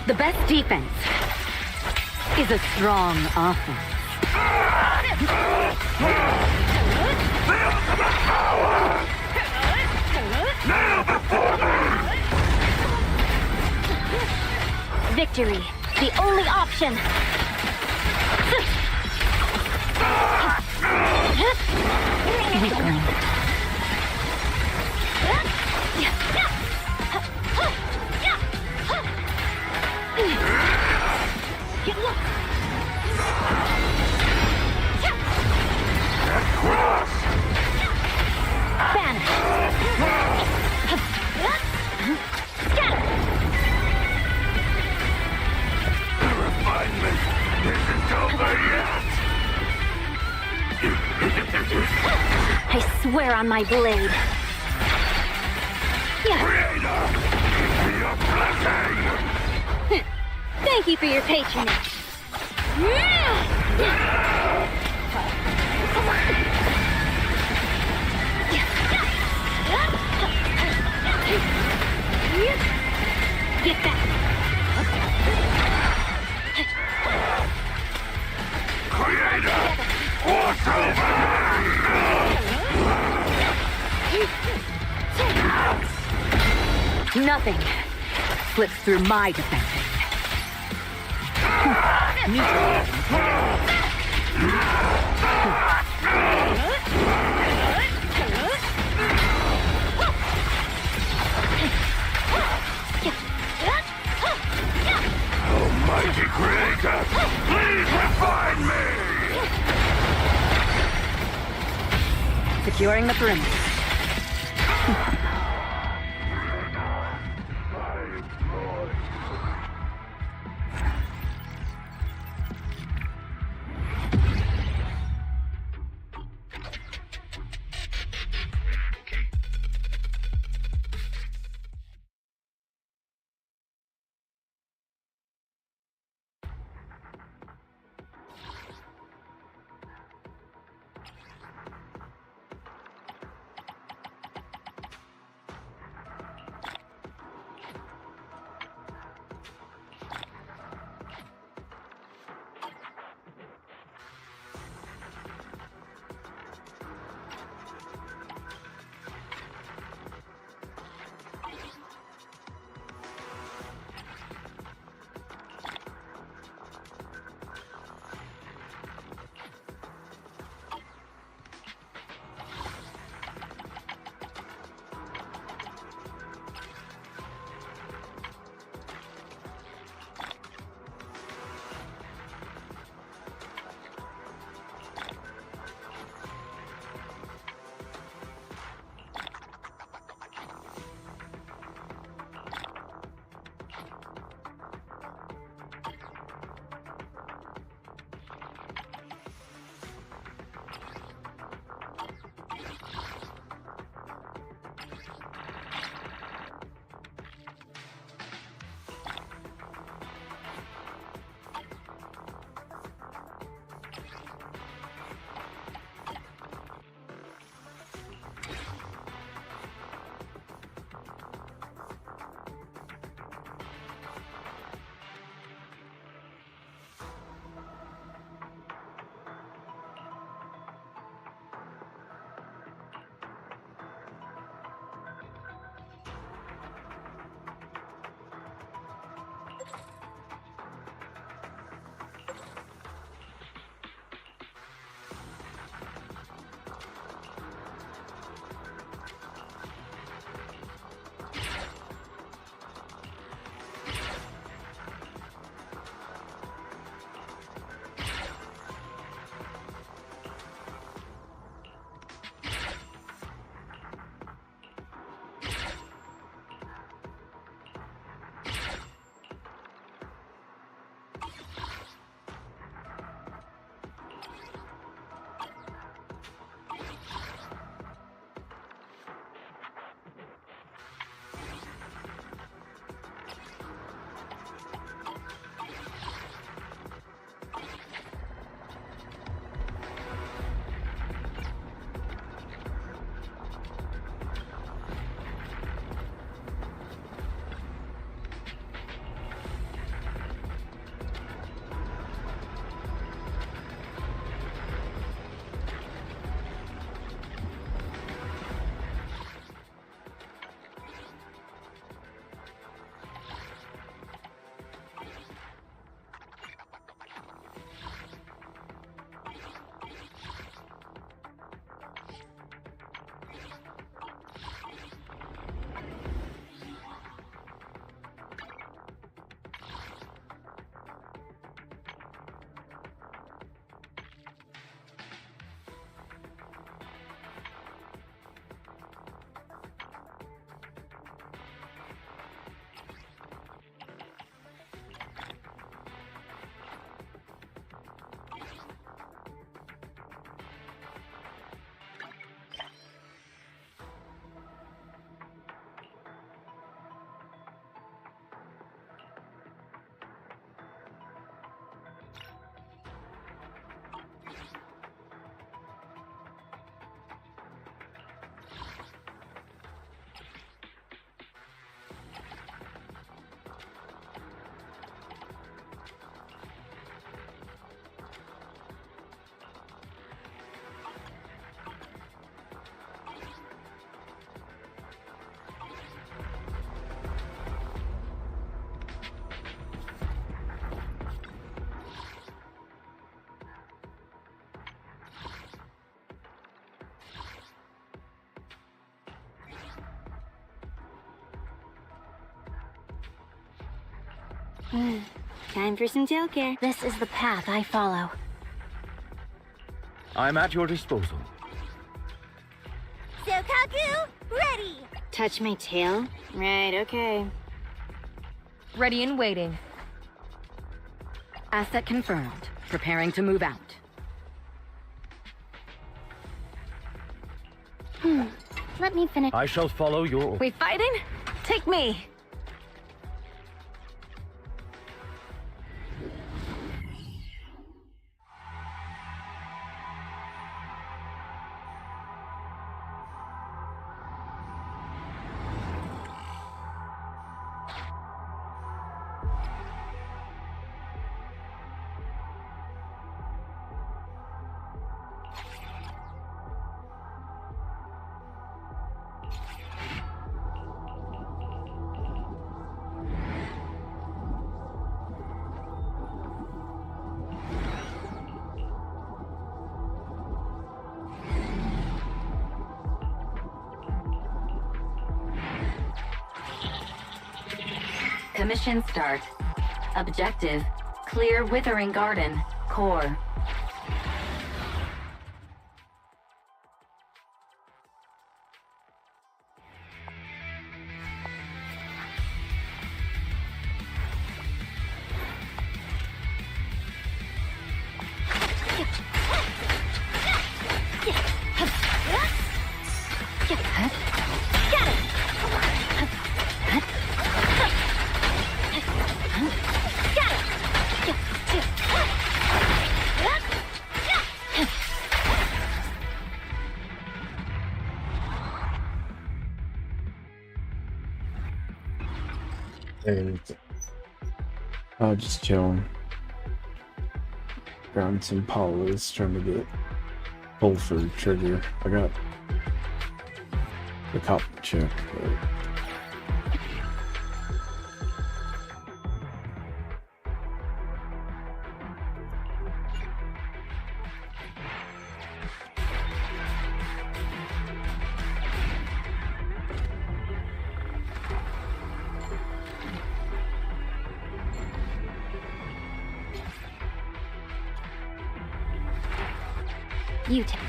The best defense is a strong offense. Victory, the only option. Weakling. I swear on my blade. Thank you for your patronage. Get back. Creator, watch over me! Nothing slips through my defenses. Almighty Creator, please refine me! Securing the perimeter. Time for some tailcare. This is the path I follow. I'm at your disposal. Sokaku, ready! Touch my tail? Right, okay. Ready and waiting. Asset confirmed. Preparing to move out. Let me finish. I shall follow your... We fighting? Take me! Commission start. Objective, clear Withering Garden, core. Just chilling. Grabbing some polos, trying to get pull for trigger. I got the cop check, but You take.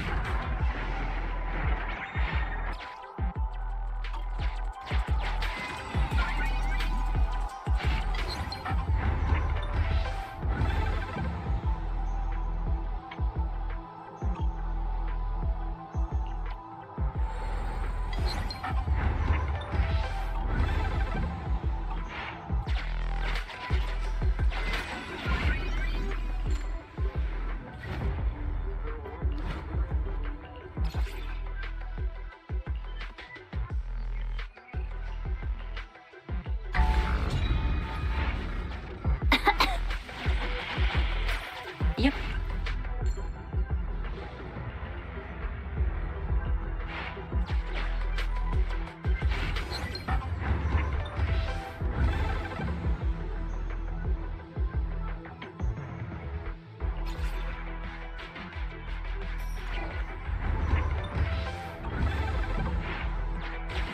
Yep.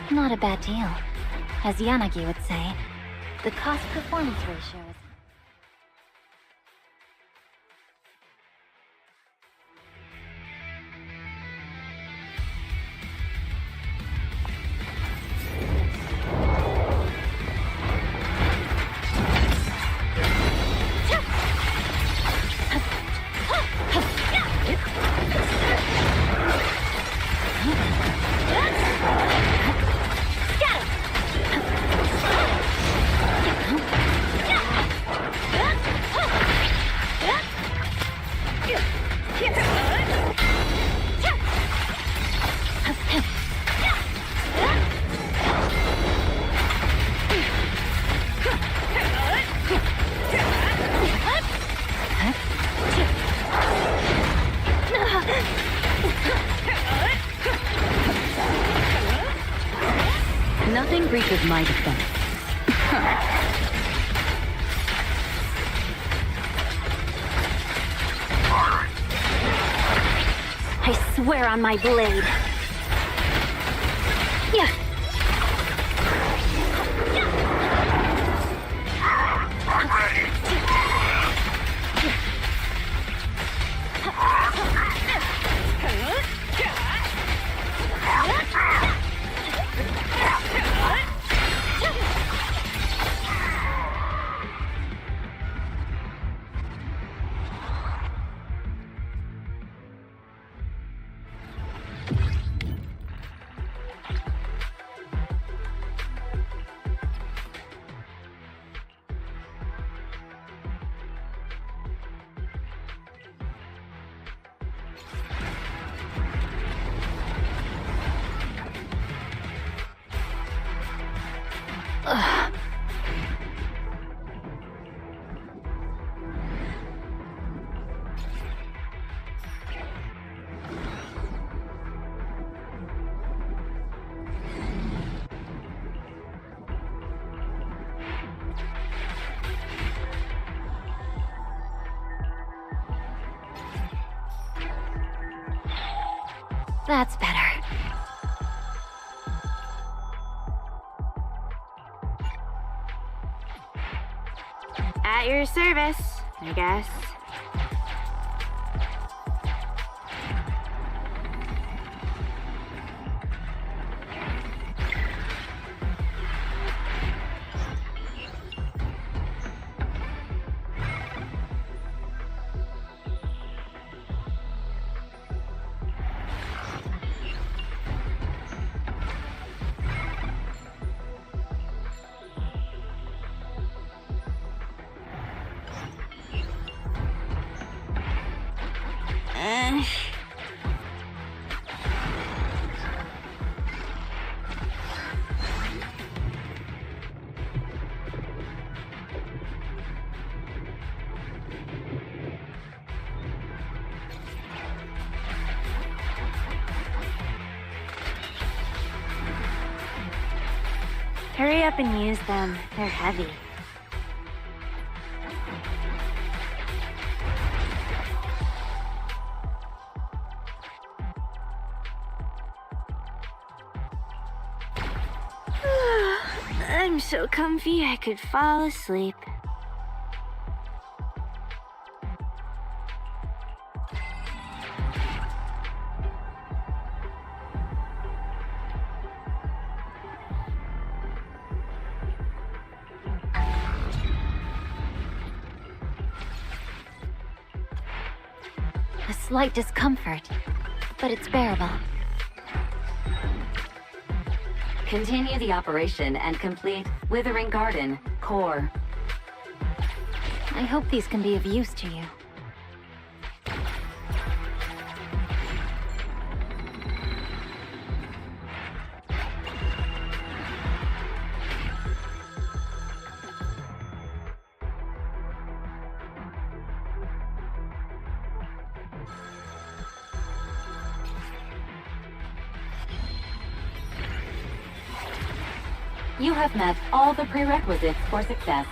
Not a bad deal. As Yanagi would say, the cost-performance ratio is... Nothing breaches my defense. I swear on my blade. Yeah. That's better. At your service, I guess. Hurry up and use them. They're heavy. I'm so comfy I could fall asleep. A slight discomfort, but it's bearable. Continue the operation and complete Withering Garden, Core. I hope these can be of use to you. You have met all the prerequisites for success.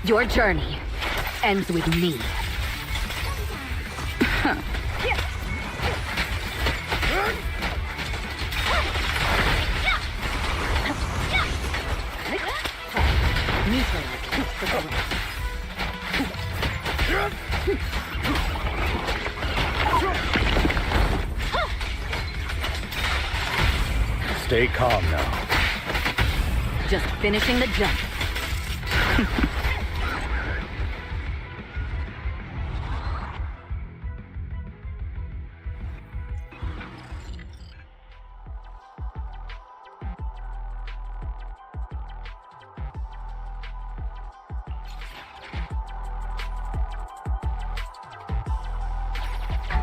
Your journey ends with me. Stay calm now. Just finishing the jump.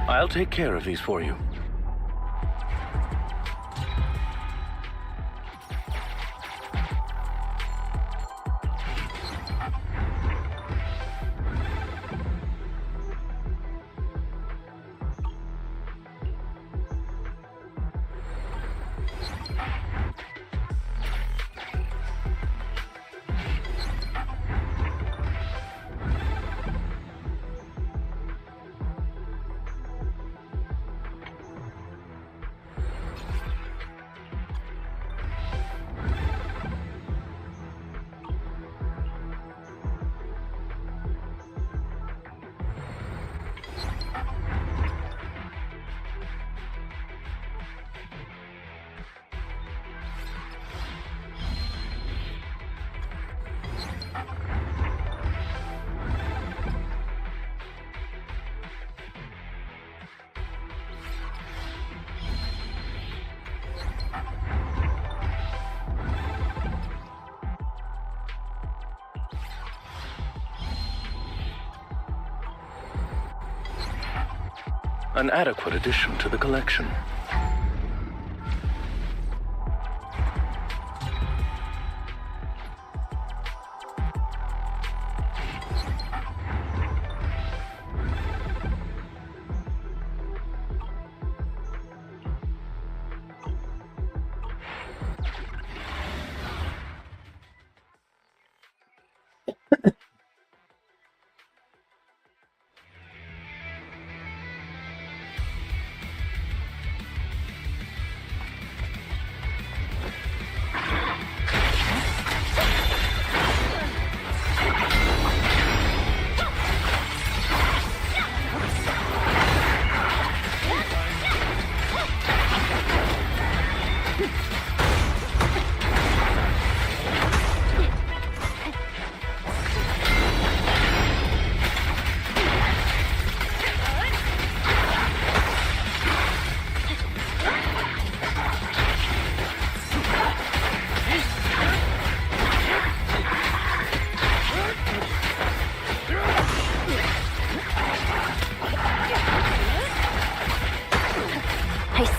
I'll take care of these for you. An adequate addition to the collection.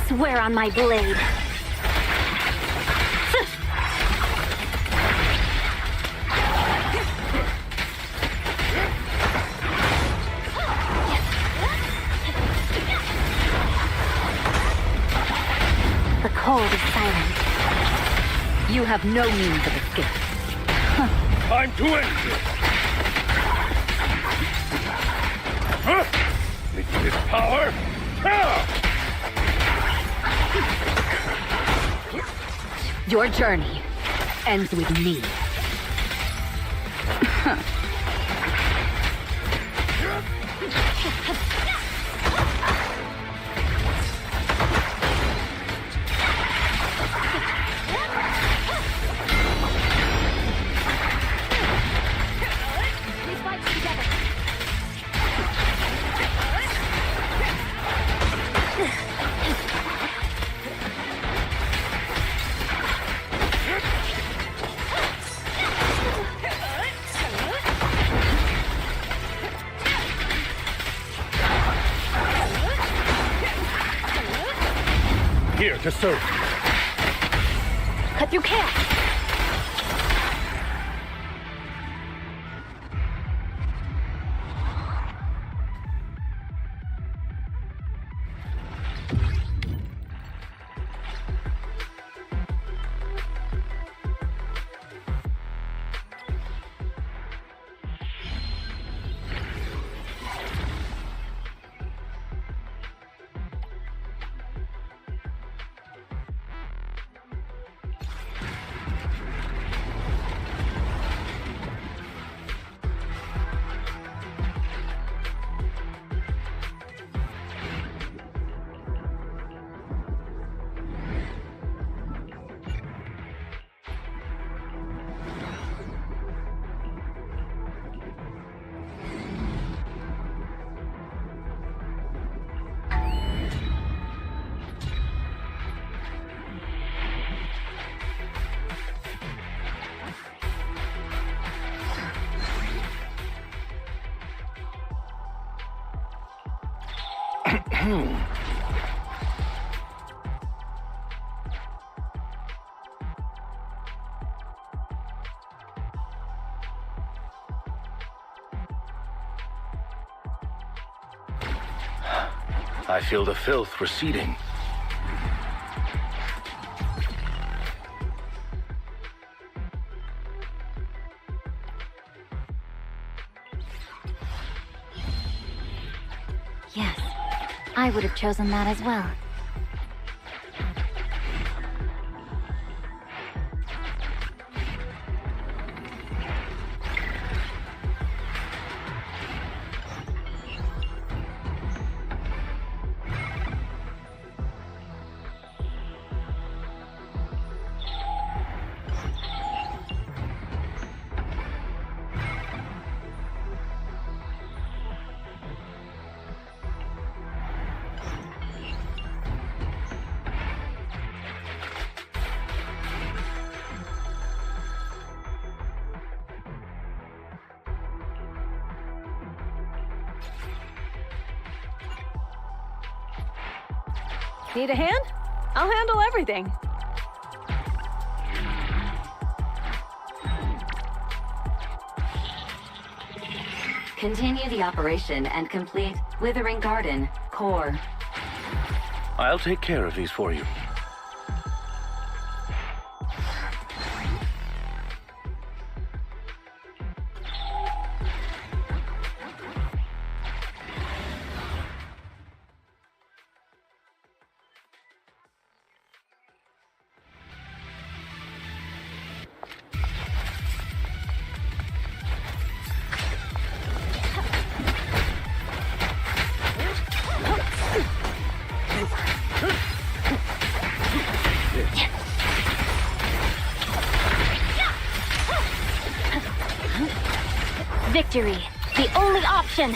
Swear on my blade. The cold is silent. You have no means of escape. Time to end this! Huh? This power? Your journey ends with me. Here to serve. Cut through chaos. I feel the filth receding. Yes, I would have chosen that as well. Need a hand? I'll handle everything. Continue the operation and complete Withering Garden, Core. I'll take care of these for you. Victory, the only option.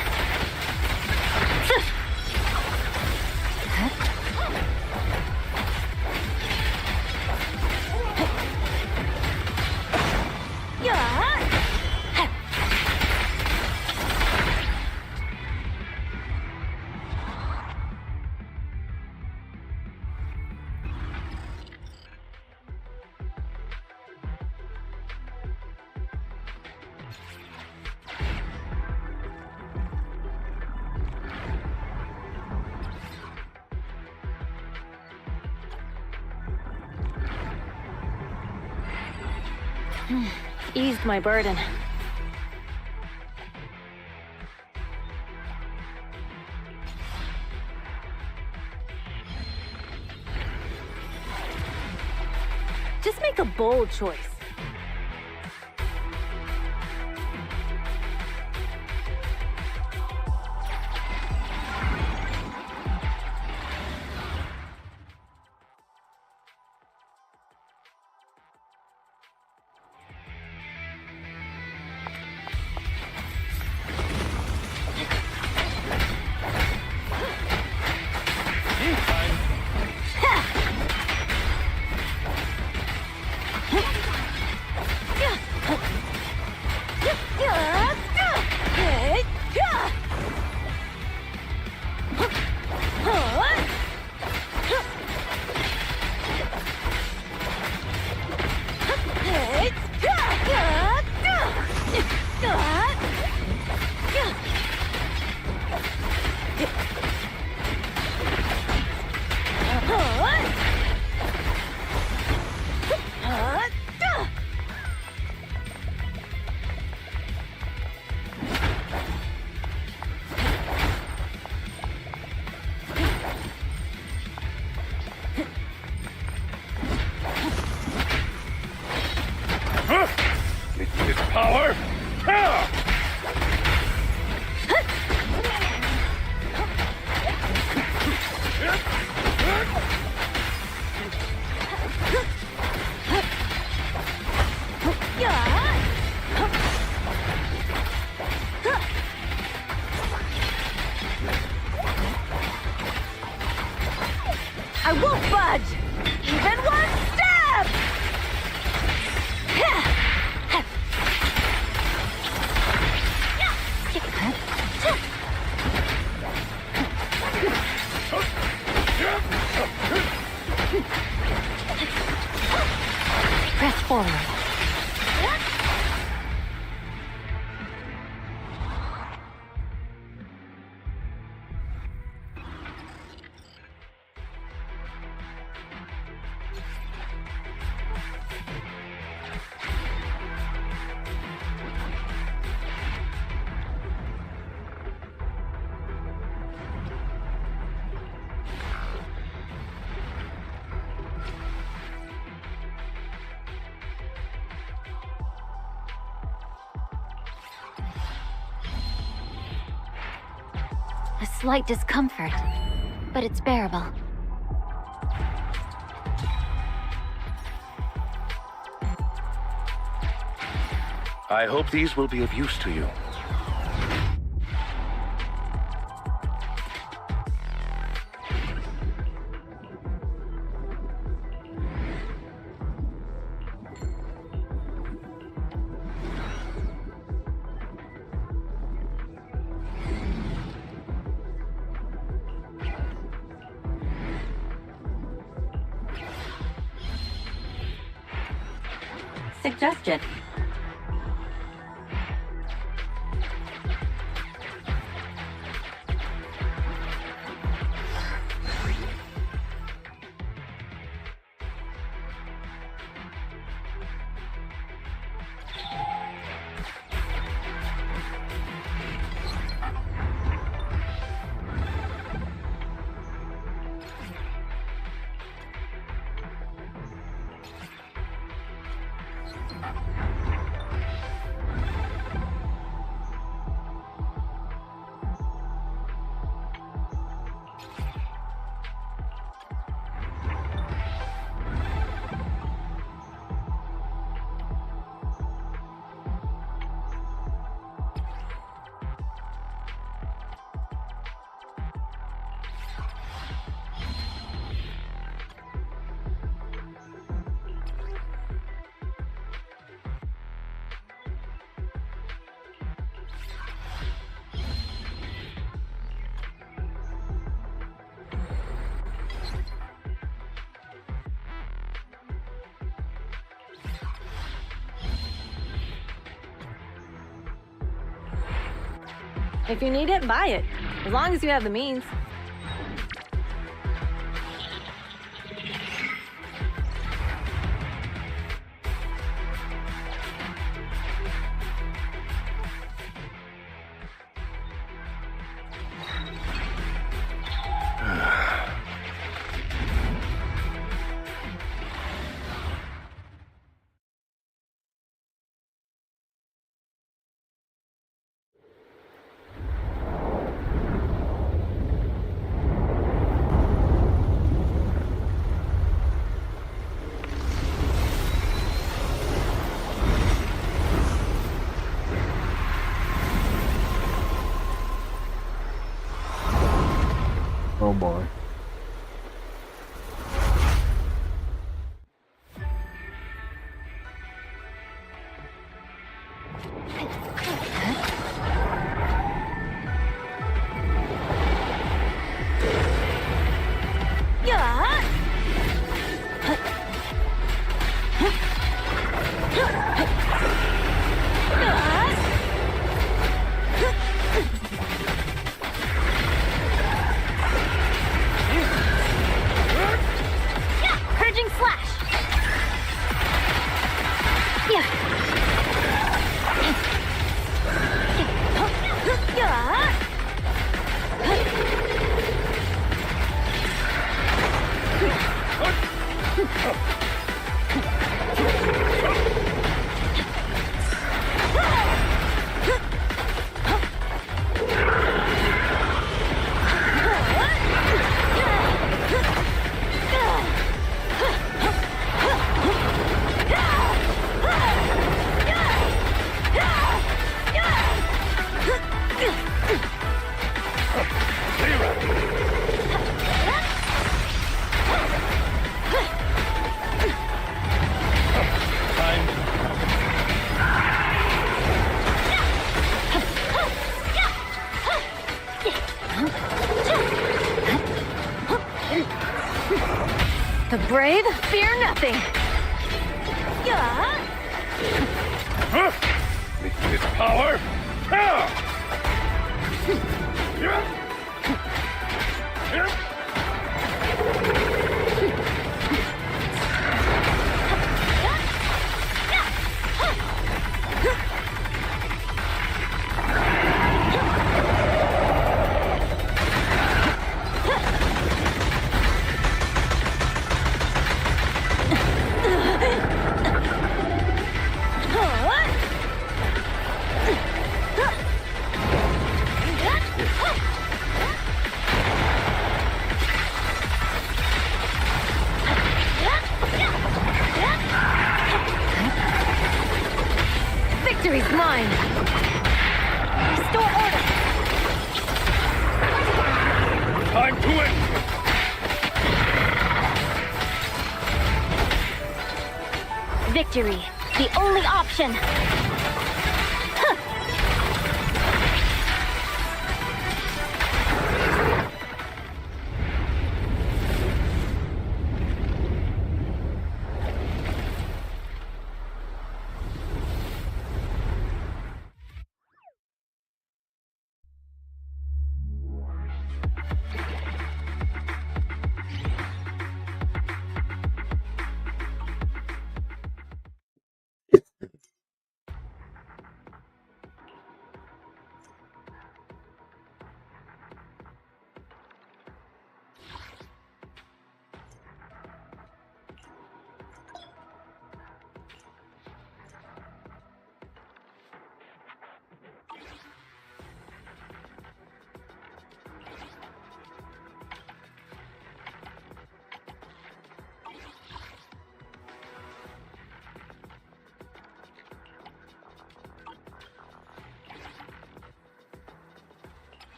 Eased my burden. Just make a bold choice. Power! I won't budge! Even one step! Press forward. A slight discomfort, but it's bearable. I hope these will be of use to you. suggestion. If you need it, buy it. As long as you have the means. Oh boy. Purging slash. The brave fear nothing. This power! Victory's mine. Restore order. Time to end! Victory, the only option.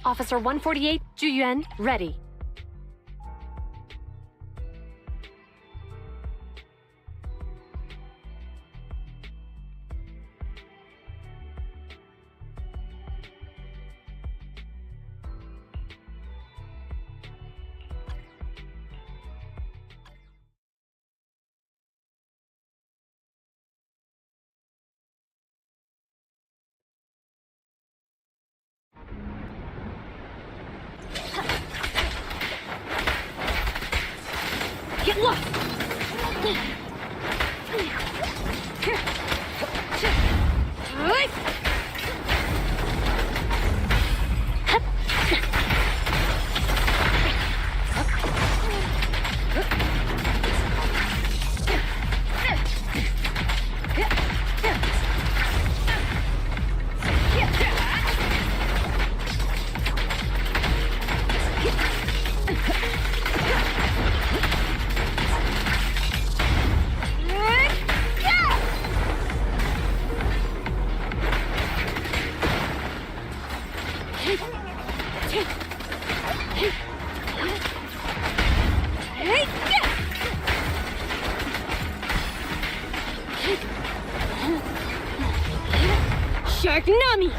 Officer 148, Juyuan, ready. Get lost! Sharknami!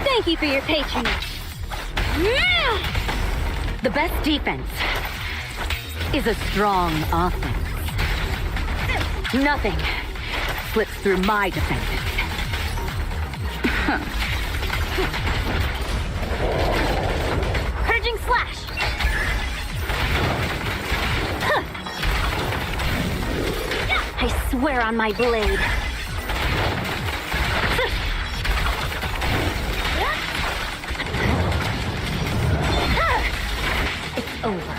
Thank you for your patronage. The best defense is a strong offense. Nothing slips through my defenses. Purging slash! I swear on my blade. It's over.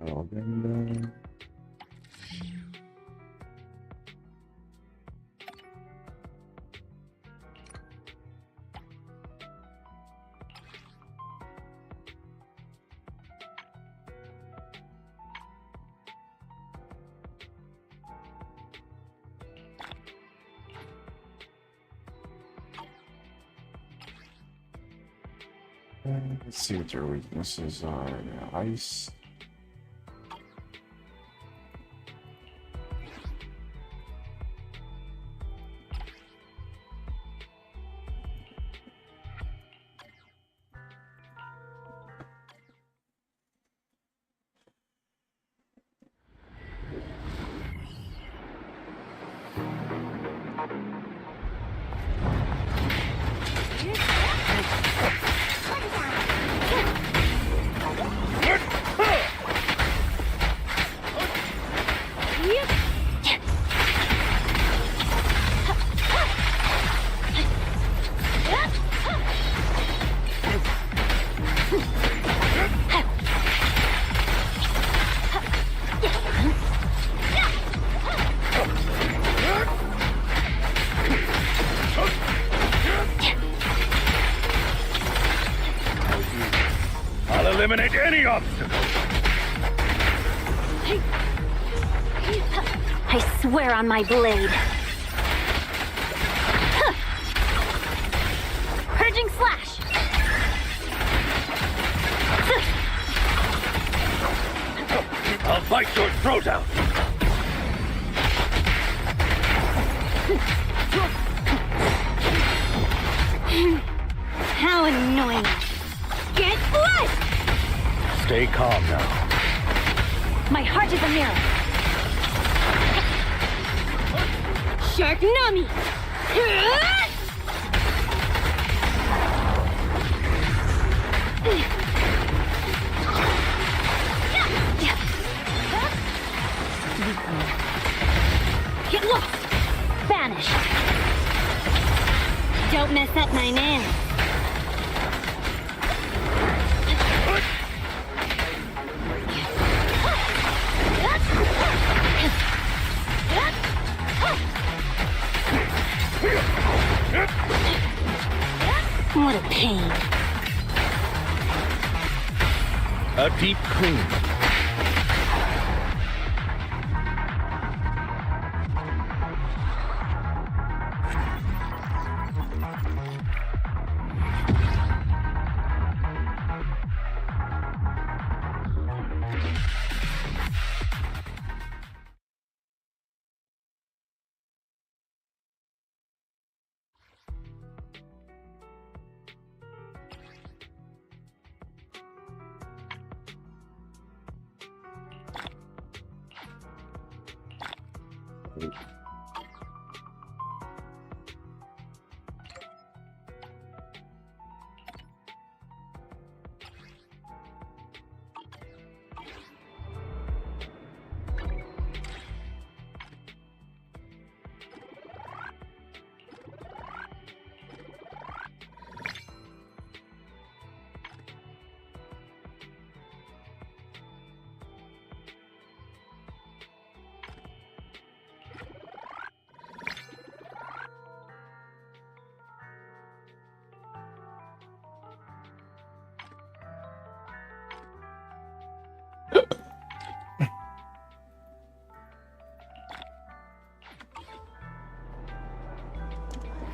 Oh, then, let's see what their weaknesses are. Ice. Eliminate any obstacle. I swear on my blade. Purging slash! I'll bite your throat out. How annoying. Get flushed! Stay calm now. My heart is a mirror. Shark Nami! Get lost! Vanish! Don't mess up my nails. What a pain. A deep clean.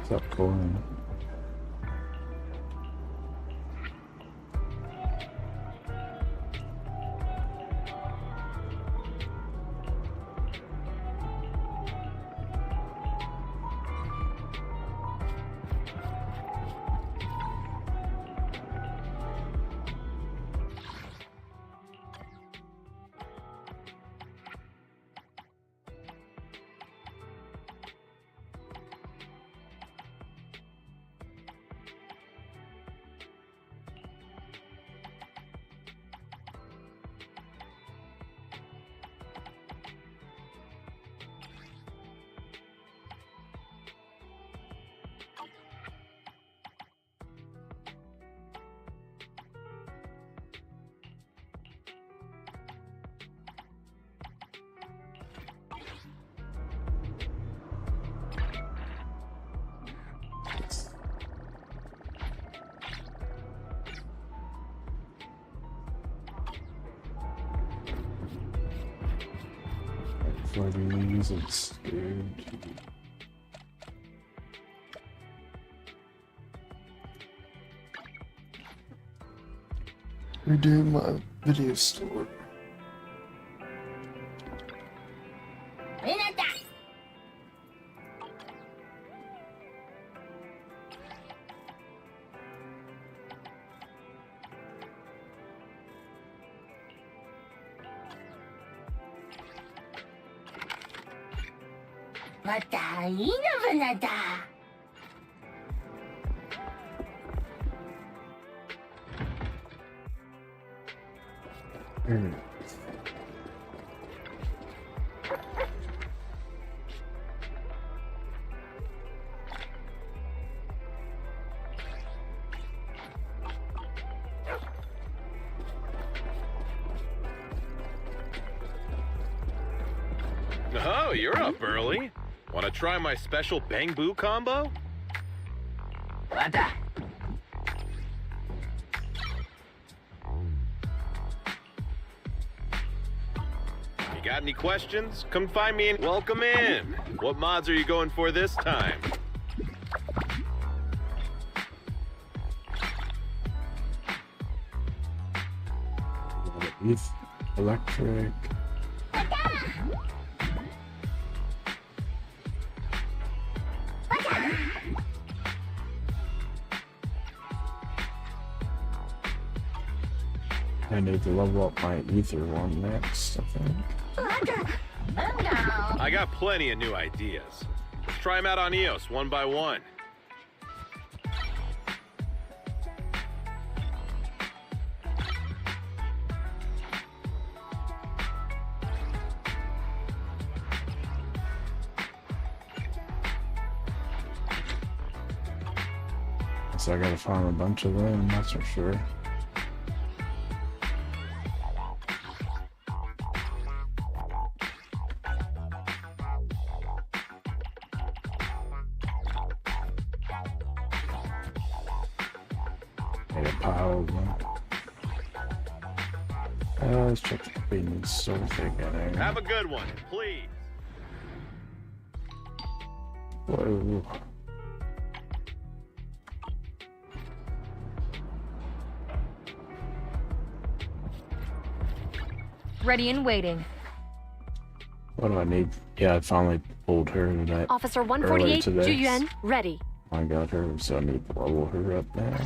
Stop calling. Flaggings and scared. Redo my video store. Oh, you're up early. Want to try my special Bang Boo combo? You got any questions? Come find me and welcome in. What mods are you going for this time? Electric. I need to level up my ether one next, I think. I got plenty of new ideas. try them out on EOS one by one. So I gotta find a bunch of them, that's for sure. Made a pile of them. Let's check the convenience store thing. Have a good one, please. Whoa. Ready and waiting. What do I need? Yeah, I finally pulled her tonight. Officer 148, Juyuan, ready. I got her, so I need to level her up now.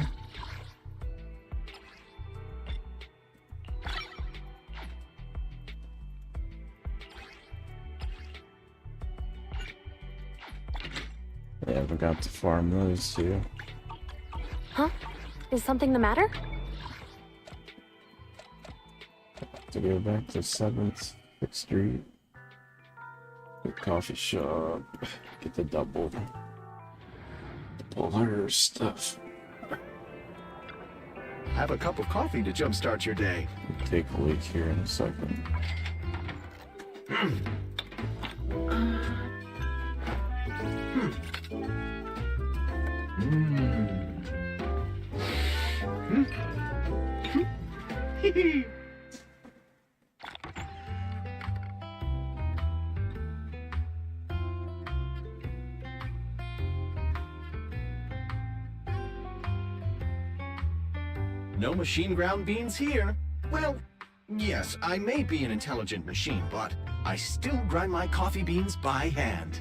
Yeah, I forgot to farm those too. Huh? Is something the matter? To go back to 7th Street. The coffee shop. Get the double. Pull her stuff. Have a cup of coffee to jumpstart your day. Take a leak here in a second. No machine ground beans here. Well, yes, I may be an intelligent machine, but I still grind my coffee beans by hand.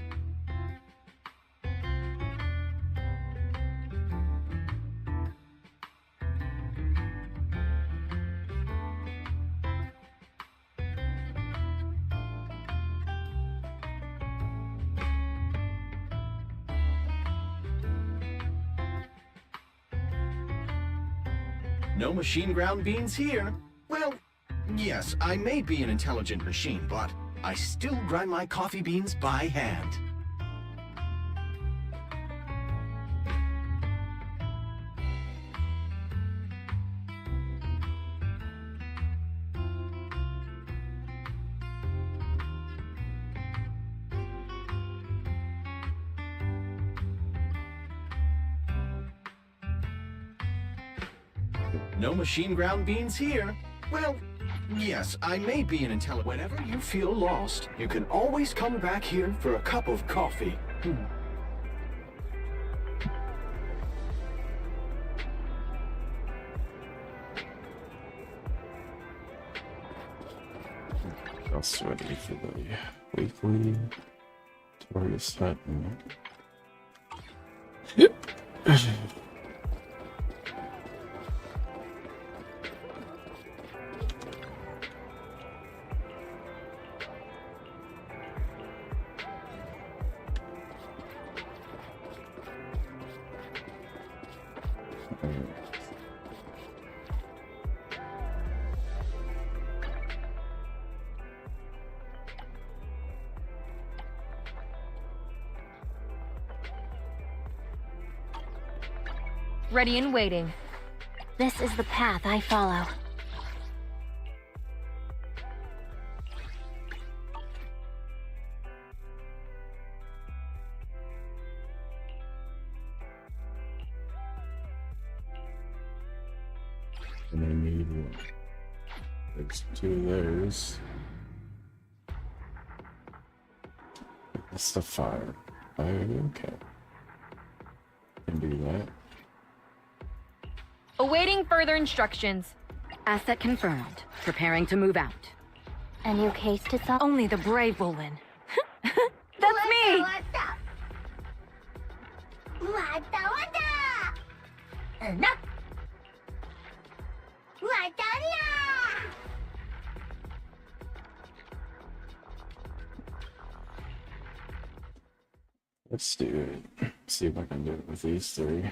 No machine ground beans here. Well, yes, I may be an intelligent machine, but I still grind my coffee beans by hand. No machine ground beans here. Well, yes, I may be an intelligent. Whenever you feel lost, you can always come back here for a cup of coffee. Also ready for the weekly Taurus Hutton. Yep. Ready and waiting. This is the path I follow. And I need one. There's two of those. That's the fire. Okay. Can do that. Awaiting further instructions. Asset confirmed. Preparing to move out. A new case to solve? Only the brave will win. That's me! Let's do it. See if I can do it with these three.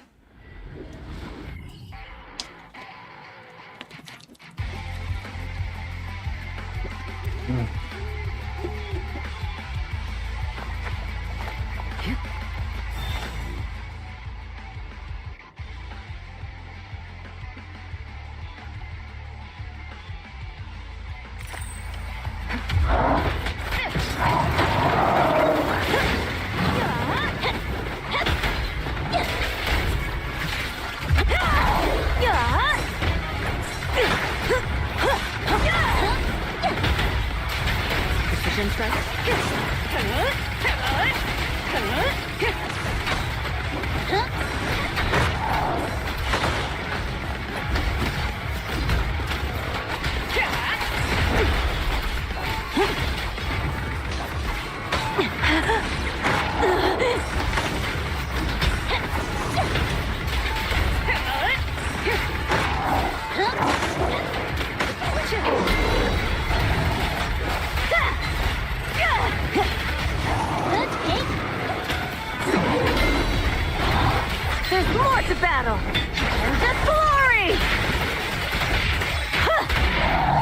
There's more to battle! And just glory!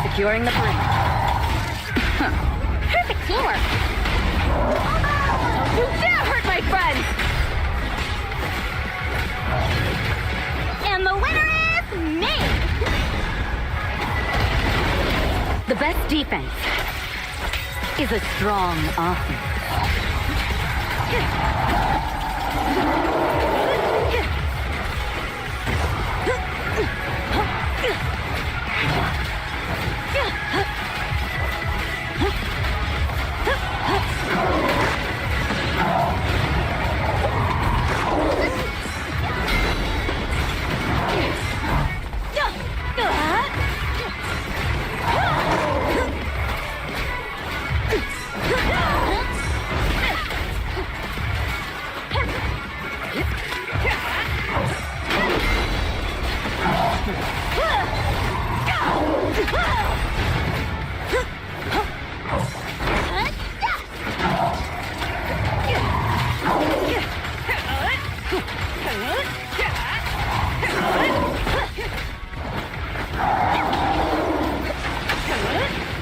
Securing the bridge. Perfect teamwork. Don't you dare hurt my friends! And the winner is me! The best defense is a strong offense.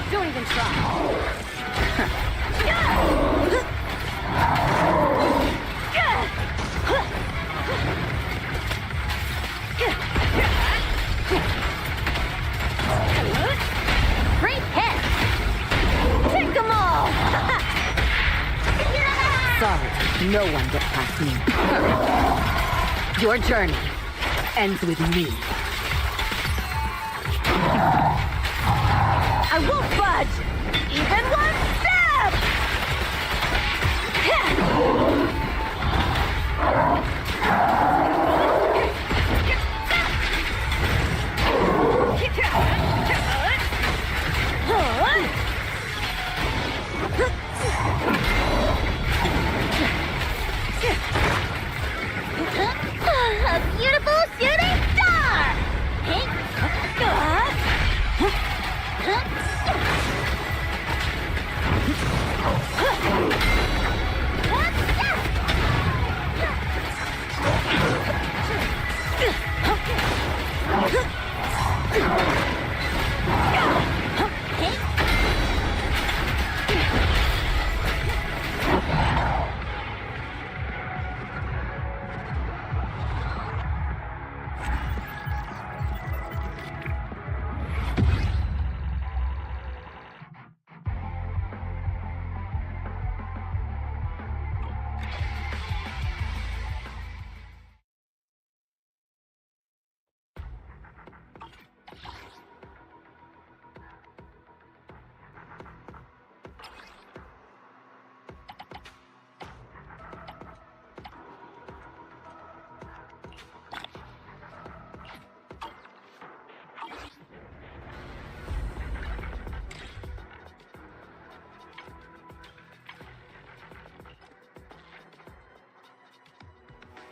Don't even try. Great hit! Take them all! Sorry, no one gets past me. Your journey ends with me. I won't budge! Even one step! A beautiful shooting star!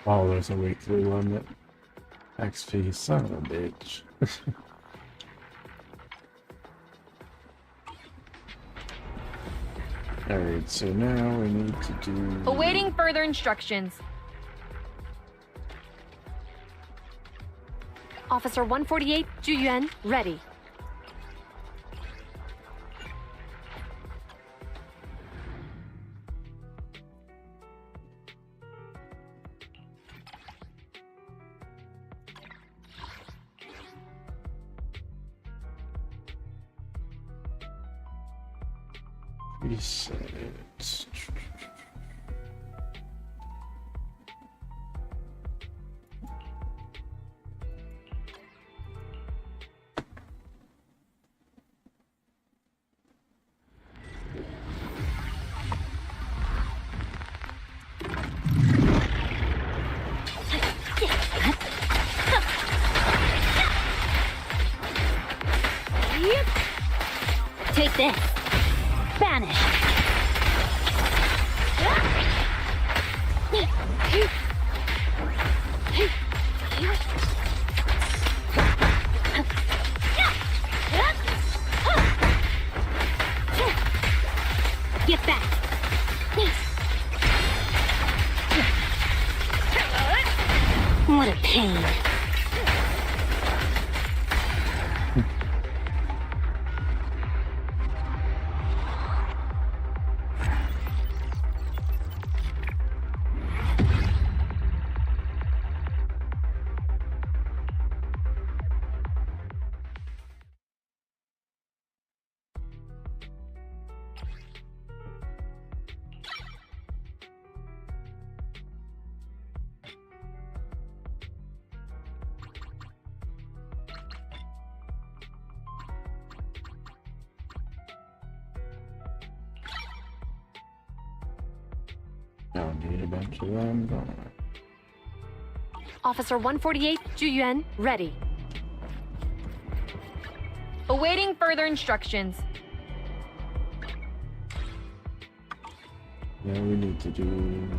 Oh, there's a weekly limit. XP, son of a bitch. Alright, so now we need to do... Awaiting further instructions. Officer 148, Juyuan, ready. Reset. Take this. Vanish. Get back. What a pain. Now I need a bunch of them. Officer 148, Juyuan, ready. Awaiting further instructions. Now we need to do...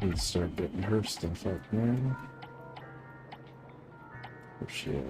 Need to start getting her stuff up now. Oh shit.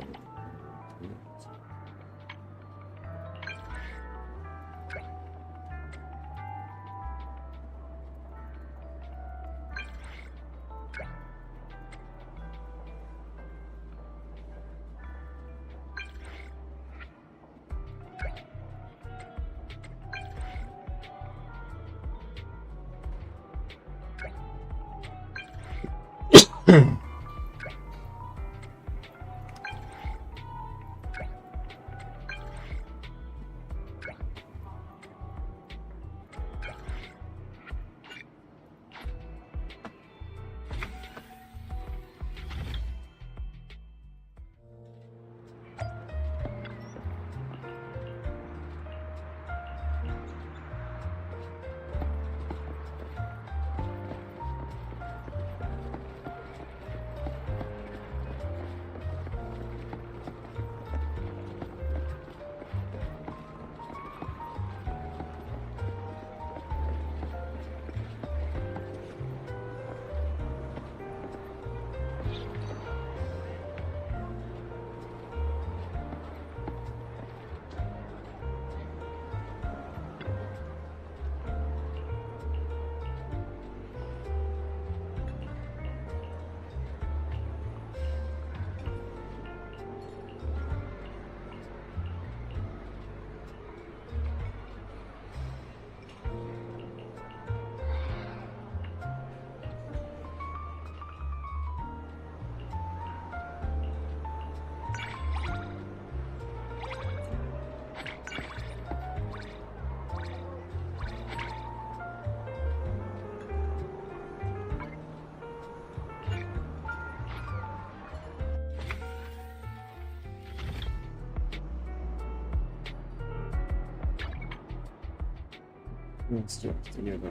Let's do it together.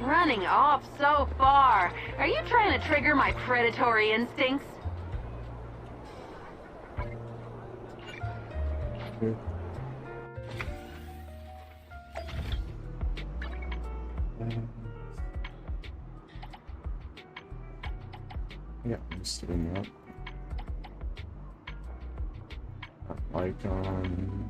Running off so far. Are you trying to trigger my predatory instincts? Yeah, I'm just doing that. Like on.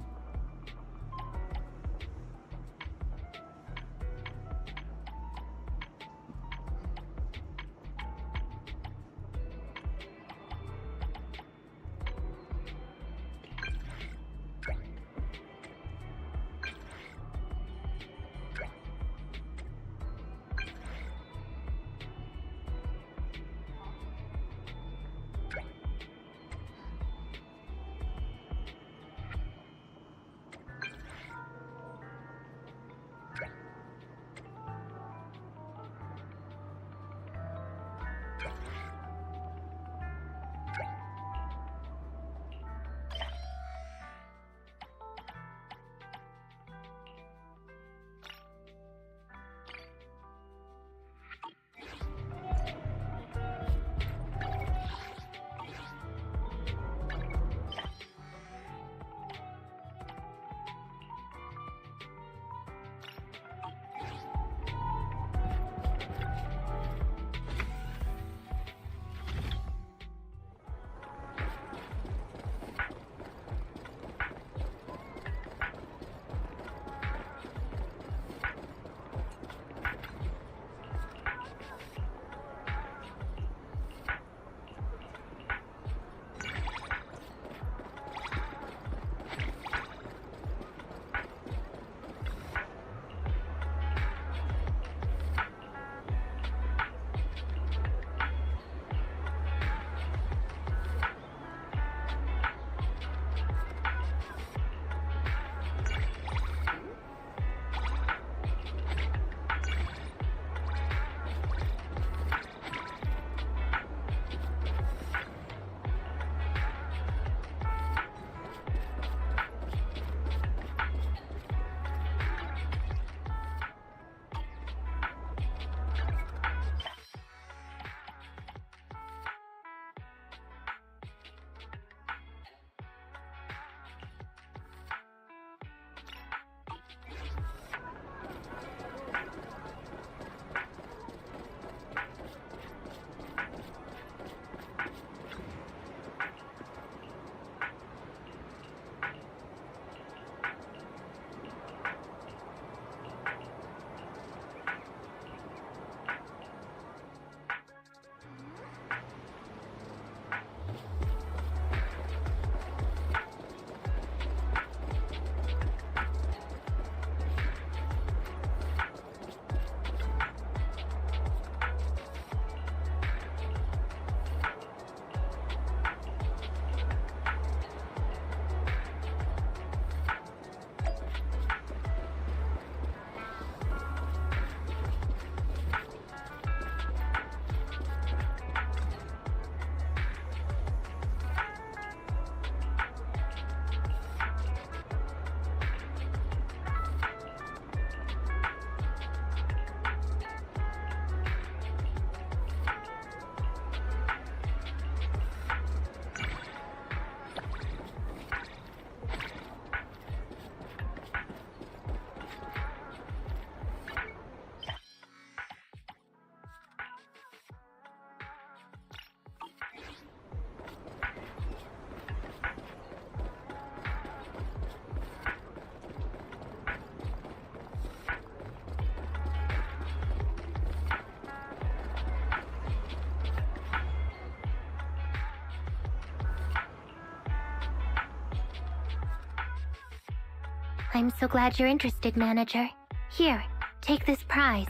I'm so glad you're interested, Manager. Here, take this prize.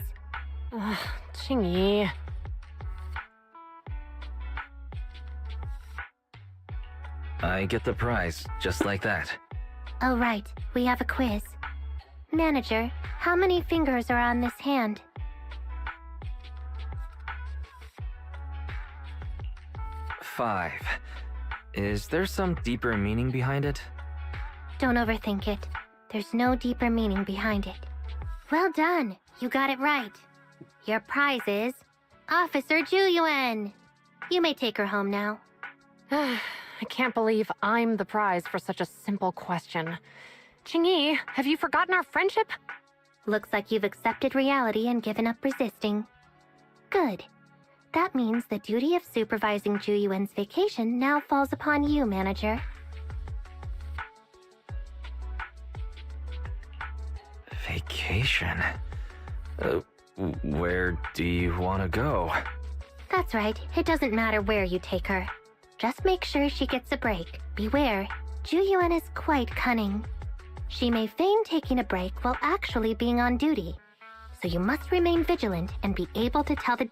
Ugh, Qingyi. I get the prize, just like that. Oh right, we have a quiz. Manager, how many fingers are on this hand? 5. Is there some deeper meaning behind it? Don't overthink it. There's no deeper meaning behind it. Well done! You got it right. Your prize is Officer Juyuan. You may take her home now. I can't believe I'm the prize for such a simple question. Qingyi, have you forgotten our friendship? Looks like you've accepted reality and given up resisting. Good. That means the duty of supervising Juyuan's vacation now falls upon you, manager. Vacation? Where do you want to go? That's right. It doesn't matter where you take her. Just make sure she gets a break. Beware, Juyuan is quite cunning. She may feign taking a break while actually being on duty. So you must remain vigilant and be able to tell the...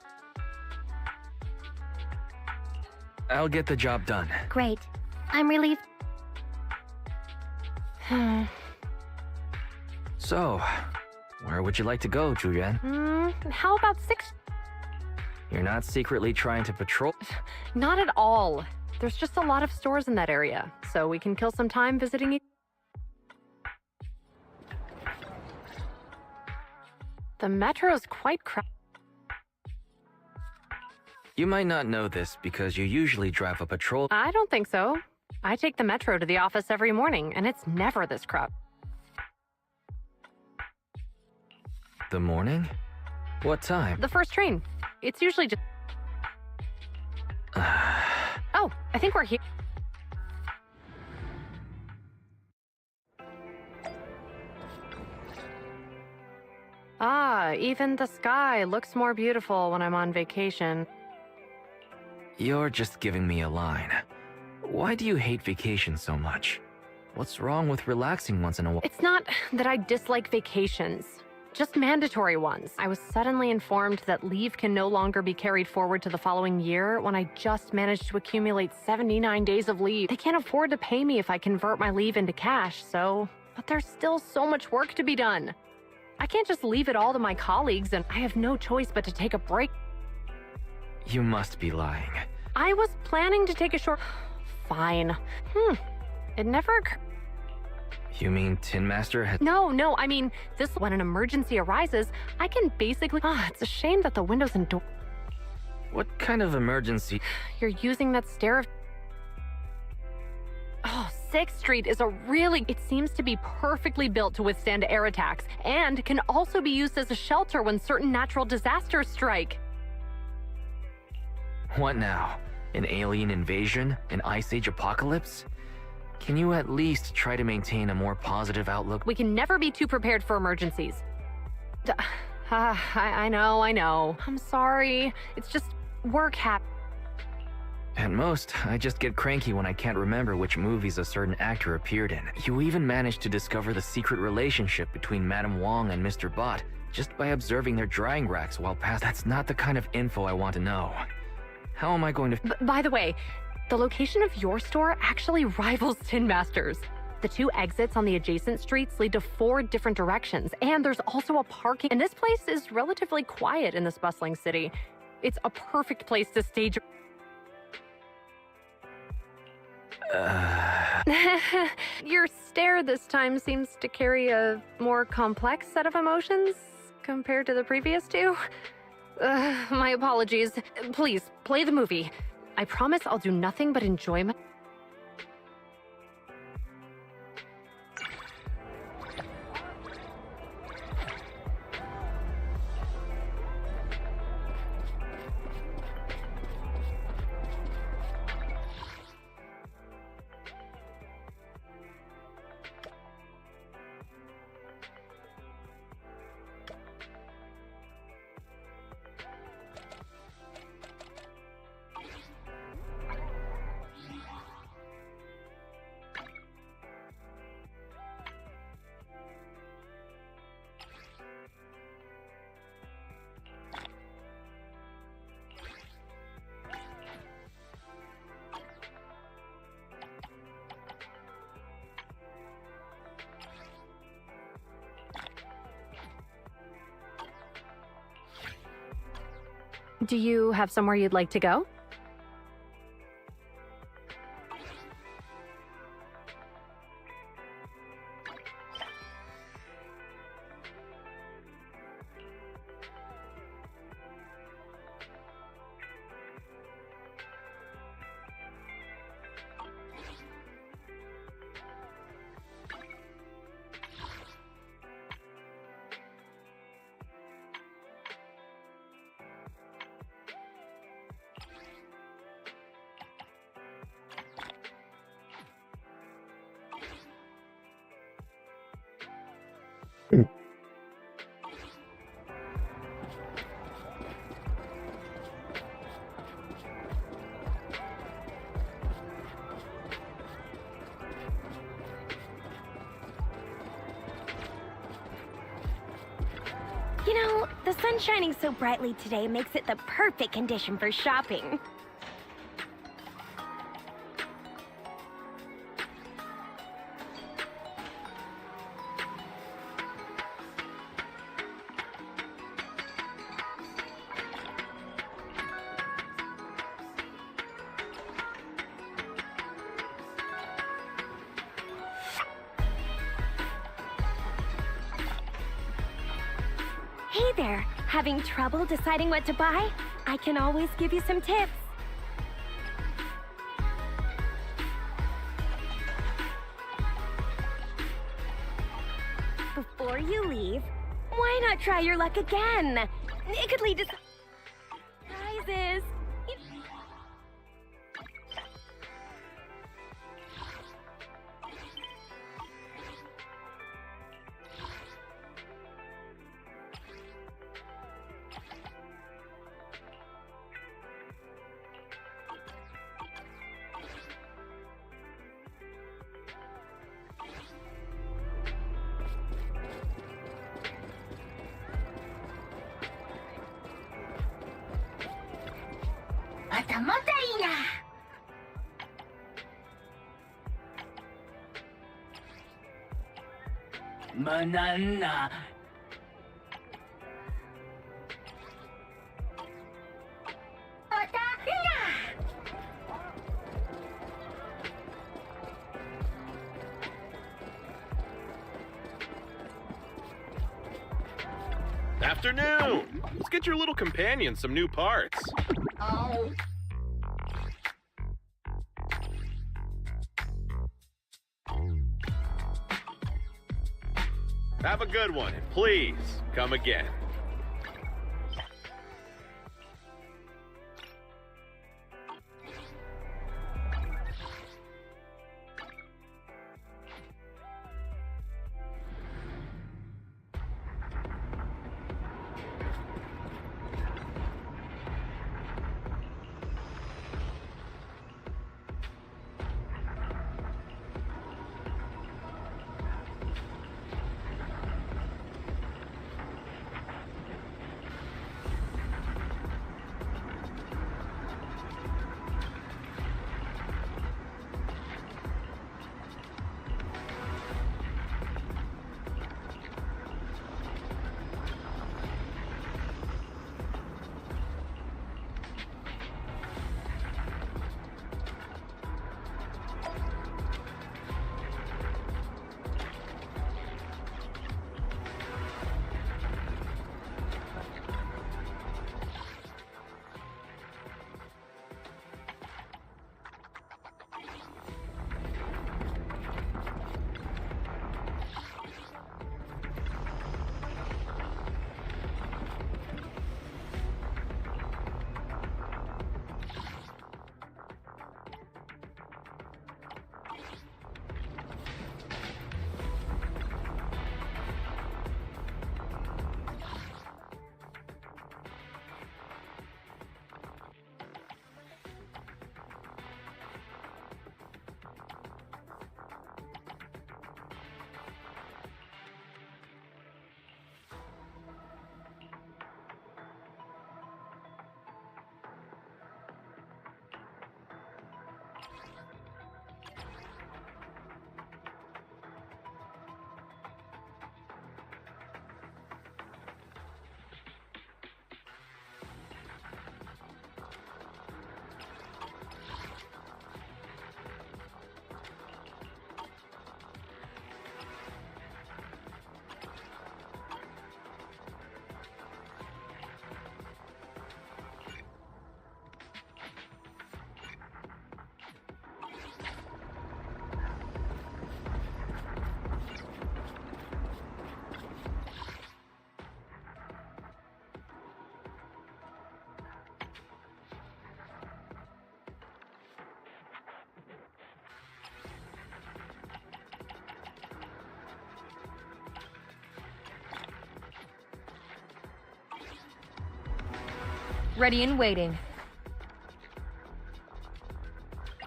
I'll get the job done. Great. I'm relieved. So, where would you like to go, Juyuan? How about 6? You're not secretly trying to patrol? Not at all. There's just a lot of stores in that area, so we can kill some time visiting you. The metro's quite crowded. You might not know this because you usually drive a patrol. I don't think so. I take the metro to the office every morning, and it's never this crowded. The morning? What time? The first train. It's usually just... Oh, I think we're here. Ah, even the sky looks more beautiful when I'm on vacation. You're just giving me a line. Why do you hate vacation so much? What's wrong with relaxing once in a while? It's not that I dislike vacations, just mandatory ones. I was suddenly informed that leave can no longer be carried forward to the following year when I just managed to accumulate 79 days of leave. They can't afford to pay me if I convert my leave into cash, but there's still so much work to be done. I can't just leave it all to my colleagues, and I have no choice but to take a break. You must be lying. I was planning to take a short... Fine. It never occurred... You mean Tin Master had... No, I mean, when an emergency arises, I can basically... it's a shame that the windows and doors... What kind of emergency? You're using that stair of... 6th Street is a really... It seems to be perfectly built to withstand air attacks, and can also be used as a shelter when certain natural disasters strike. What now? An alien invasion? An Ice Age apocalypse? Can you at least try to maintain a more positive outlook? We can never be too prepared for emergencies. I know. I'm sorry. It's just work happens. At most, I just get cranky when I can't remember which movies a certain actor appeared in. You even managed to discover the secret relationship between Madame Wong and Mr. Bot just by observing their drying racks while past. That's not the kind of info I want to know. How am I going to... By the way, the location of your store actually rivals Tin Master's. The 2 exits on the adjacent streets lead to 4 different directions, and there's also a parking... And this place is relatively quiet in this bustling city. It's a perfect place to stage... Your stare this time seems to carry a more complex set of emotions compared to the previous 2. My apologies. Please, play the movie. I promise I'll do nothing but enjoy my... Do you have somewhere you'd like to go? You know, the sun shining so brightly today makes it the perfect condition for shopping. Hey there, having trouble deciding what to buy? I can always give you some tips. Before you leave, why not try your luck again? It could lead to surprises. Banana. Afternoon! Let's get your little companion some new parts. Oh. Have a good one, and please, come again. Ready and waiting.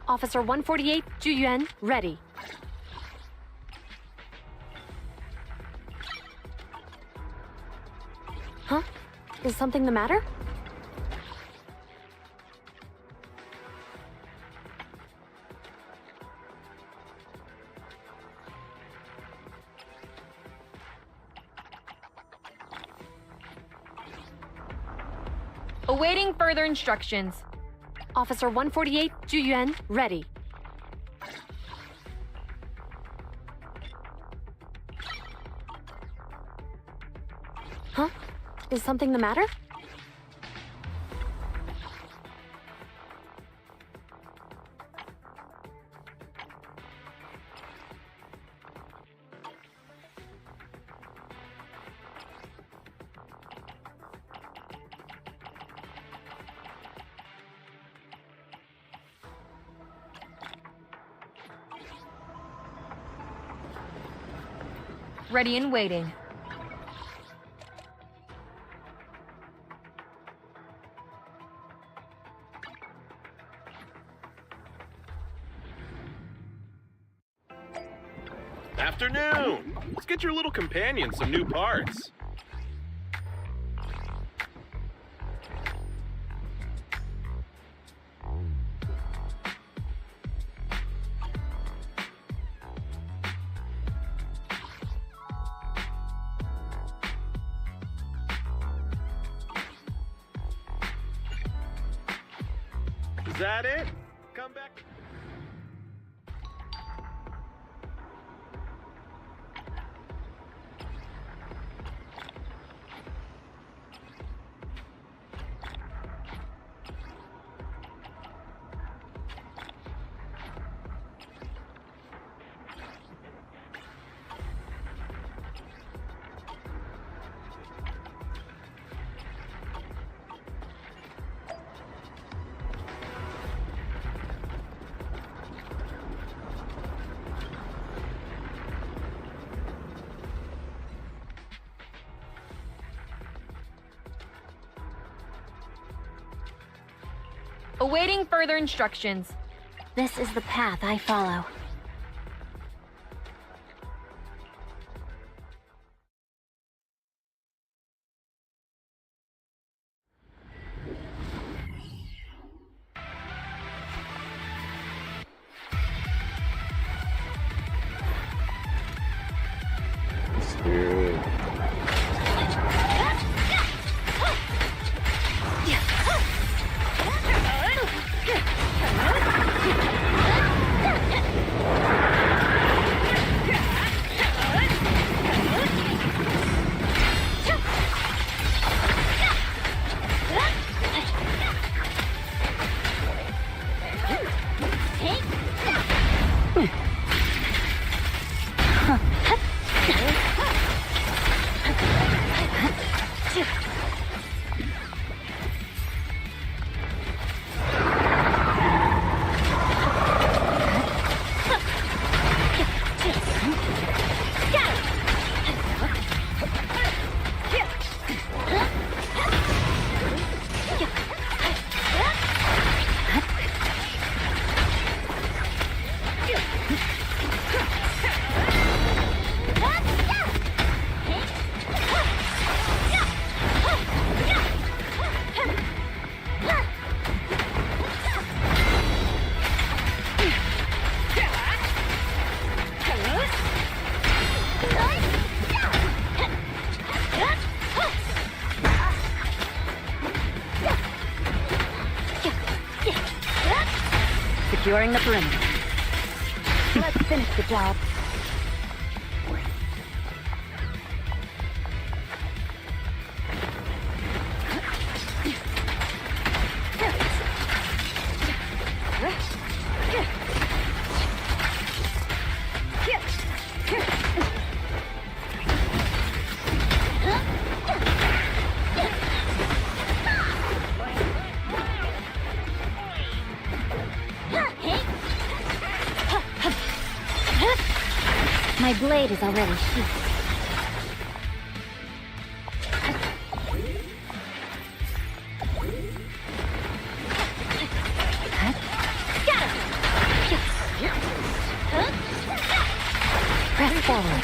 Officer 148, Juyuan, ready. Huh? Is something the matter? Awaiting further instructions. Officer 148, Juyuan, ready. Huh? Is something the matter? Ready and waiting. Afternoon! Let's get your little companion some new parts. Is that it? Come back. Awaiting further instructions. This is the path I follow. Spirit. Securing the perimeter. Let's finish the job. My blade is already sheathed. Press forward.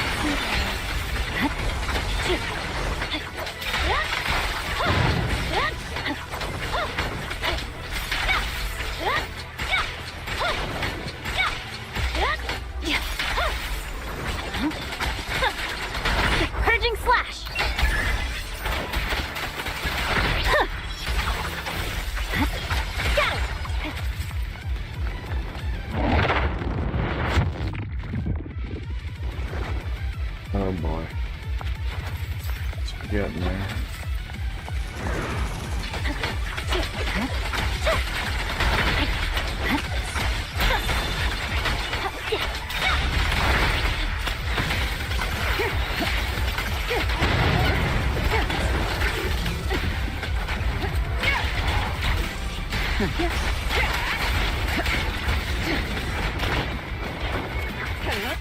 Purging slash. Oh boy. It's getting there.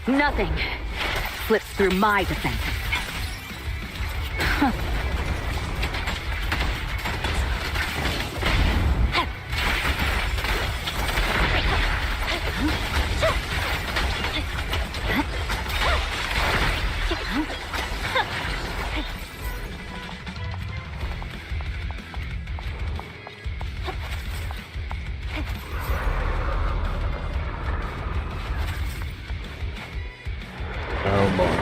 Nothing slips through my defenses. Oh boy.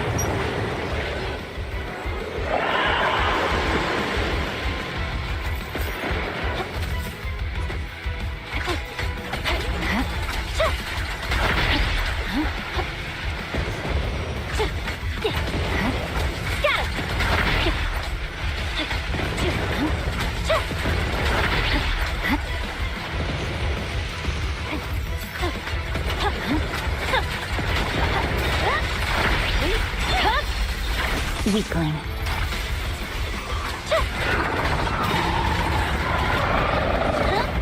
Weakling.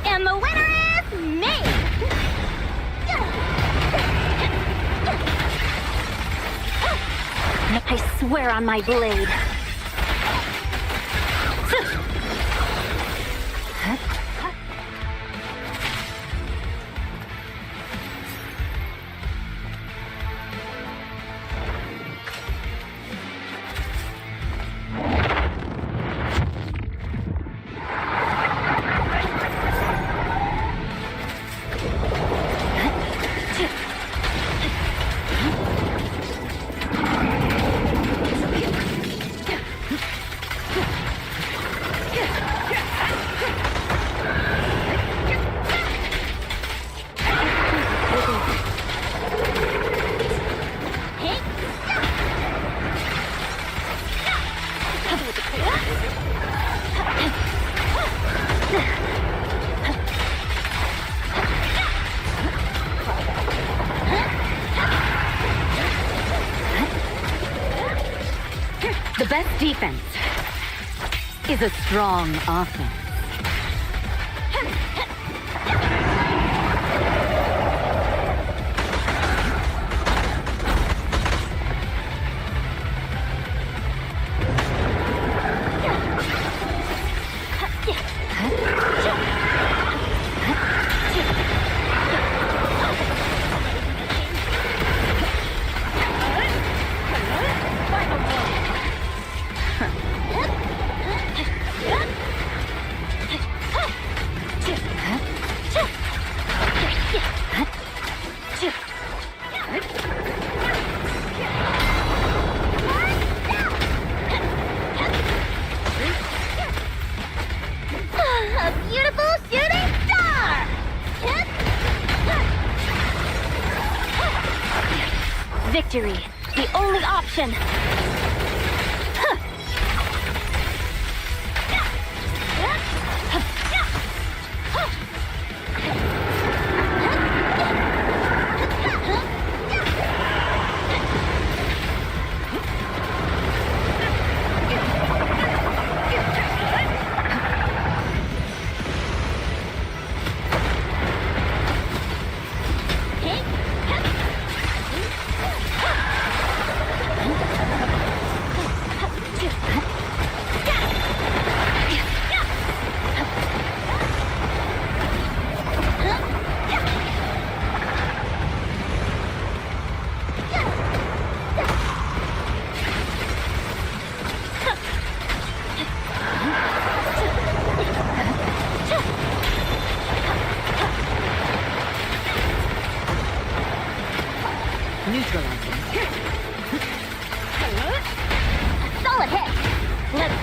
And the winner is me! I swear on my blade. The best defense is a strong offense. A beautiful shooting star! Victory, the only option.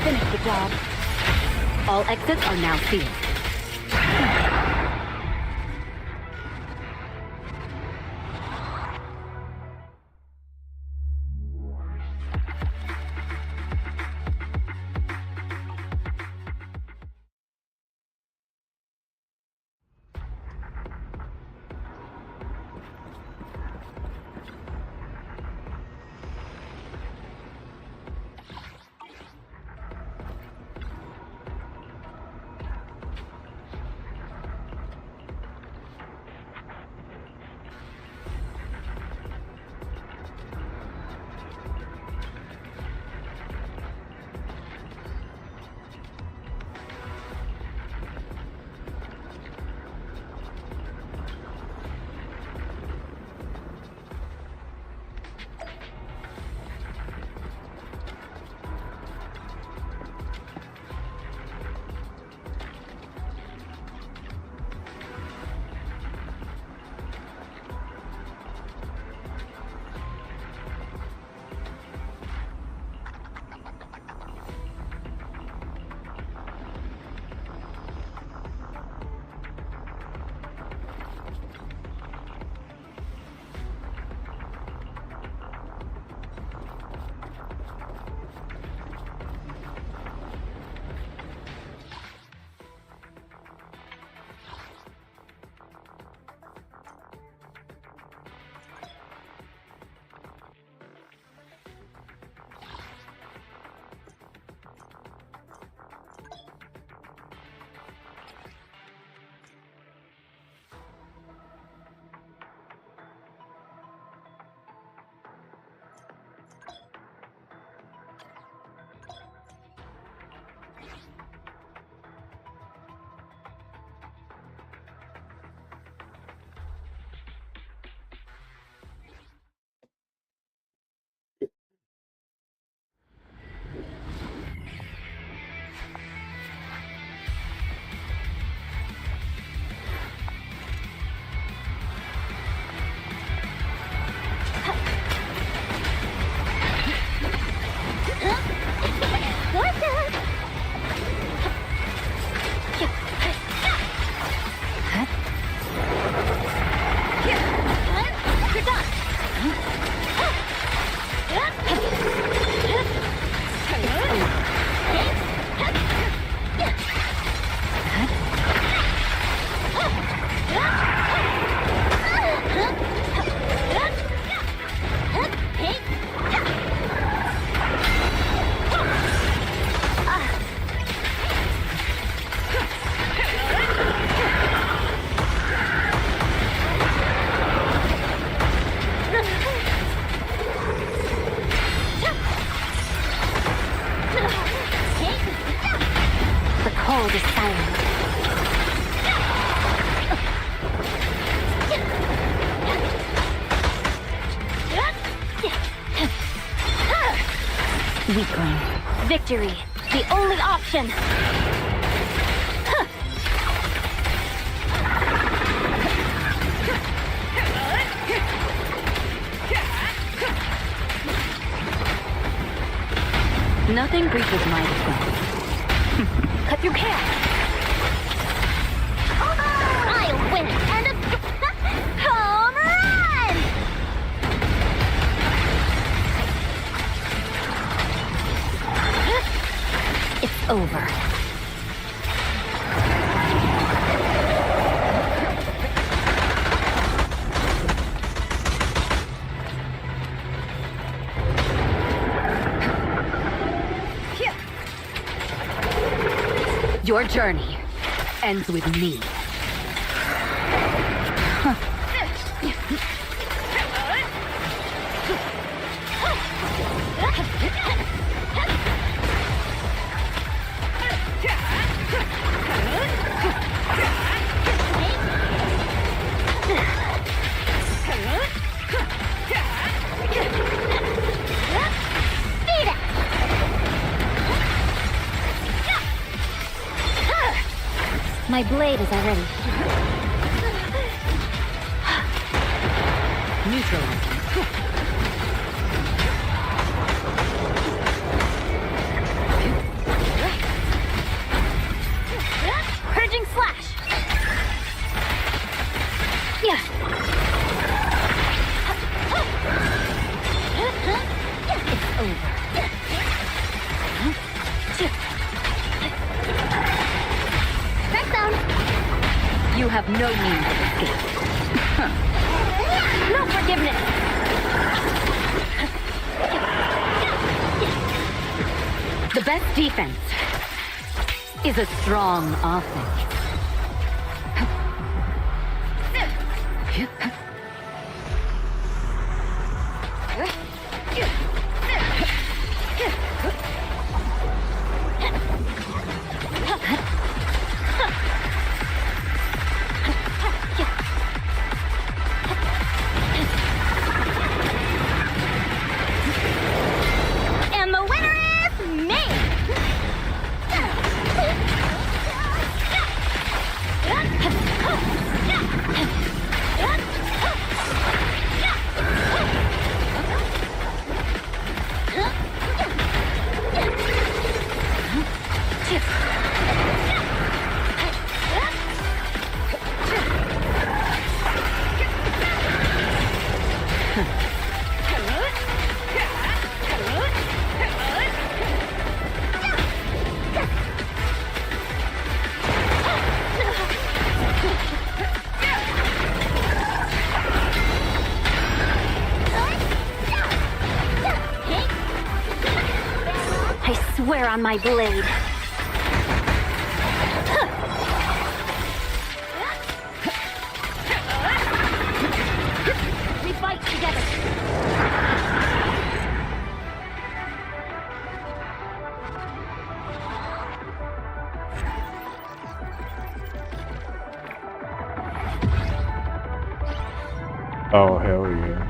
finished the job. All exits are now sealed. cold is silent. Weakling. Victory. The only option. Nothing breaches my defense. Cut through chaos. I'll win and home run! It's over. Your journey ends with me. My blade is already neutralizing. over. Strike zone! You have no means of escape. No forgiveness! The best defense is a strong offense. And the winner is me! I swear on my blade. We fight together! Oh, hell yeah.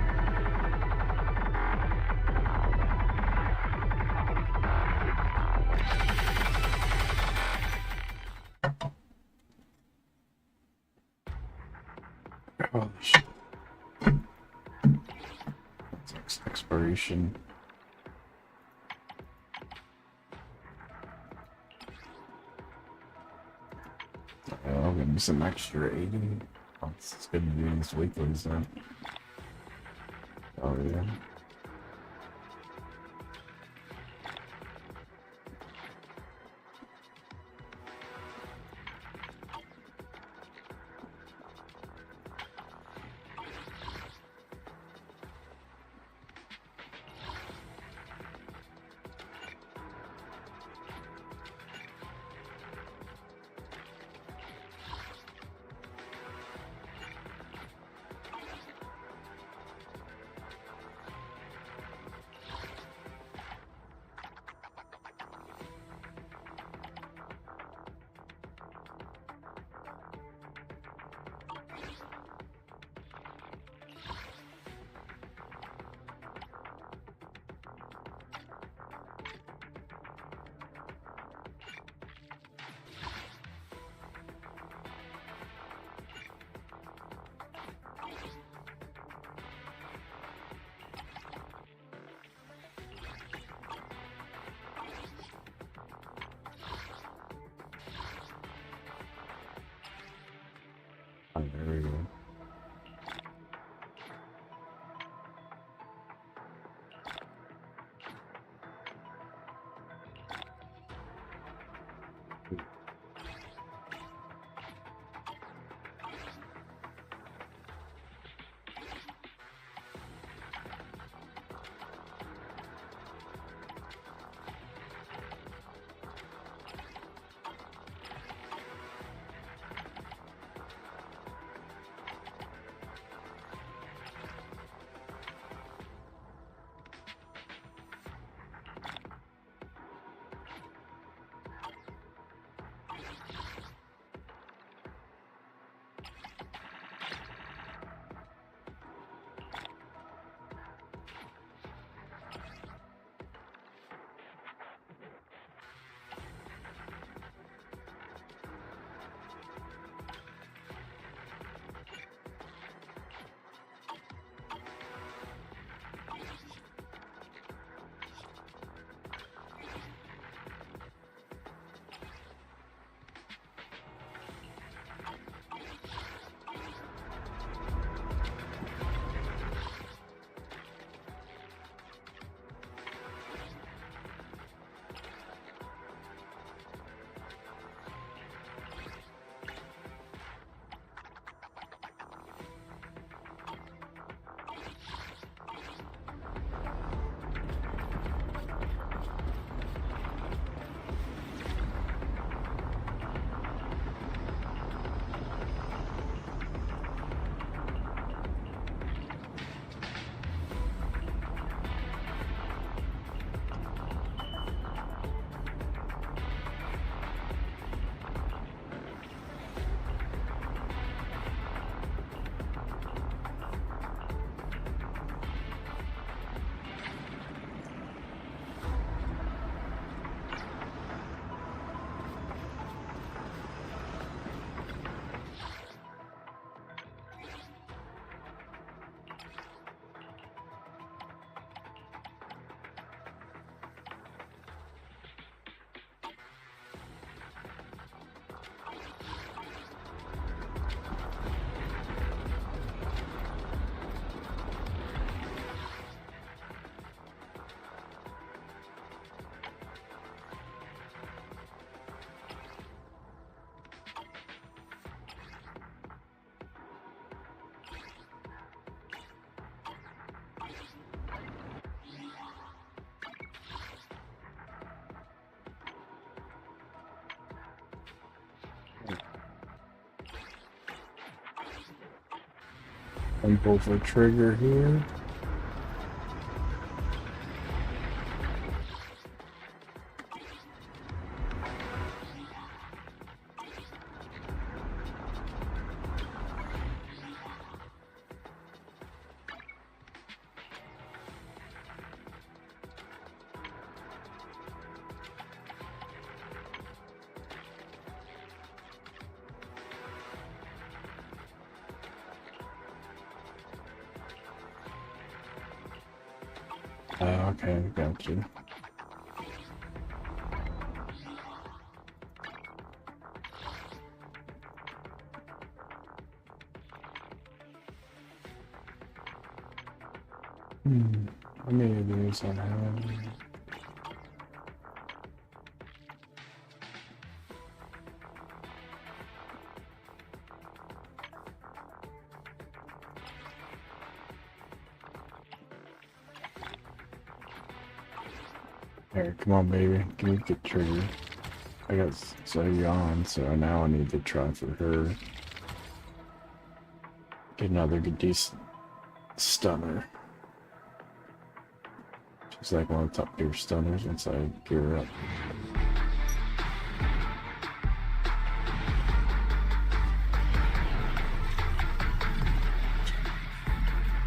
Holy shit. That's expiration. I'll give me some extra 80. Oh, it's good to do these weeklies then. Oh yeah. Oh, there we go. And pull the trigger here. Okay, got you. How many of these I have? Here, come on, baby. Give me the trigger. I got so yawn, so now I need to try for her. Get another good decent stunner. She's like one of the top tier stunners once I gear her up.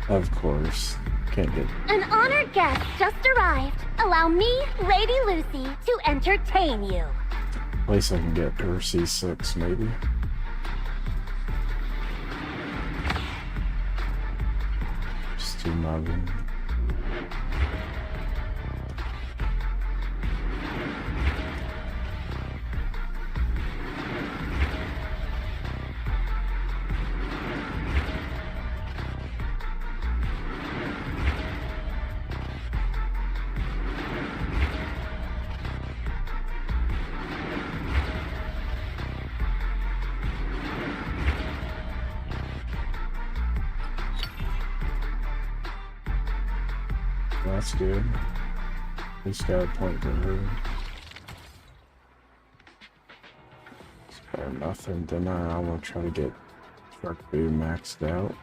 Of course. Can't get. An honored guest just arrived. Allow me, Lady Lucy, to entertain you. At least I can get her C6, maybe. Just too mugging. That's good. At least got a point for her. It's better than nothing. Then I want to try to get Shark Boo maxed out.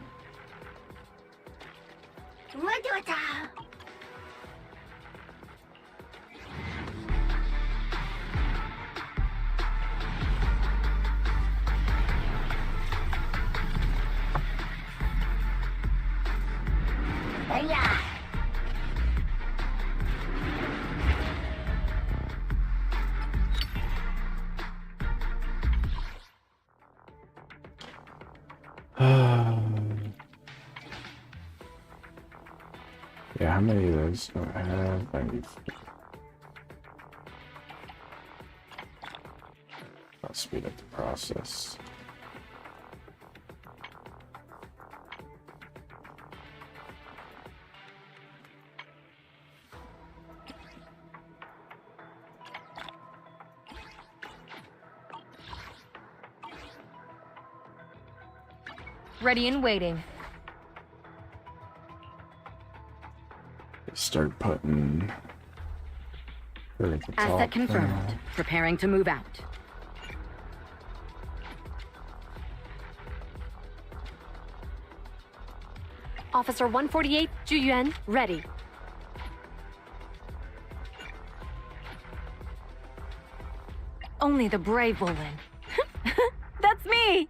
Yeah, how many of those do I have? I need. I'll speed up the process. Ready and waiting. Start putting her at the top. Asset confirmed. Preparing to move out. Officer 148, Juyuan, ready. Only the brave will win. That's me!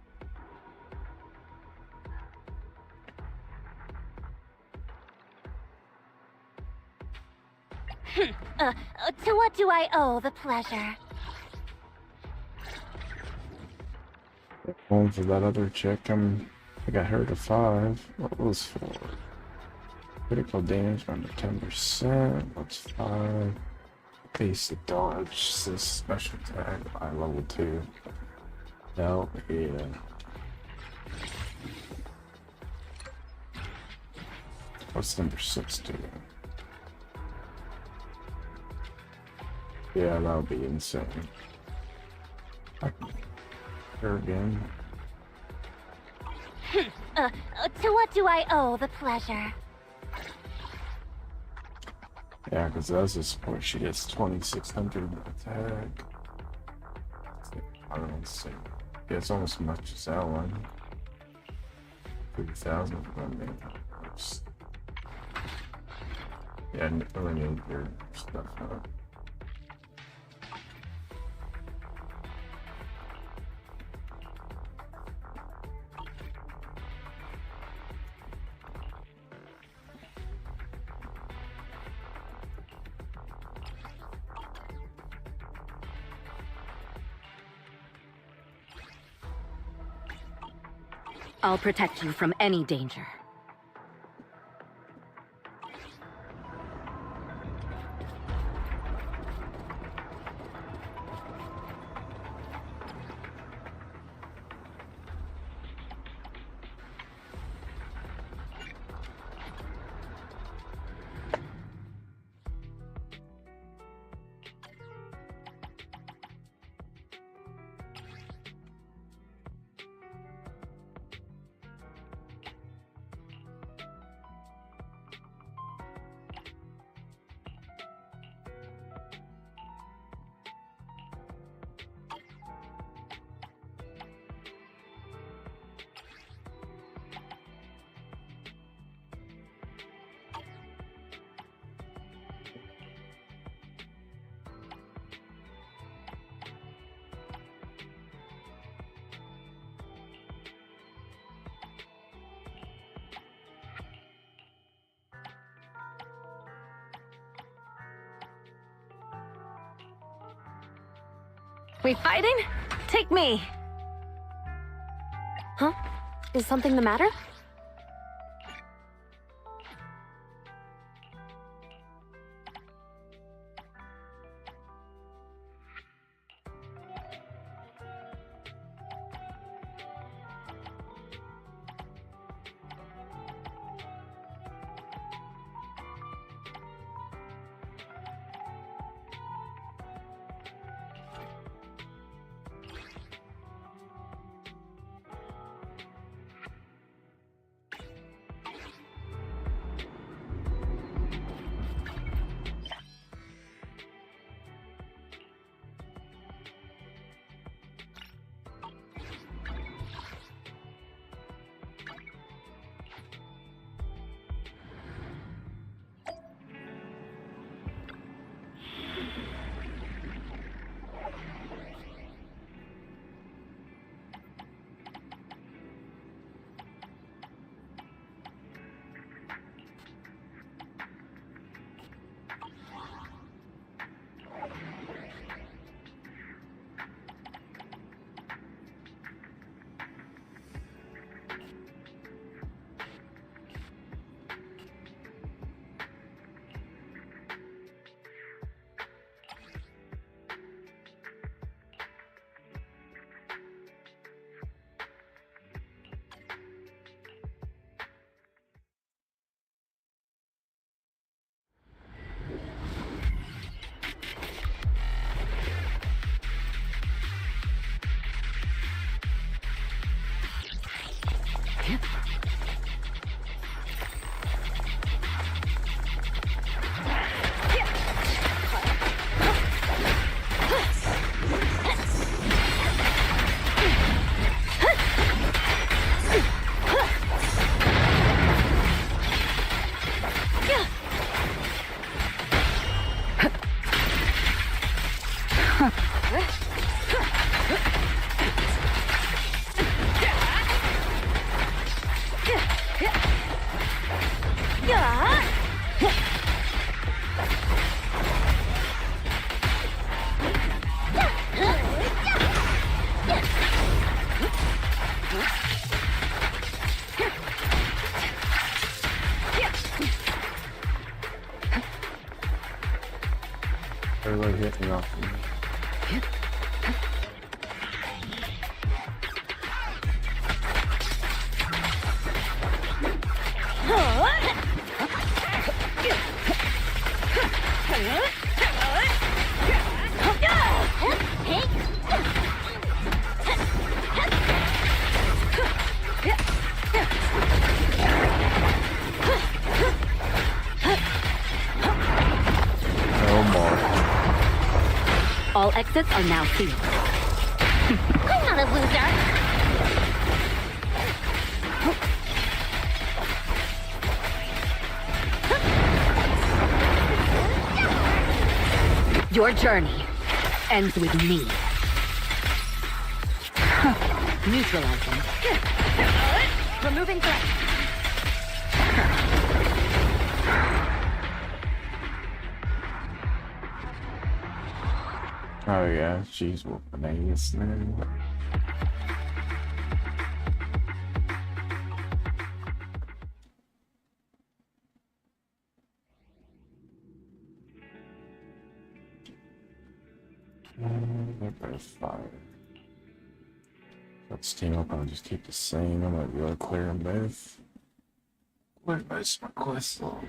To what do I owe the pleasure? Going for that other chick. I got her to 5. What was 4? Critical damage under 10%. What's 5? Basic dodge. This special tag. I level 2. No, yeah. What's number 6 doing? Yeah, that would be insane. Her again. To what do I owe the pleasure? Yeah, because that's this point she gets 2,600 attack. I don't see. Yeah, it's almost as much as that one. 3,000 funding. Yeah, I really need your stuff out. I'll protect you from any danger. We fighting? Take me! Huh? Is something the matter? Everybody hit me off. All exits are now sealed. I'm not a loser. Your journey ends with me. Neutralizing. Removing threat. Oh yeah, she's whooping ass now. They're both fire. Let's team up. I'll just keep the same. I might be able to clear them both. Where most my quest log?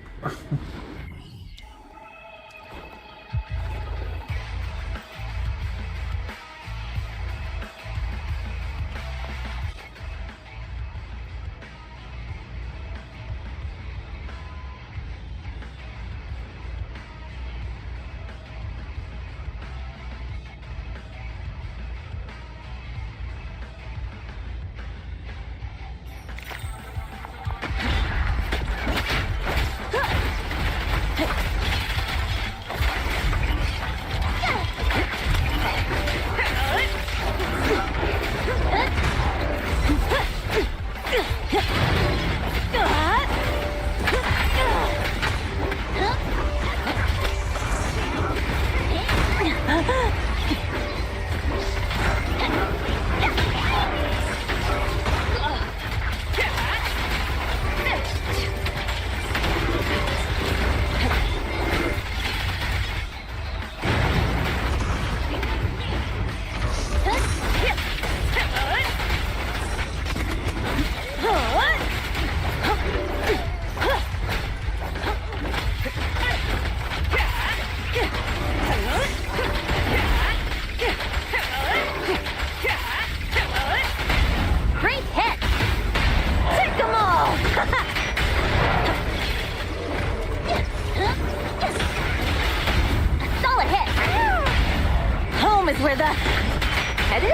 Where the head is?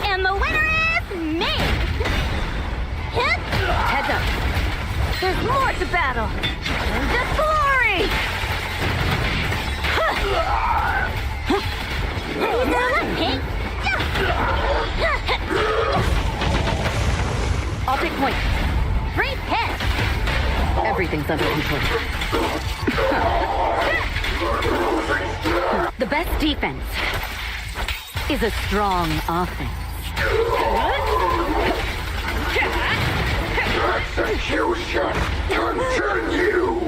And the winner is me! Heads up. There's more to battle! The glory! I'll take point. Great hit! Everything's under control. The best defense is a strong offense. Execution continue!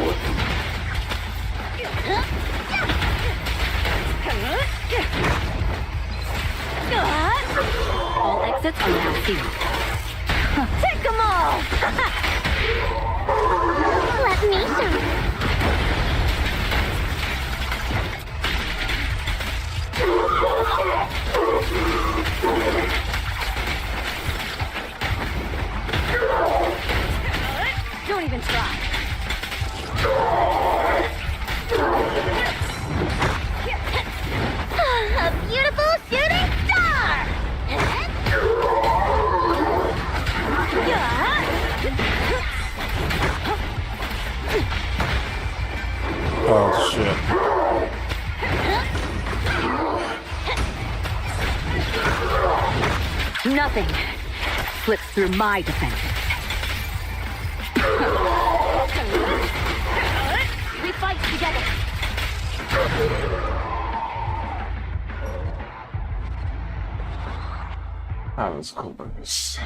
All exits are now sealed. Take them all! Let me show. Don't even try. A beautiful shooting star! Oh shit. Nothing slips through my defenses. We fight together. That was close.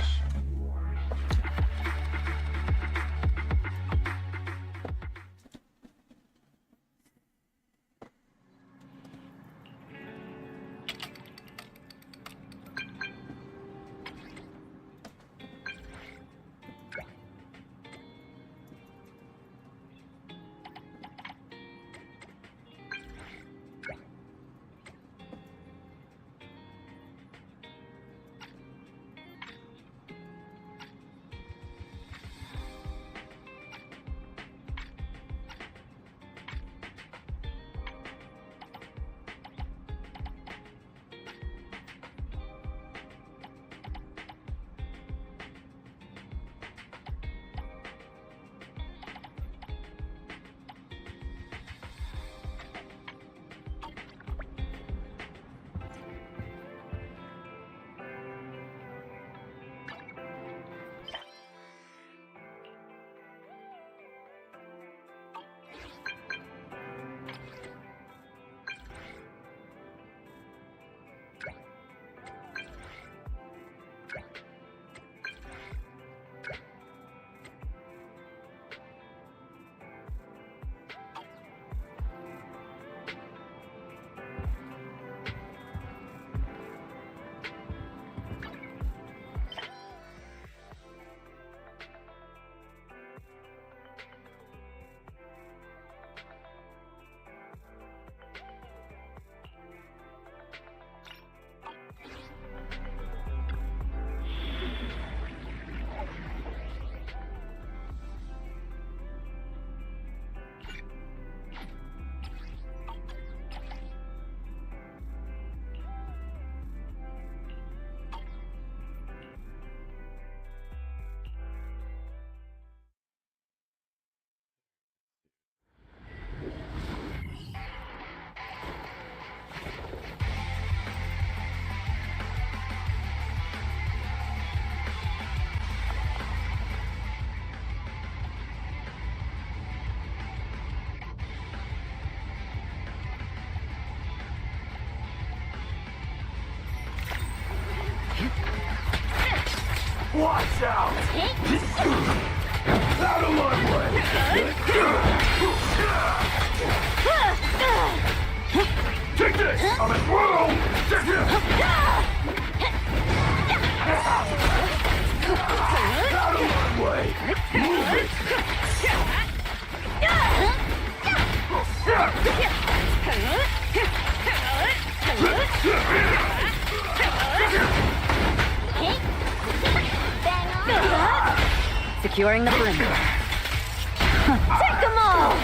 Watch out! Out of my way! Take this! I'm a throw! Take this! Out of my way! Move it! Securing the perimeter. Take them all!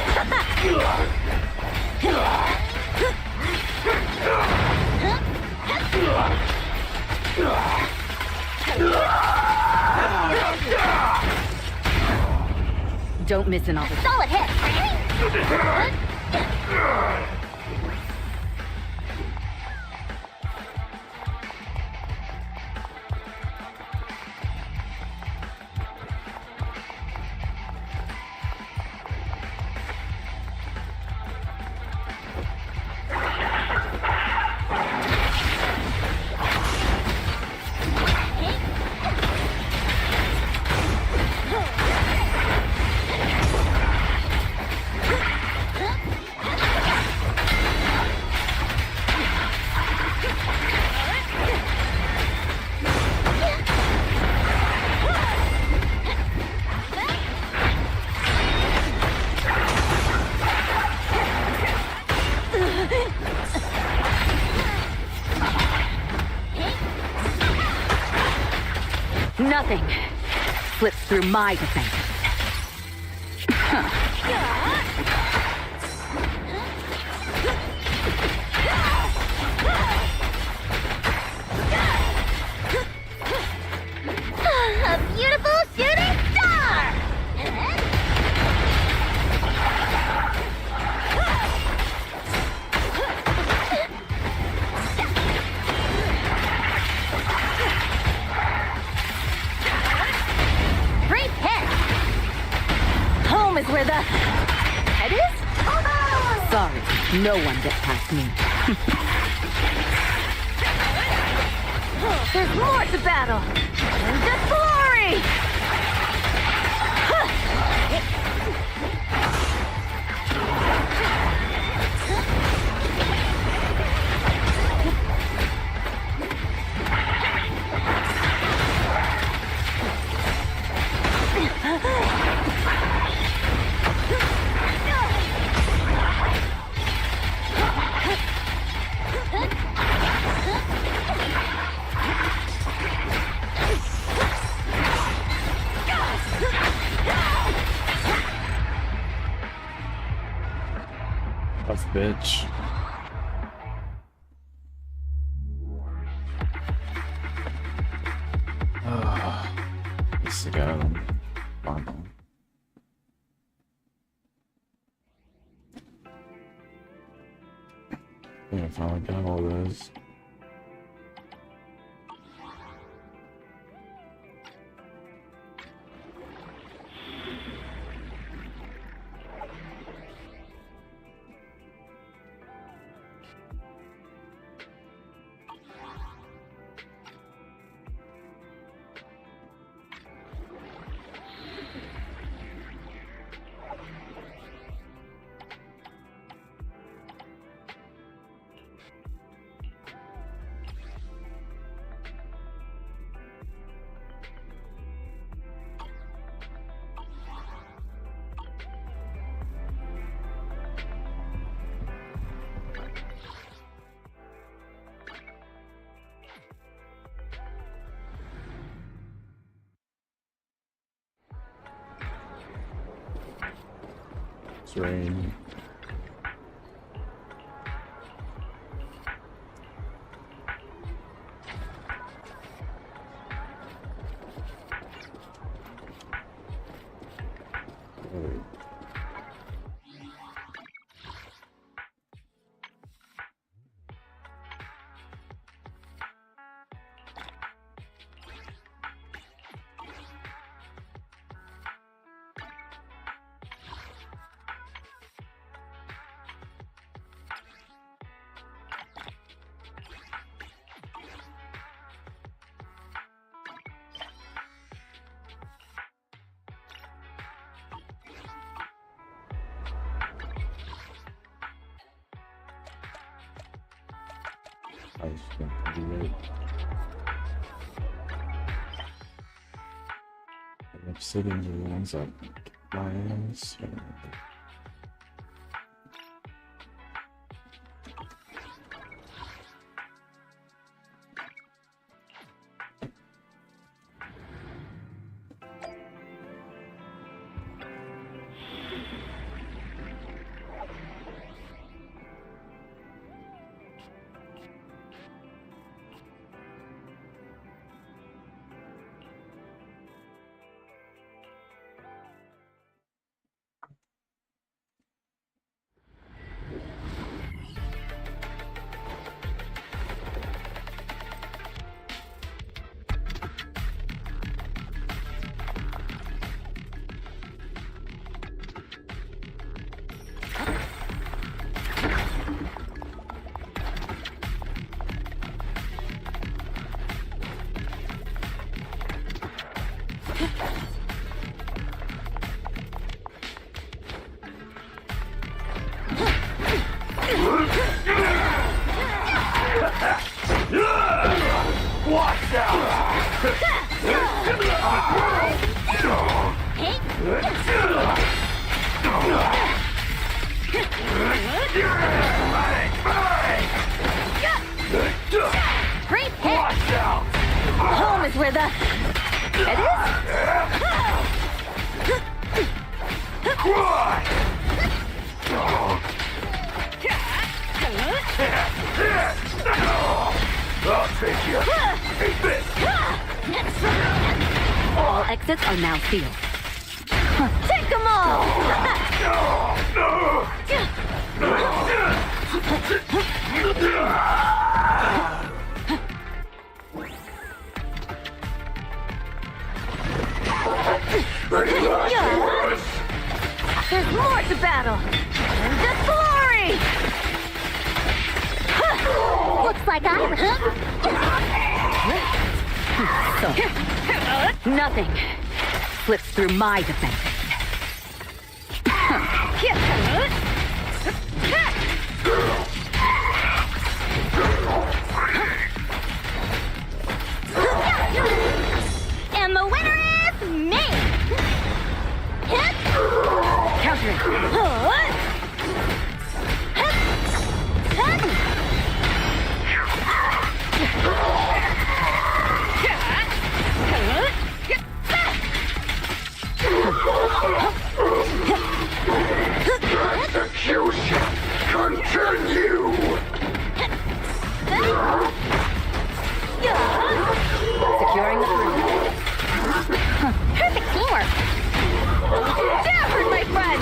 Don't miss an opportunity. Solid hit! Nothing slips through my defense. A beautiful shooting star! Great hit! Home is where the head is? Sorry, no one gets past me. There's more to battle! The glory! Tough bitch. Let's go. Fine. Yeah, finally got all this. It's rain. I was gonna do it. I'm sitting the ones up my ass. Watch out! Great hit! Watch out! Home is where the head I'll take you. Eat this. All exits are now sealed. Take them all! There's more to battle! The glory! Looks like I'm So, nothing slips through my defenses. And the winner is me! Countering. Execution continue! Securing the perimeter. Perfect teamwork! Downward, my friend!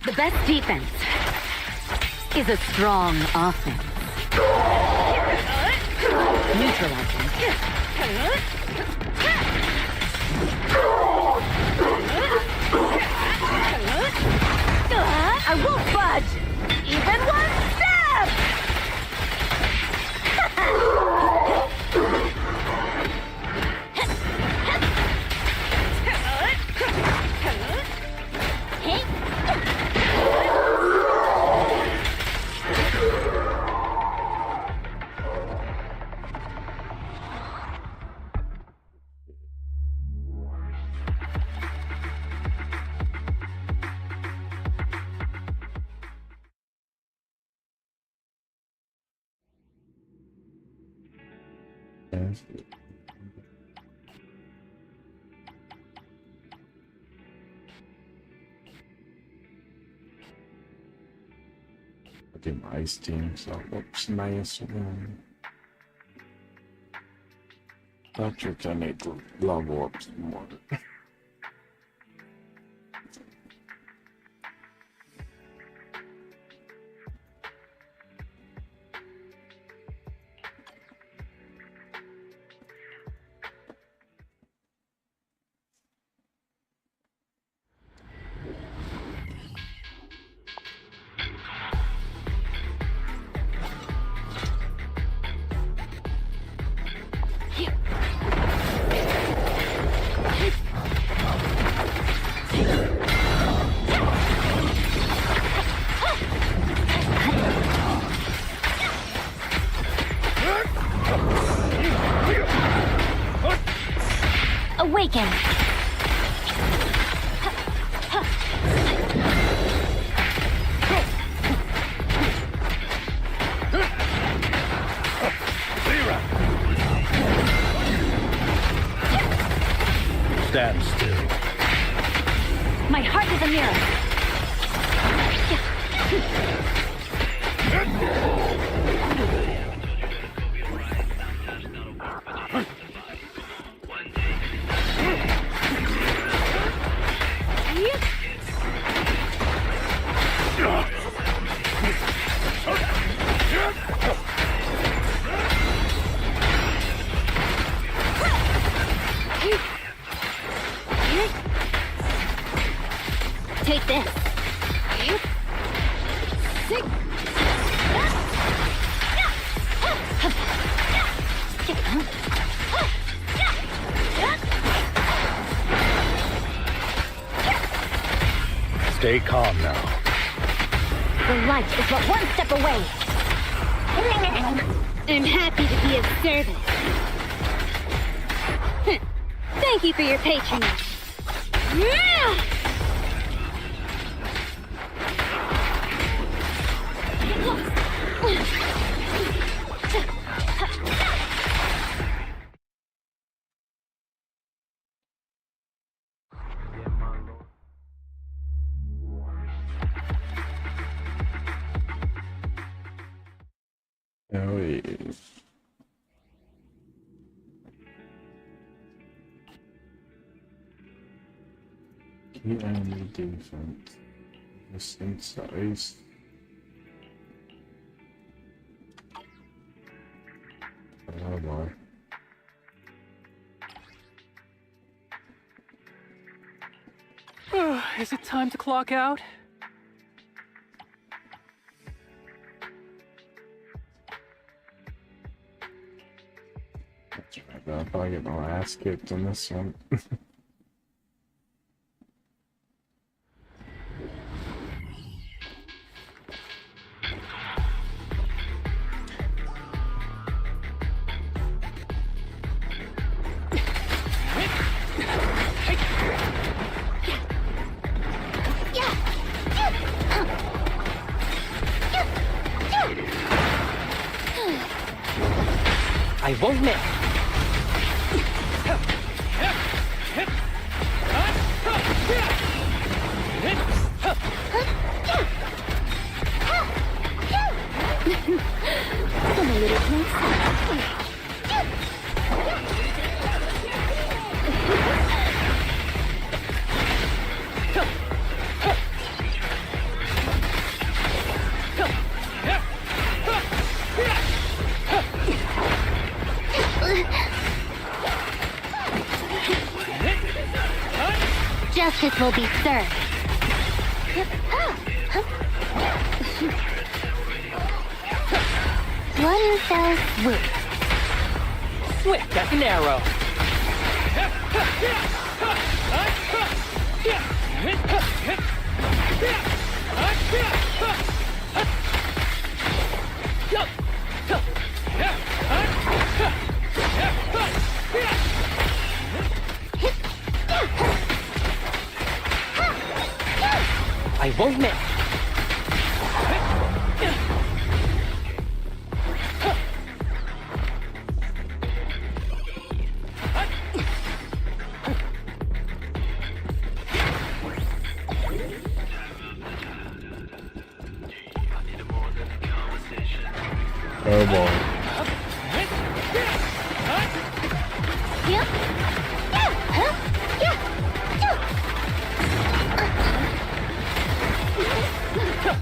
The best defense is a strong offense. Neutralizing. I won't budge! Even one step! I did my ice team, so looks nice one. Patrick, I need to level up some more. Awaken! Stand still. My heart is a mirror. Take this. Stay calm now. The light is but one step away. I'm happy to be of service. Thank you for your patronage. Oh, yeah. Key enemy defense. Resistant size. Oh boy. Is it time to clock out? That's right, I'll probably get my ass kicked in this one. I won't miss. Come a little closer. Justice will be served. One fell swoop. Swift as an arrow. I won't miss. Oh boy.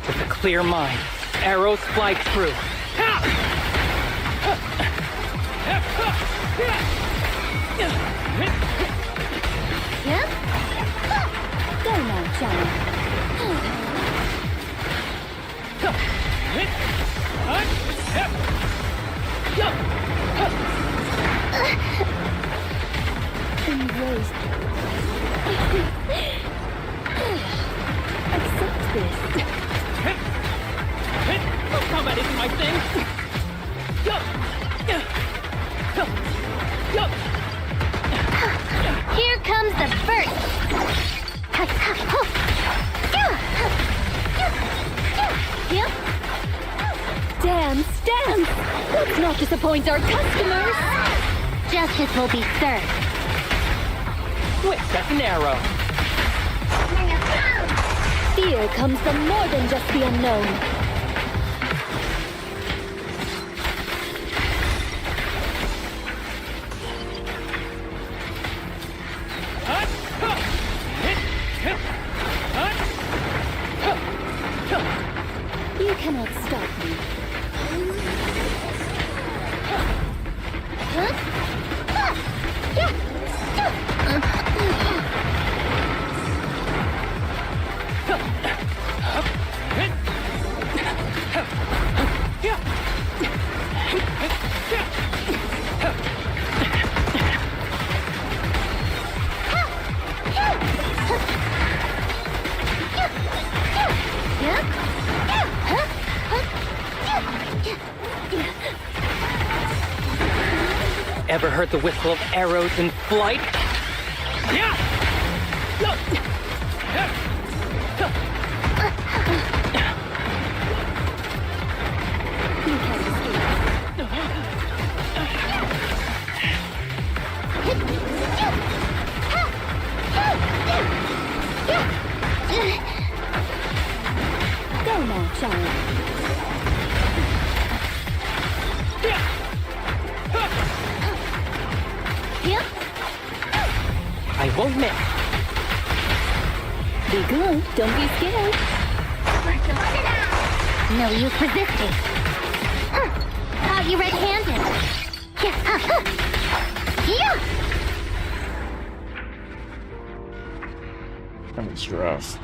With a clear mind, arrows fly true. Go now, Johnny. Embrace. Accept this. Combat isn't my thing. not disappoint our customers. Justice will be served. Quick, that's an arrow. Fear comes from more than just the unknown. You cannot stop me. Ever heard the whistle of arrows in flight? Go now, child. I won't miss. Be good, don't be scared. No use resisting. Caught you red-handed. I'm stressed.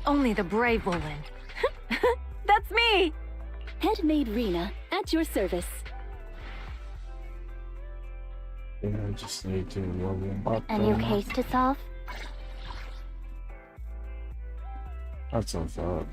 Only the brave will win. That's me! Headmaid Rena, at your service. Yeah, I just need to level up. A new case to solve? That's a thought.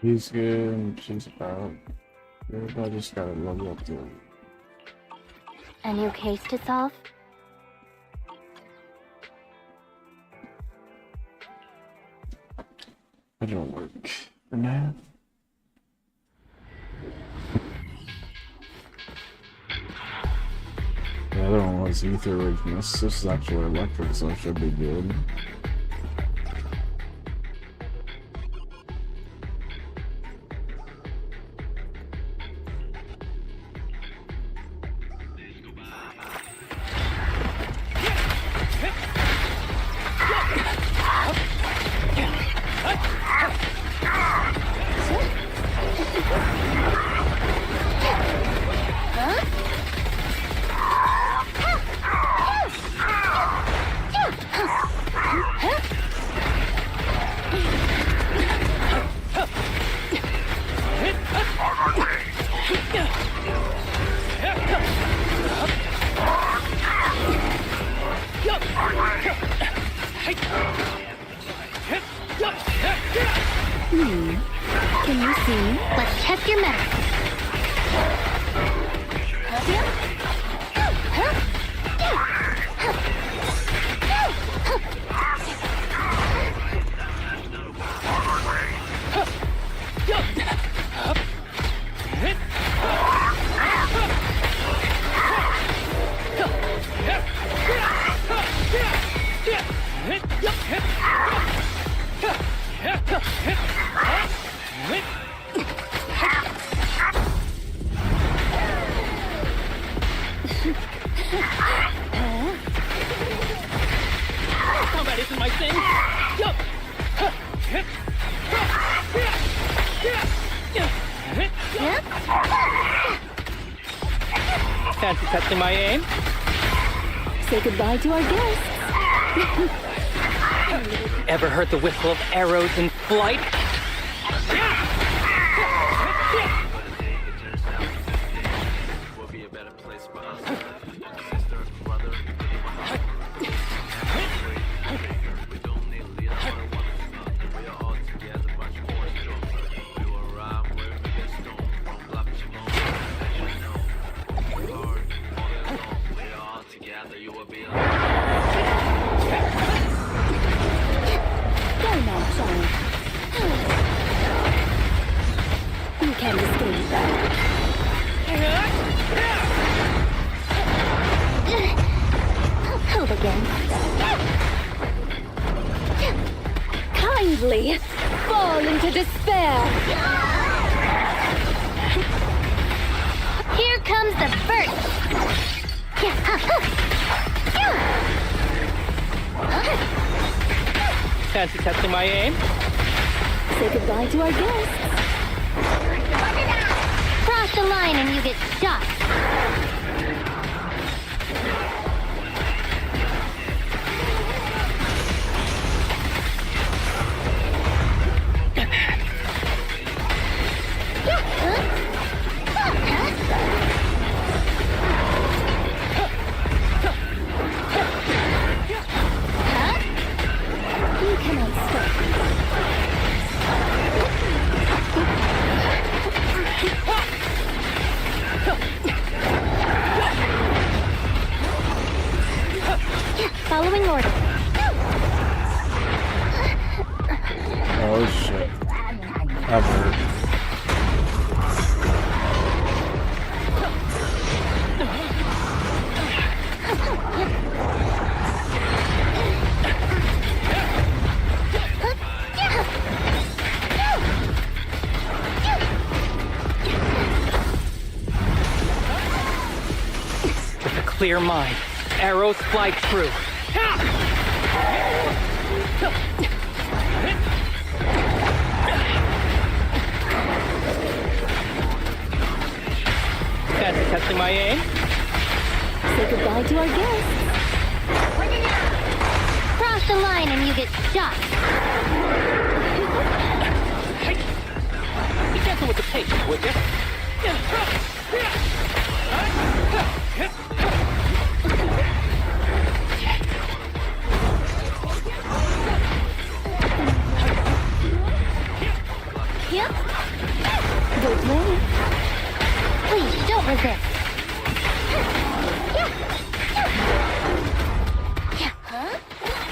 He's good, she's about. I just gotta level up to him. A new case to solve? That don't work for now. The other one was ether weakness. This is actually electric, so it should be good. Can you see me? Let's test your metal. Combat isn't my thing. Fancy testing my aim? Say goodbye to our guests. Ever heard the whistle of arrows in flight? You can't escape. Hold again. Kindly fall into despair. Here comes the burst. Fancy testing my aim? Say goodbye to our guests. Cross the line and you get shot. You cannot stop. Following order. Oh shit. That hurt. With a clear mind, arrows fly true. Fancy testing my aim? Say goodbye to our guests. Cross the line and you get shot. Be gentle with the pace, would you? Yep. Good way. Please don't resist.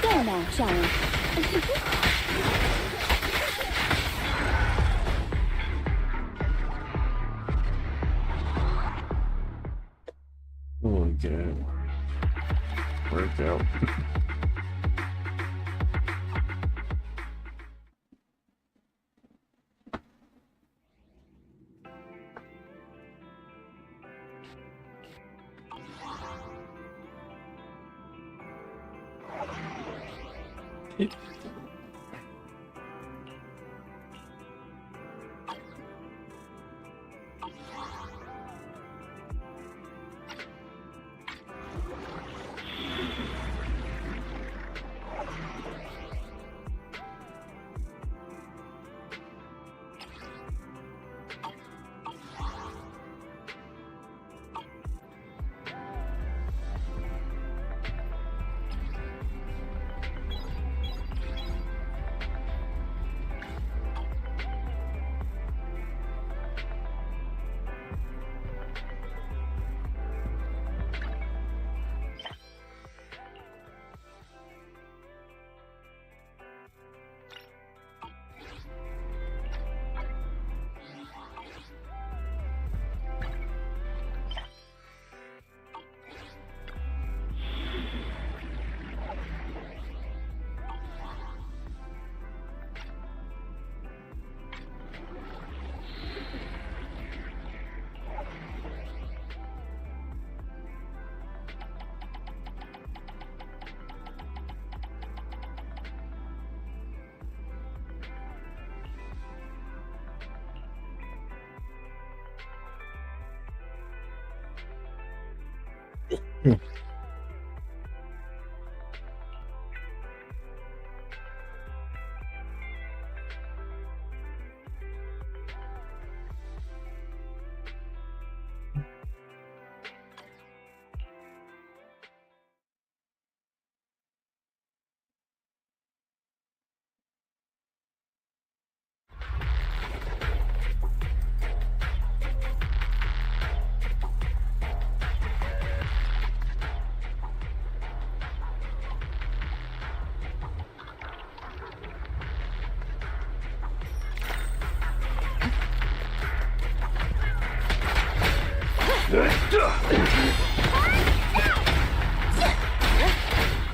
Go now, Sharon. Holy cow. Worked out.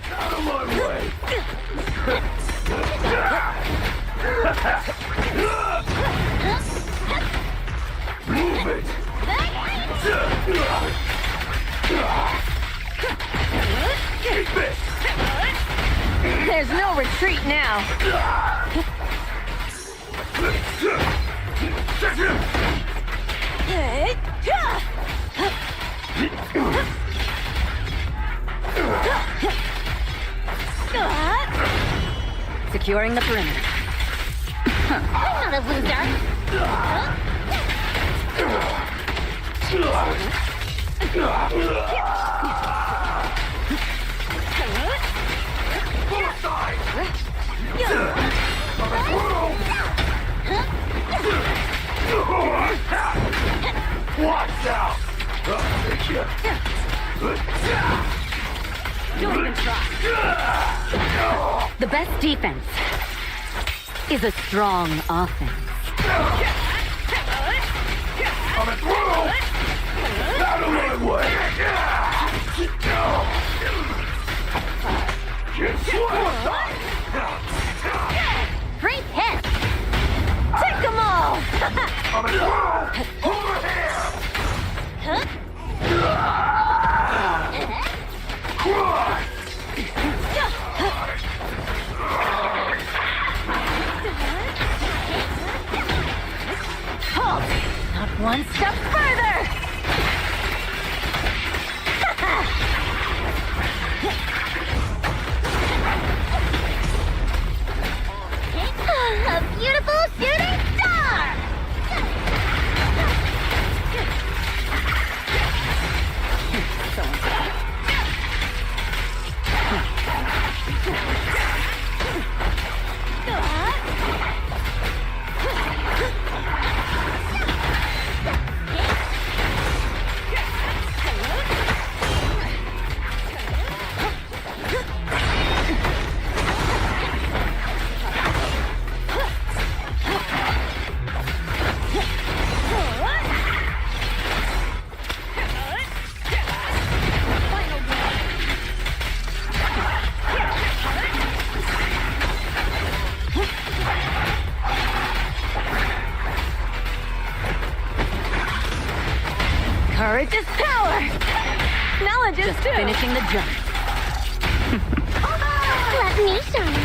Out of my way! Move it! Keep it! There's no retreat now. Securing the perimeter. I'm not a loser. Watch out! Don't even try. The best defense is a strong offense. I'm through! Out of my way! Great hit. Take them all. I'm through! Over here! Halt! Not one step further! A beautiful shooting star! Courage is power! Knowledge is too! Finishing the jump. Let me shine!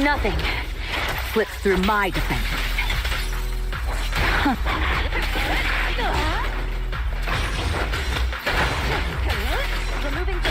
Nothing slips through my defense. Removing the...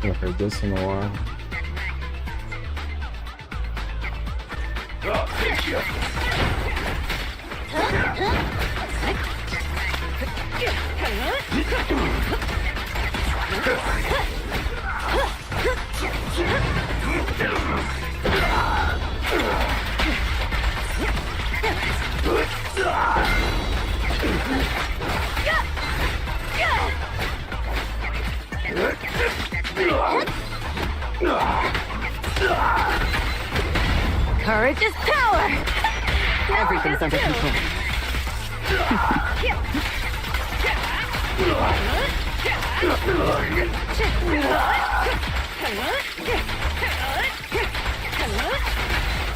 haven't heard this in a while. I'll take you. Courage is power! Everything's under control.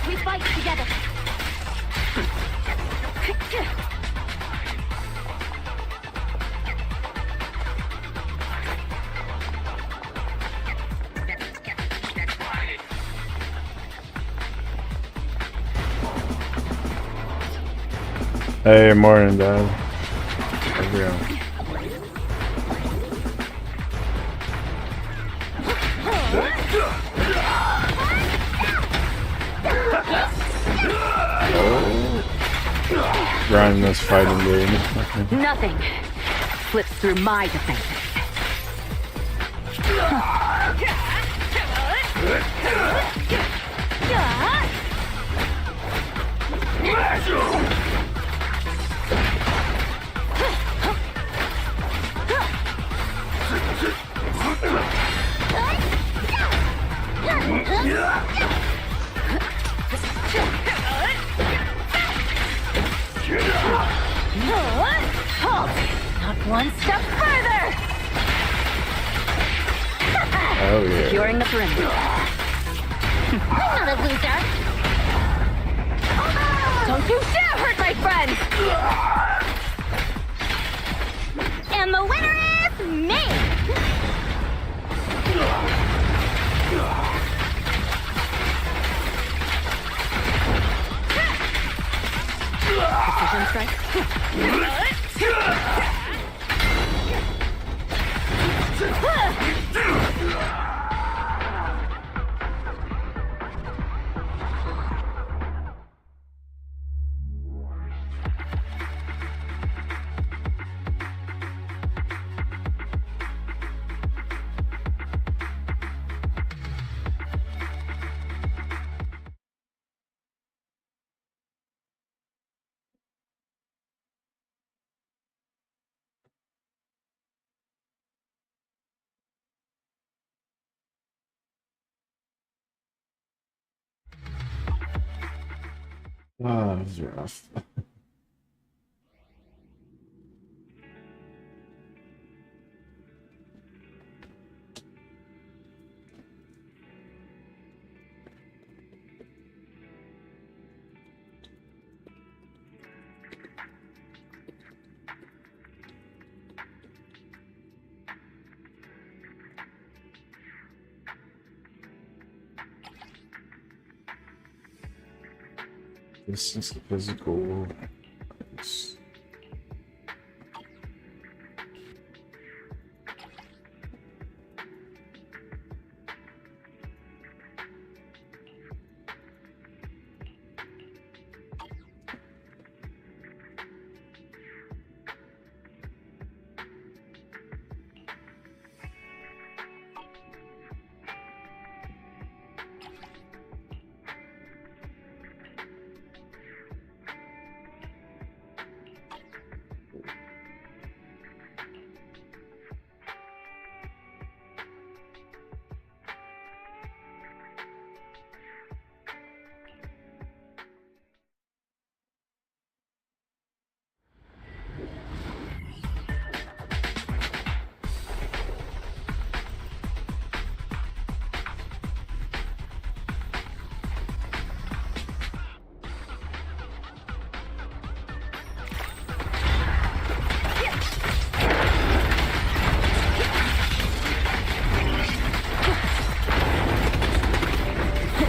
We fight together. Hey, morning, Dad. How's it going? Grinding this fighting game. Nothing slips through my defenses. Not one step further! Oh yeah. Securing the perimeter. I'm not a loser! Don't you dare hurt my friends! And the winner is me! Precision strike. Ah, that was rough. This is the physical. It's...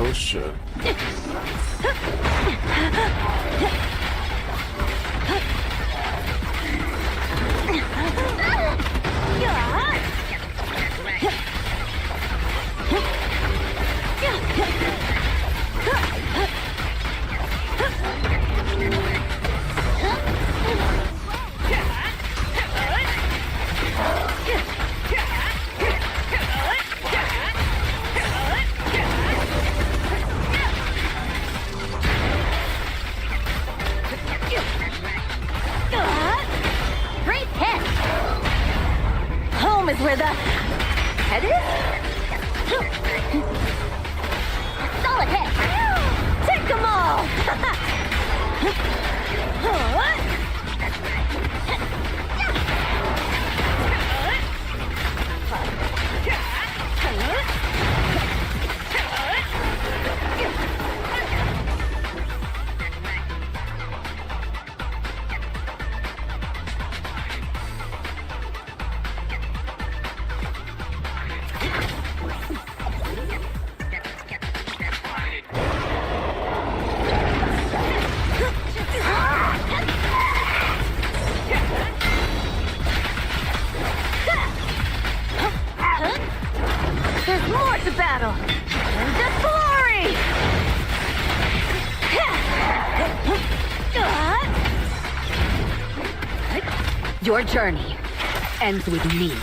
Oh shit. Solid hit! Take them all! There's more to battle! The glory! Your journey ends with me. We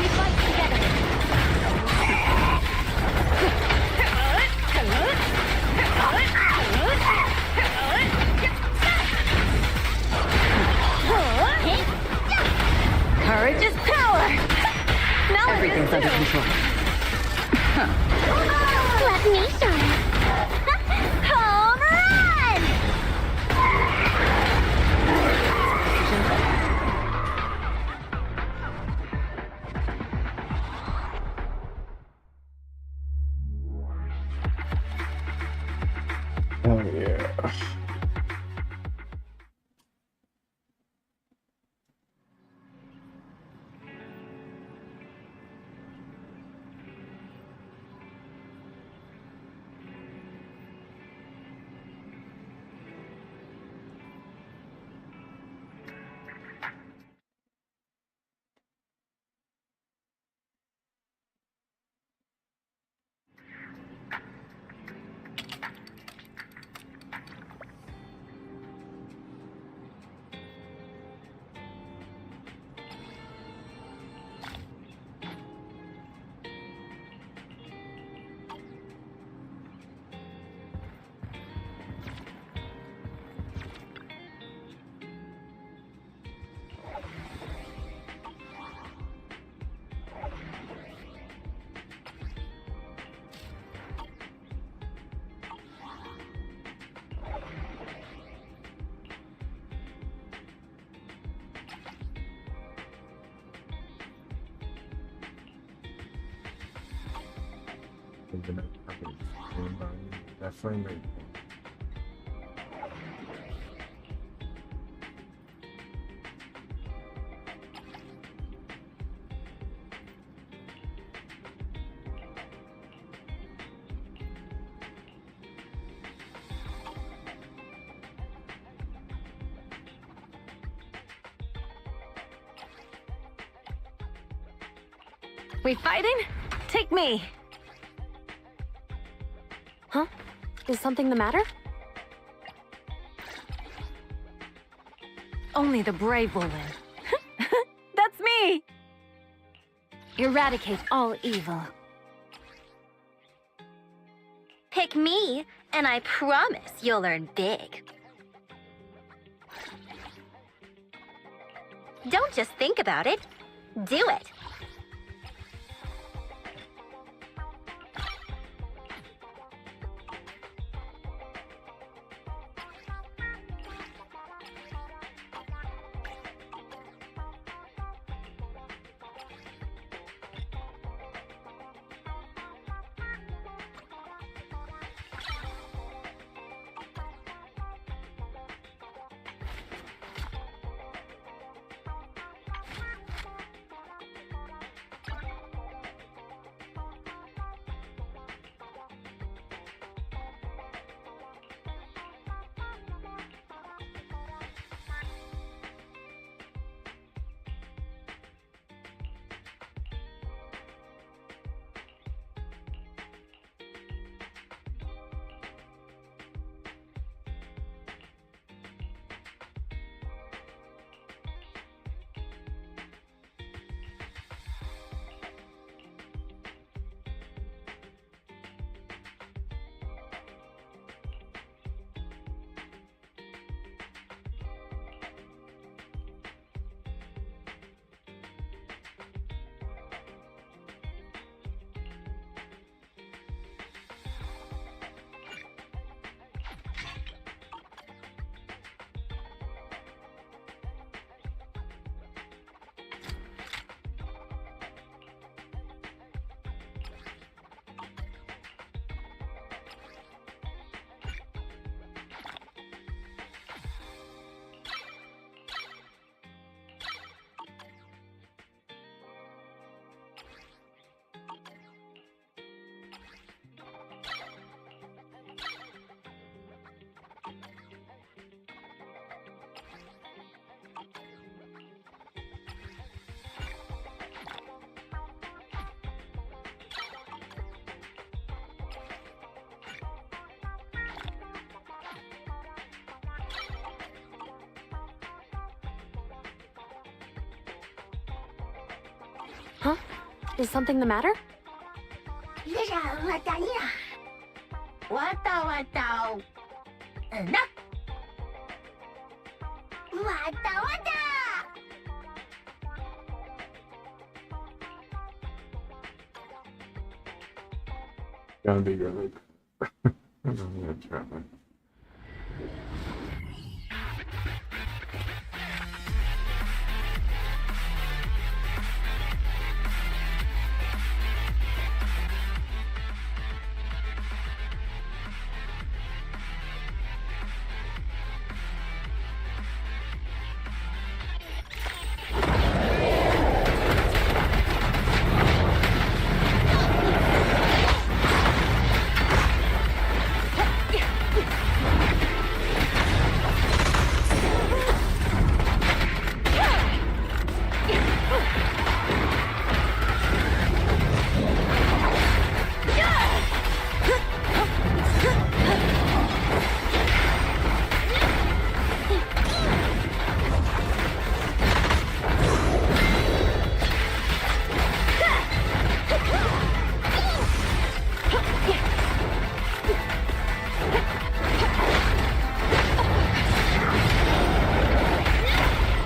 fight together! Courage is power! Knowledge Everything's is under too. control. Let me shine! Home run! Oh yeah. Definitely. We fighting? Take me! Huh? Is something the matter? Only the brave will win. That's me! Eradicate all evil. Pick me, and I promise you'll earn big. Don't just think about it. Do it. Huh? Is something the matter? Gonna be really. I'm gonna try that.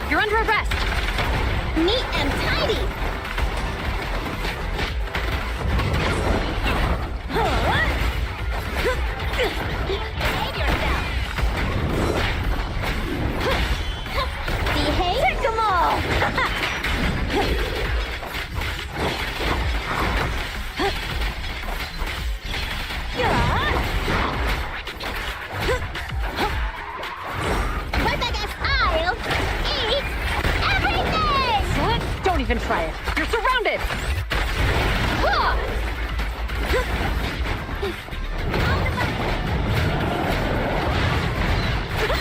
You're under arrest! Neat and tidy! Behave yourself! Behave? Take them all! But I guess I'll eat everything! Don't even try it. You're surrounded!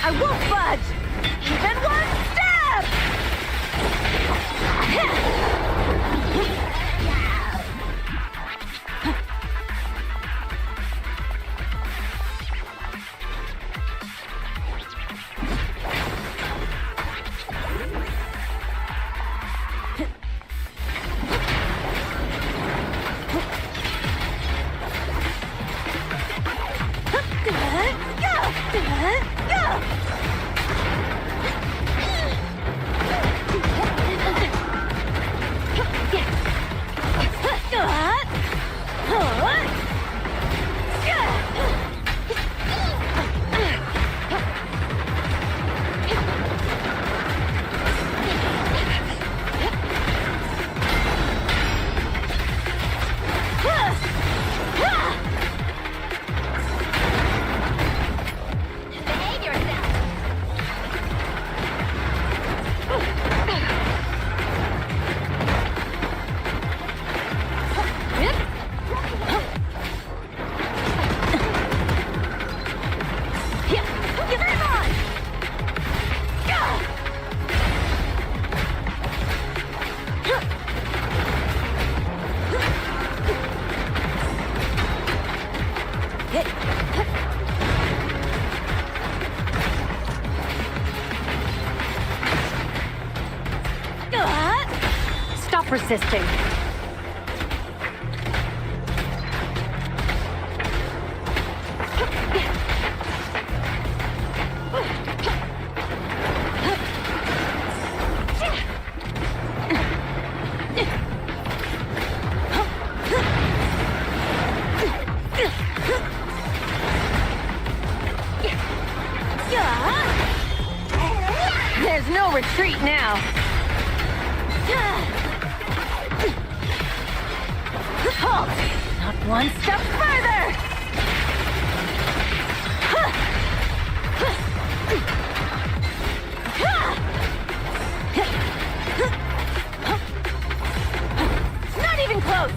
I won't budge! Even one step! Behave yourself! Stop resisting. There's no retreat now. Halt! Not one step further! Not even close!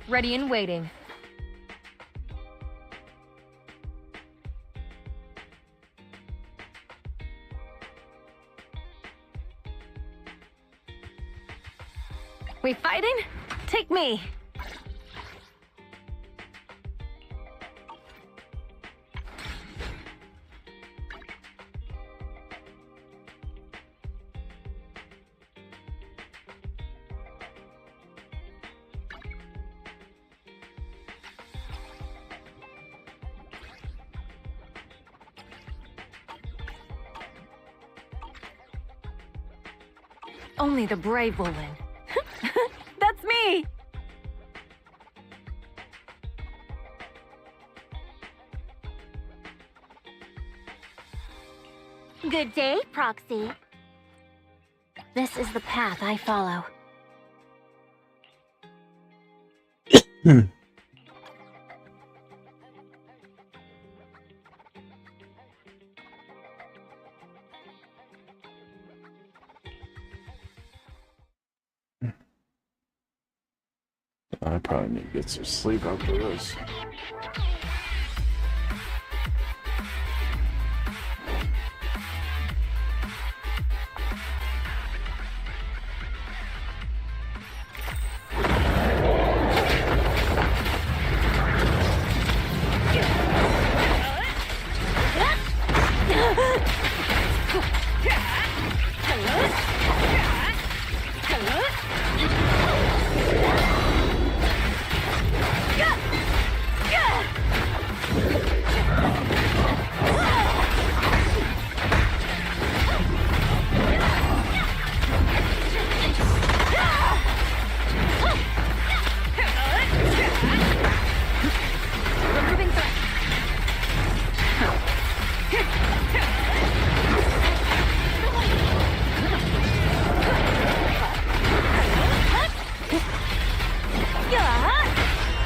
Ready and waiting. We fighting? Take me. Only the brave will win. That's me! Good day, Proxy. This is the path I follow. I probably need to get some sleep after this.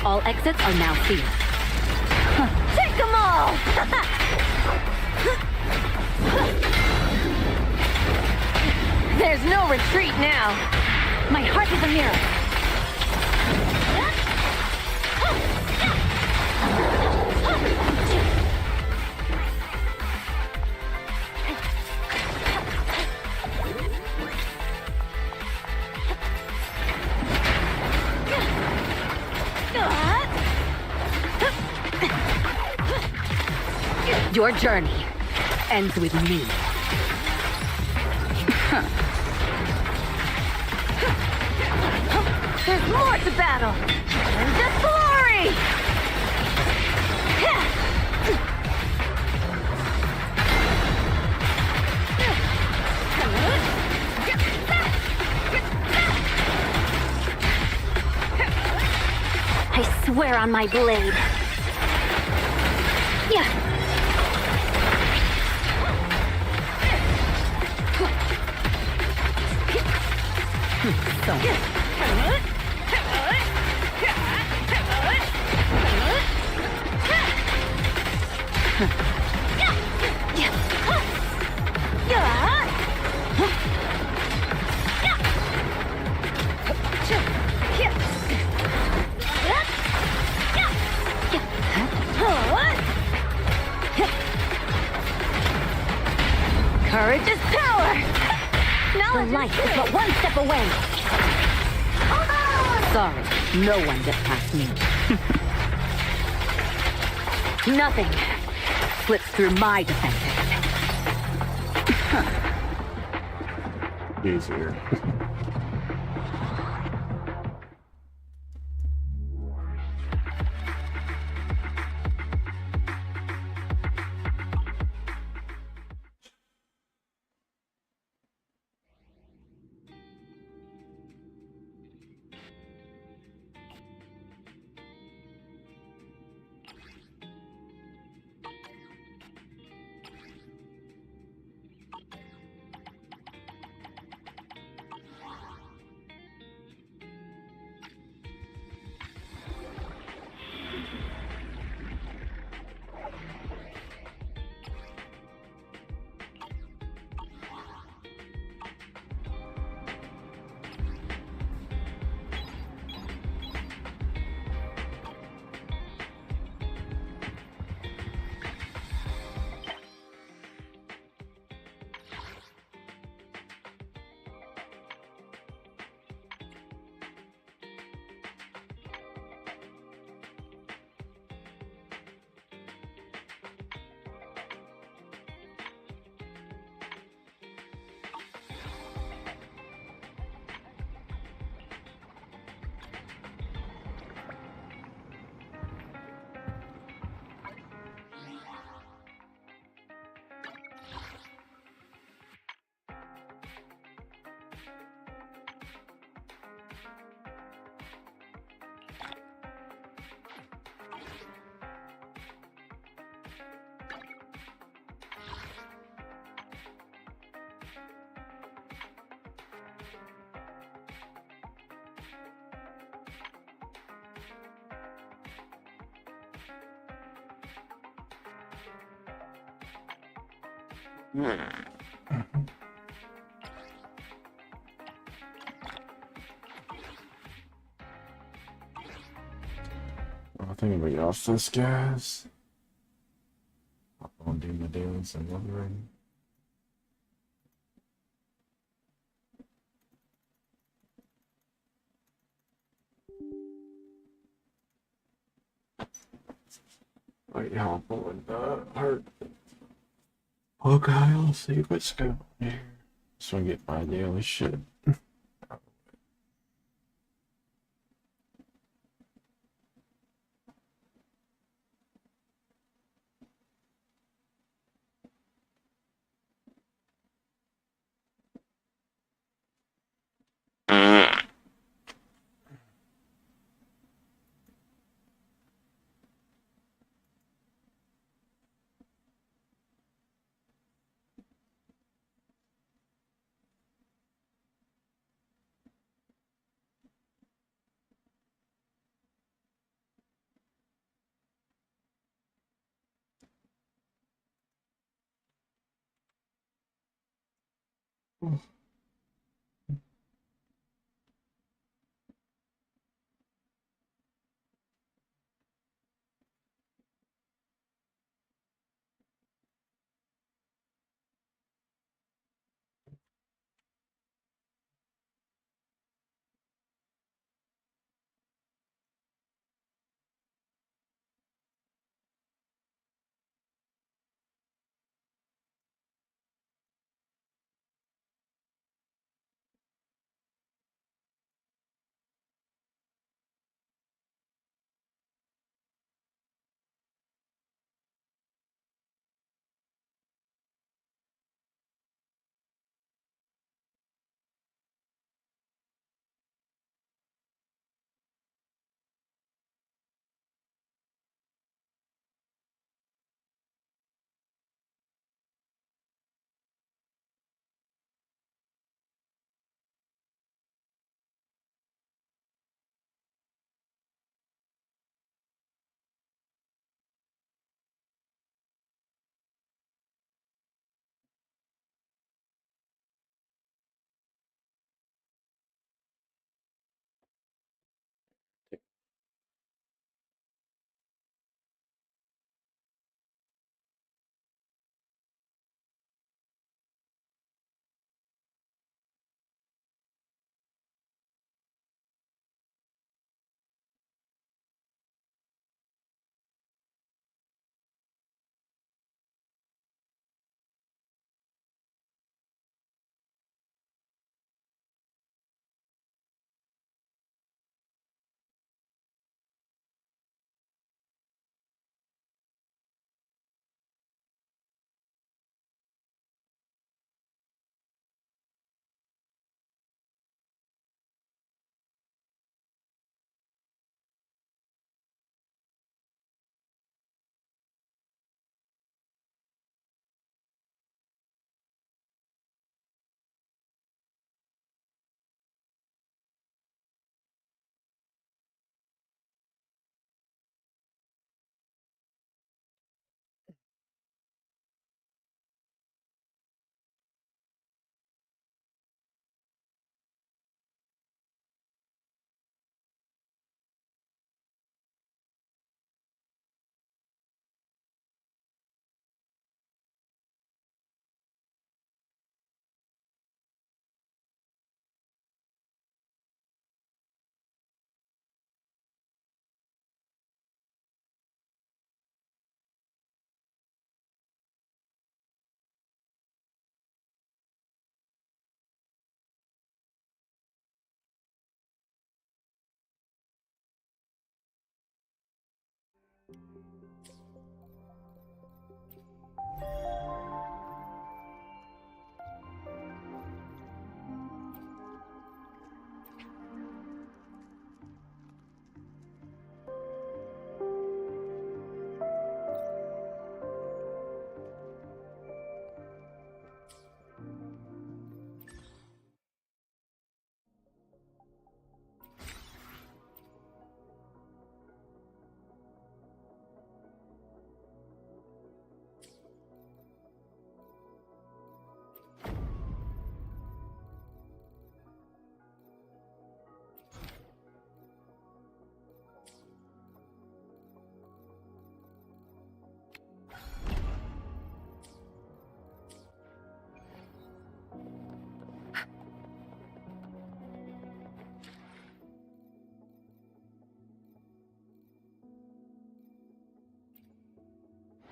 All exits are now sealed. Take them all! There's no retreat now. My heart is a mirror. Your journey ends with me. There's more to battle! And the glory! I swear on my blade. Yeah. Courage is power! The light is but one step away. Sorry, no one gets past me. Nothing slips through my defenses. Easier. I think I'm gonna get off this, guys. I'm gonna do my dance and wondering. Wait, hop on heart. Okay, I'll see what's going on here. Just wanna get my daily shit.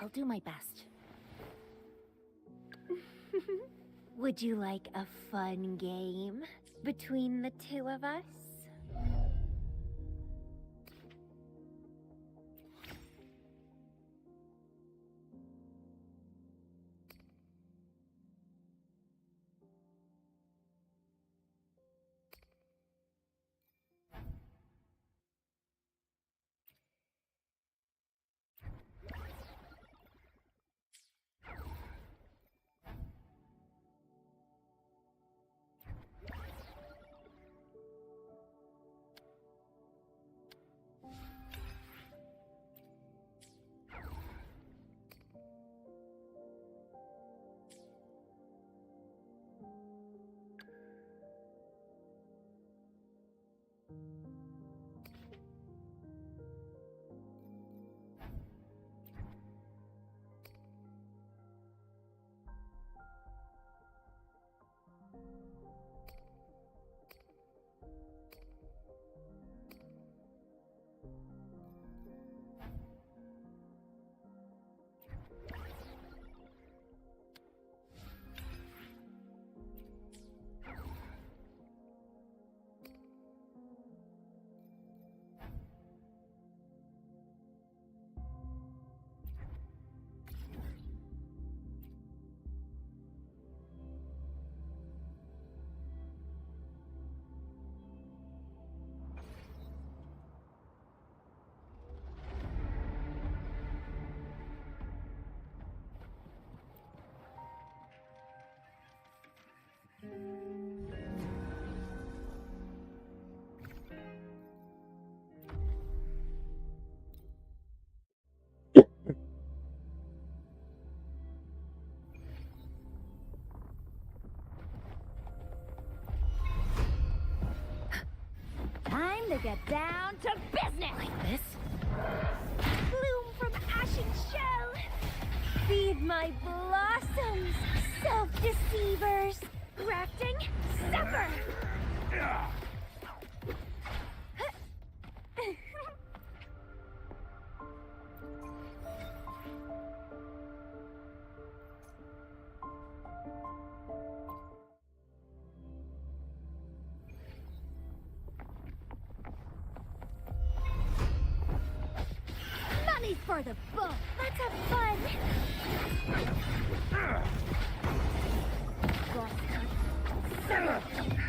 I'll do my best. Would you like a fun game between the two of us? Time to get down to business! Like this? Bloom from ashen shell! Feed my blossoms, self-deceivers! Grafting, suffer! Money's for the book! Let's have fun!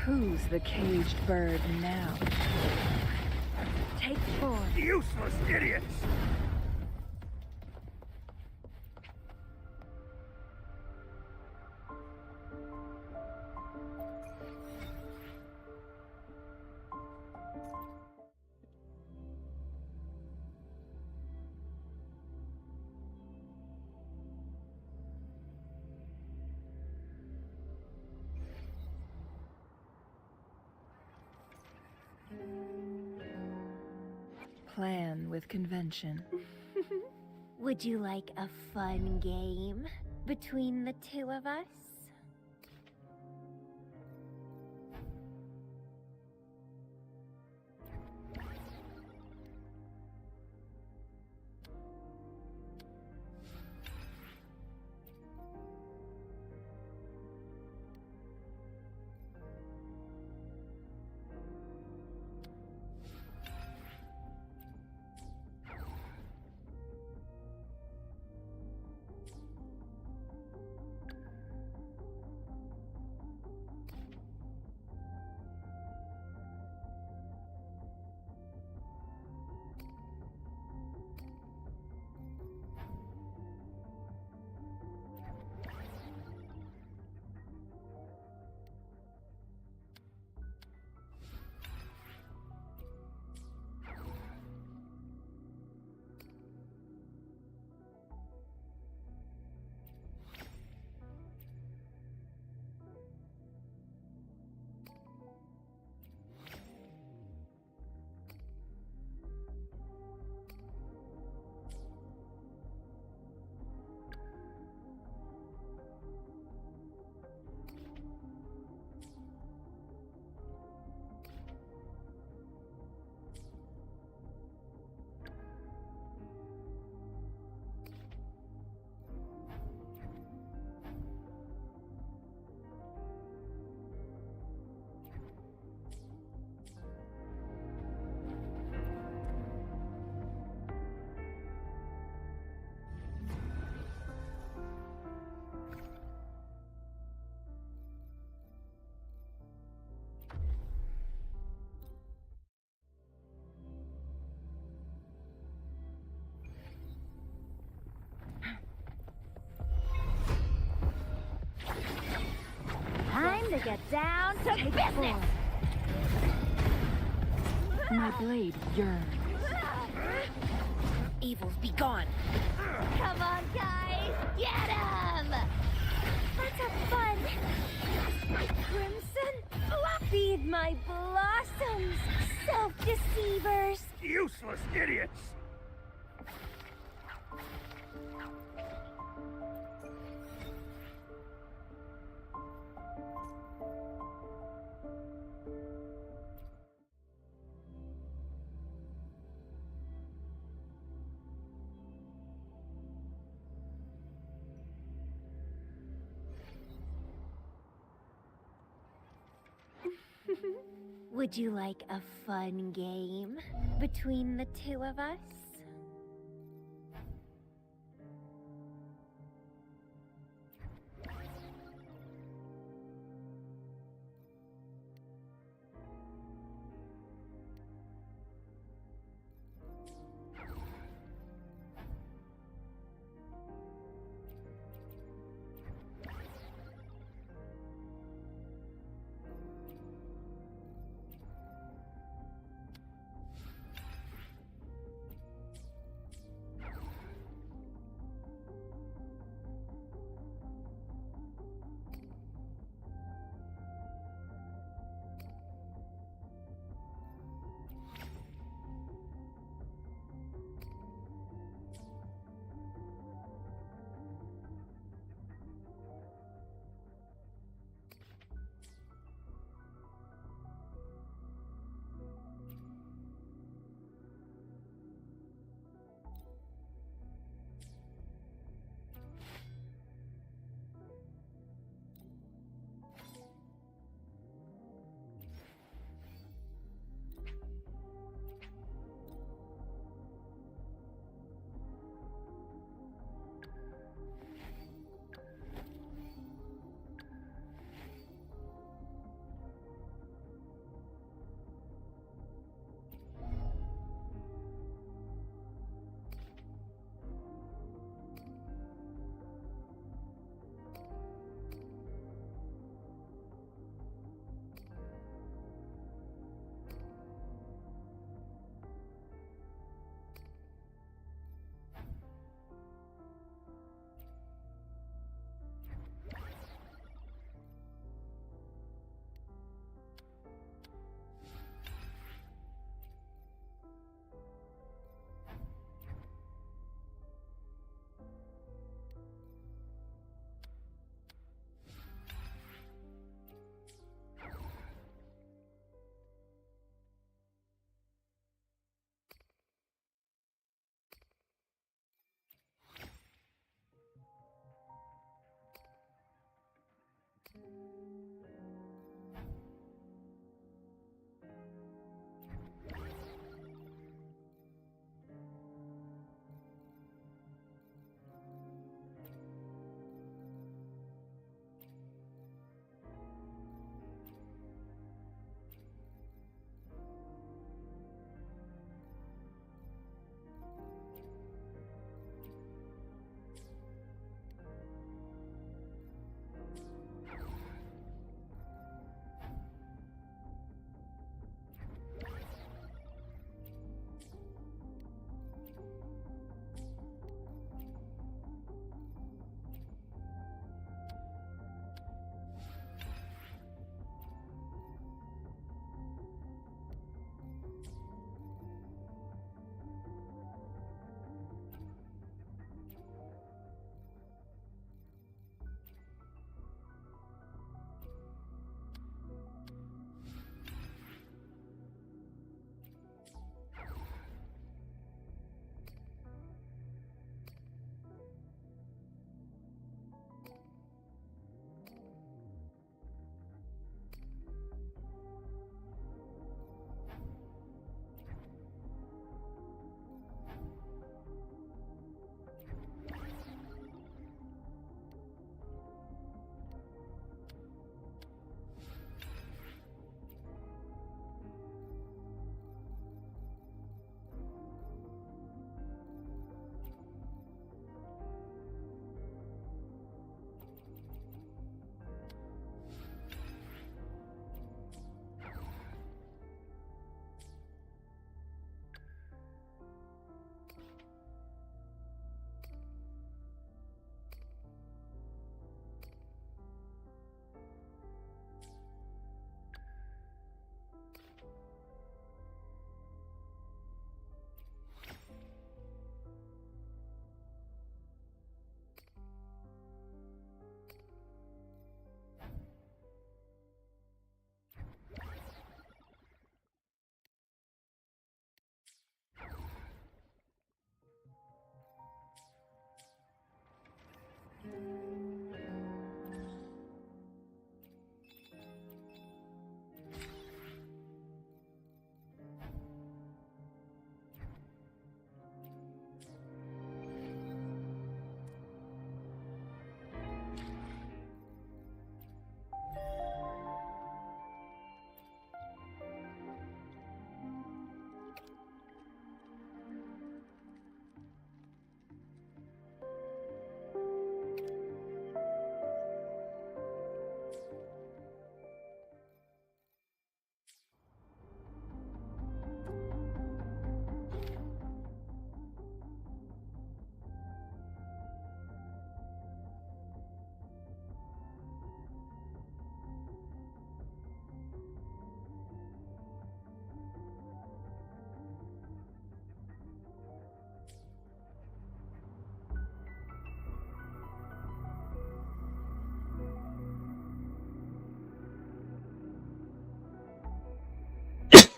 Who's the caged bird now? Take form. Useless idiots! Plan with convention. Would you like a fun game between the two of us? Let's get down to business! My blade yearns. Evils be gone! Come on, guys! Get 'em! Let's have fun! Crimson, feed my blossoms, self-deceivers! Useless idiots! Would you like a fun game between the two of us?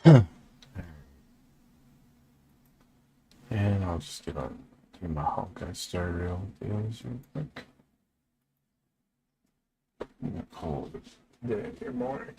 And I'll just get on to my Hawkeye Star Rail deals real quick. I'm gonna call it a day here morning.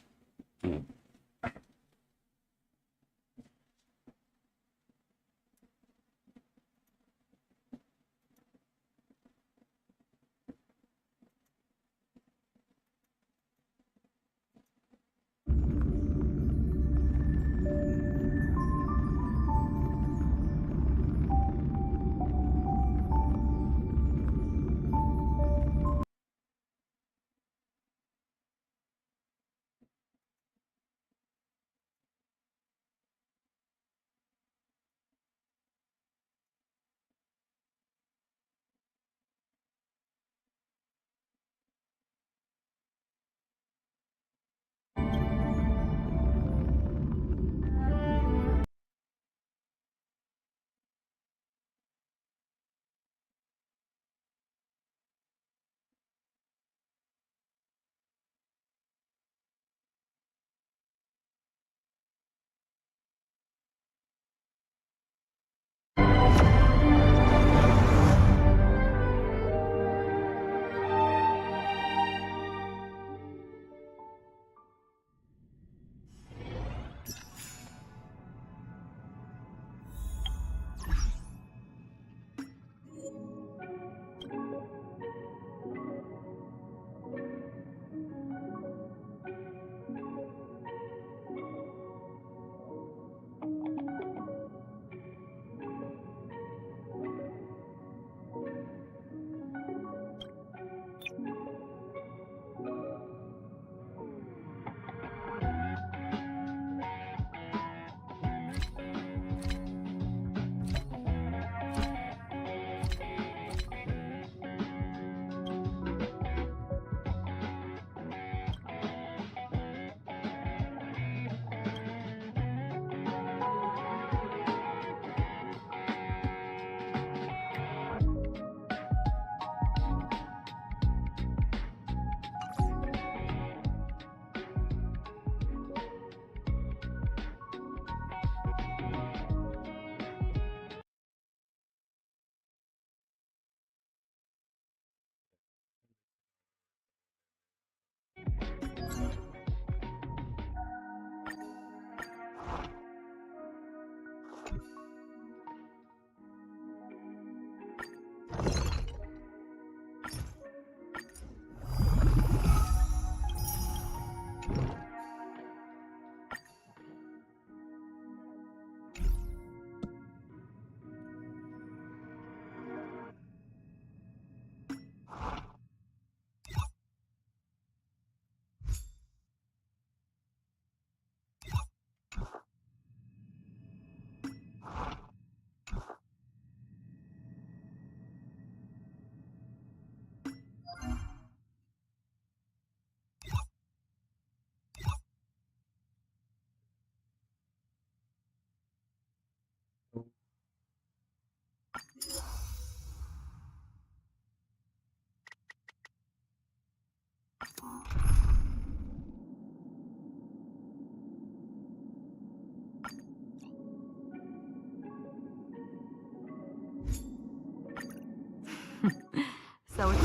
So it's...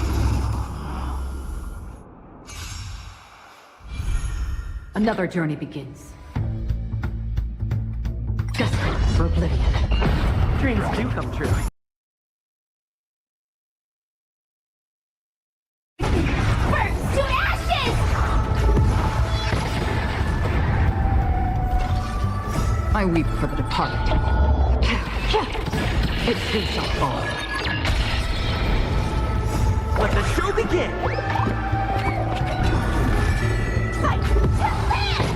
Another journey begins. Destined for oblivion. Dreams do come true. Burns to ashes! I weep for the departed. It too shall fall. Let the show begin! Fight to live!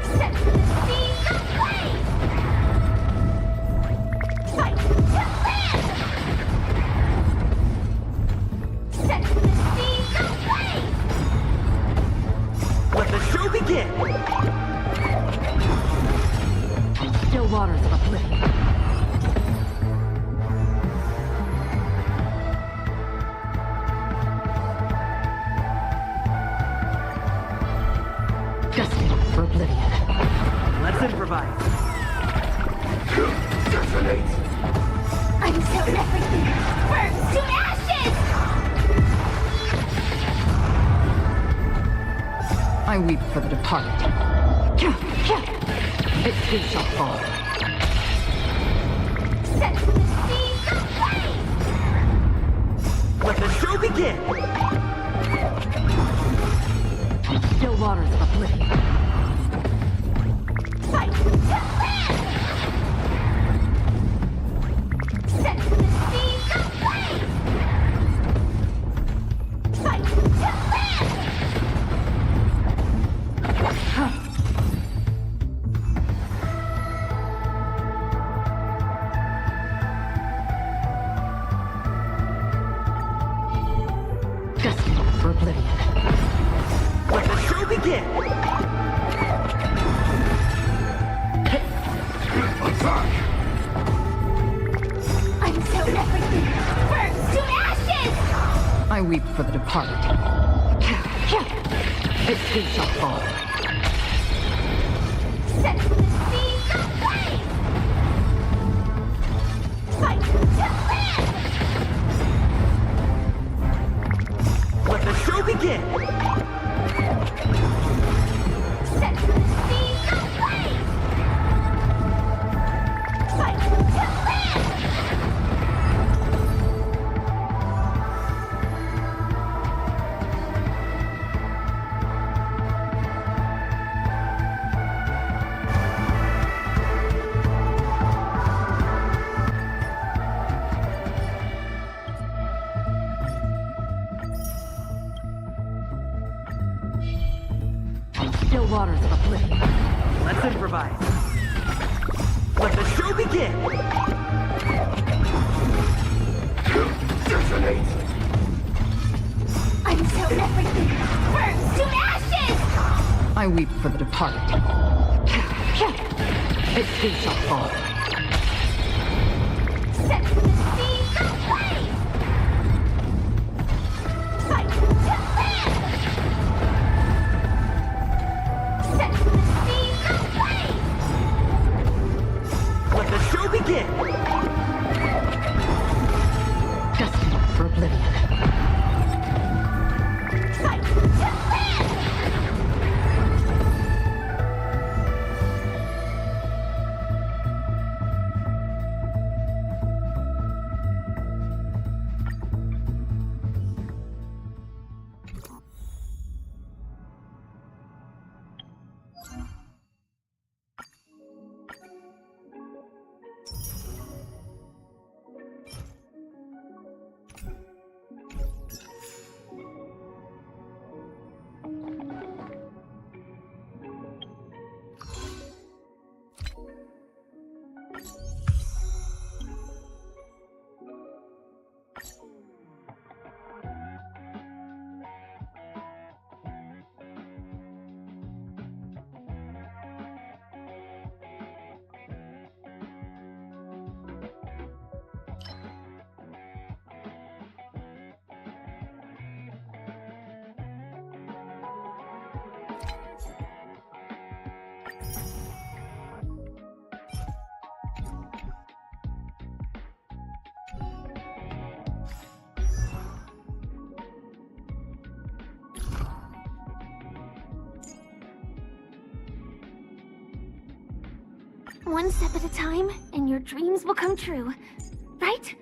Set to the seas of blaze! Fight to live! Set to the seas of blaze! Let the show begin! Still waters of oblivion. Destined improvise. Detonate. Until everything burns to ashes! I weep for the departed. Its feet shall fall. Set the seas aflame! Let the show begin! Still waters of oblivion. Fight to land! Set the seas aflame! Fight to land! Destined for oblivion. Let the show begin! Attack! Until everything burns to ashes! I weep for the departed. Its feet shall fall. Set the seas aflame! Fight to land! Let the show begin! Set the seas aflame! Fight to land! Still waters of oblivion. Let's improvise. Let the show begin! Detonate. Until everything burns to ashes! I weep for the departed. Its feet shall fall. Set the seas aflame! Fight to land! Set the seas aflame! Let the show begin! Destined for oblivion. Fight to land! One step at a time, and your dreams will come true. Right?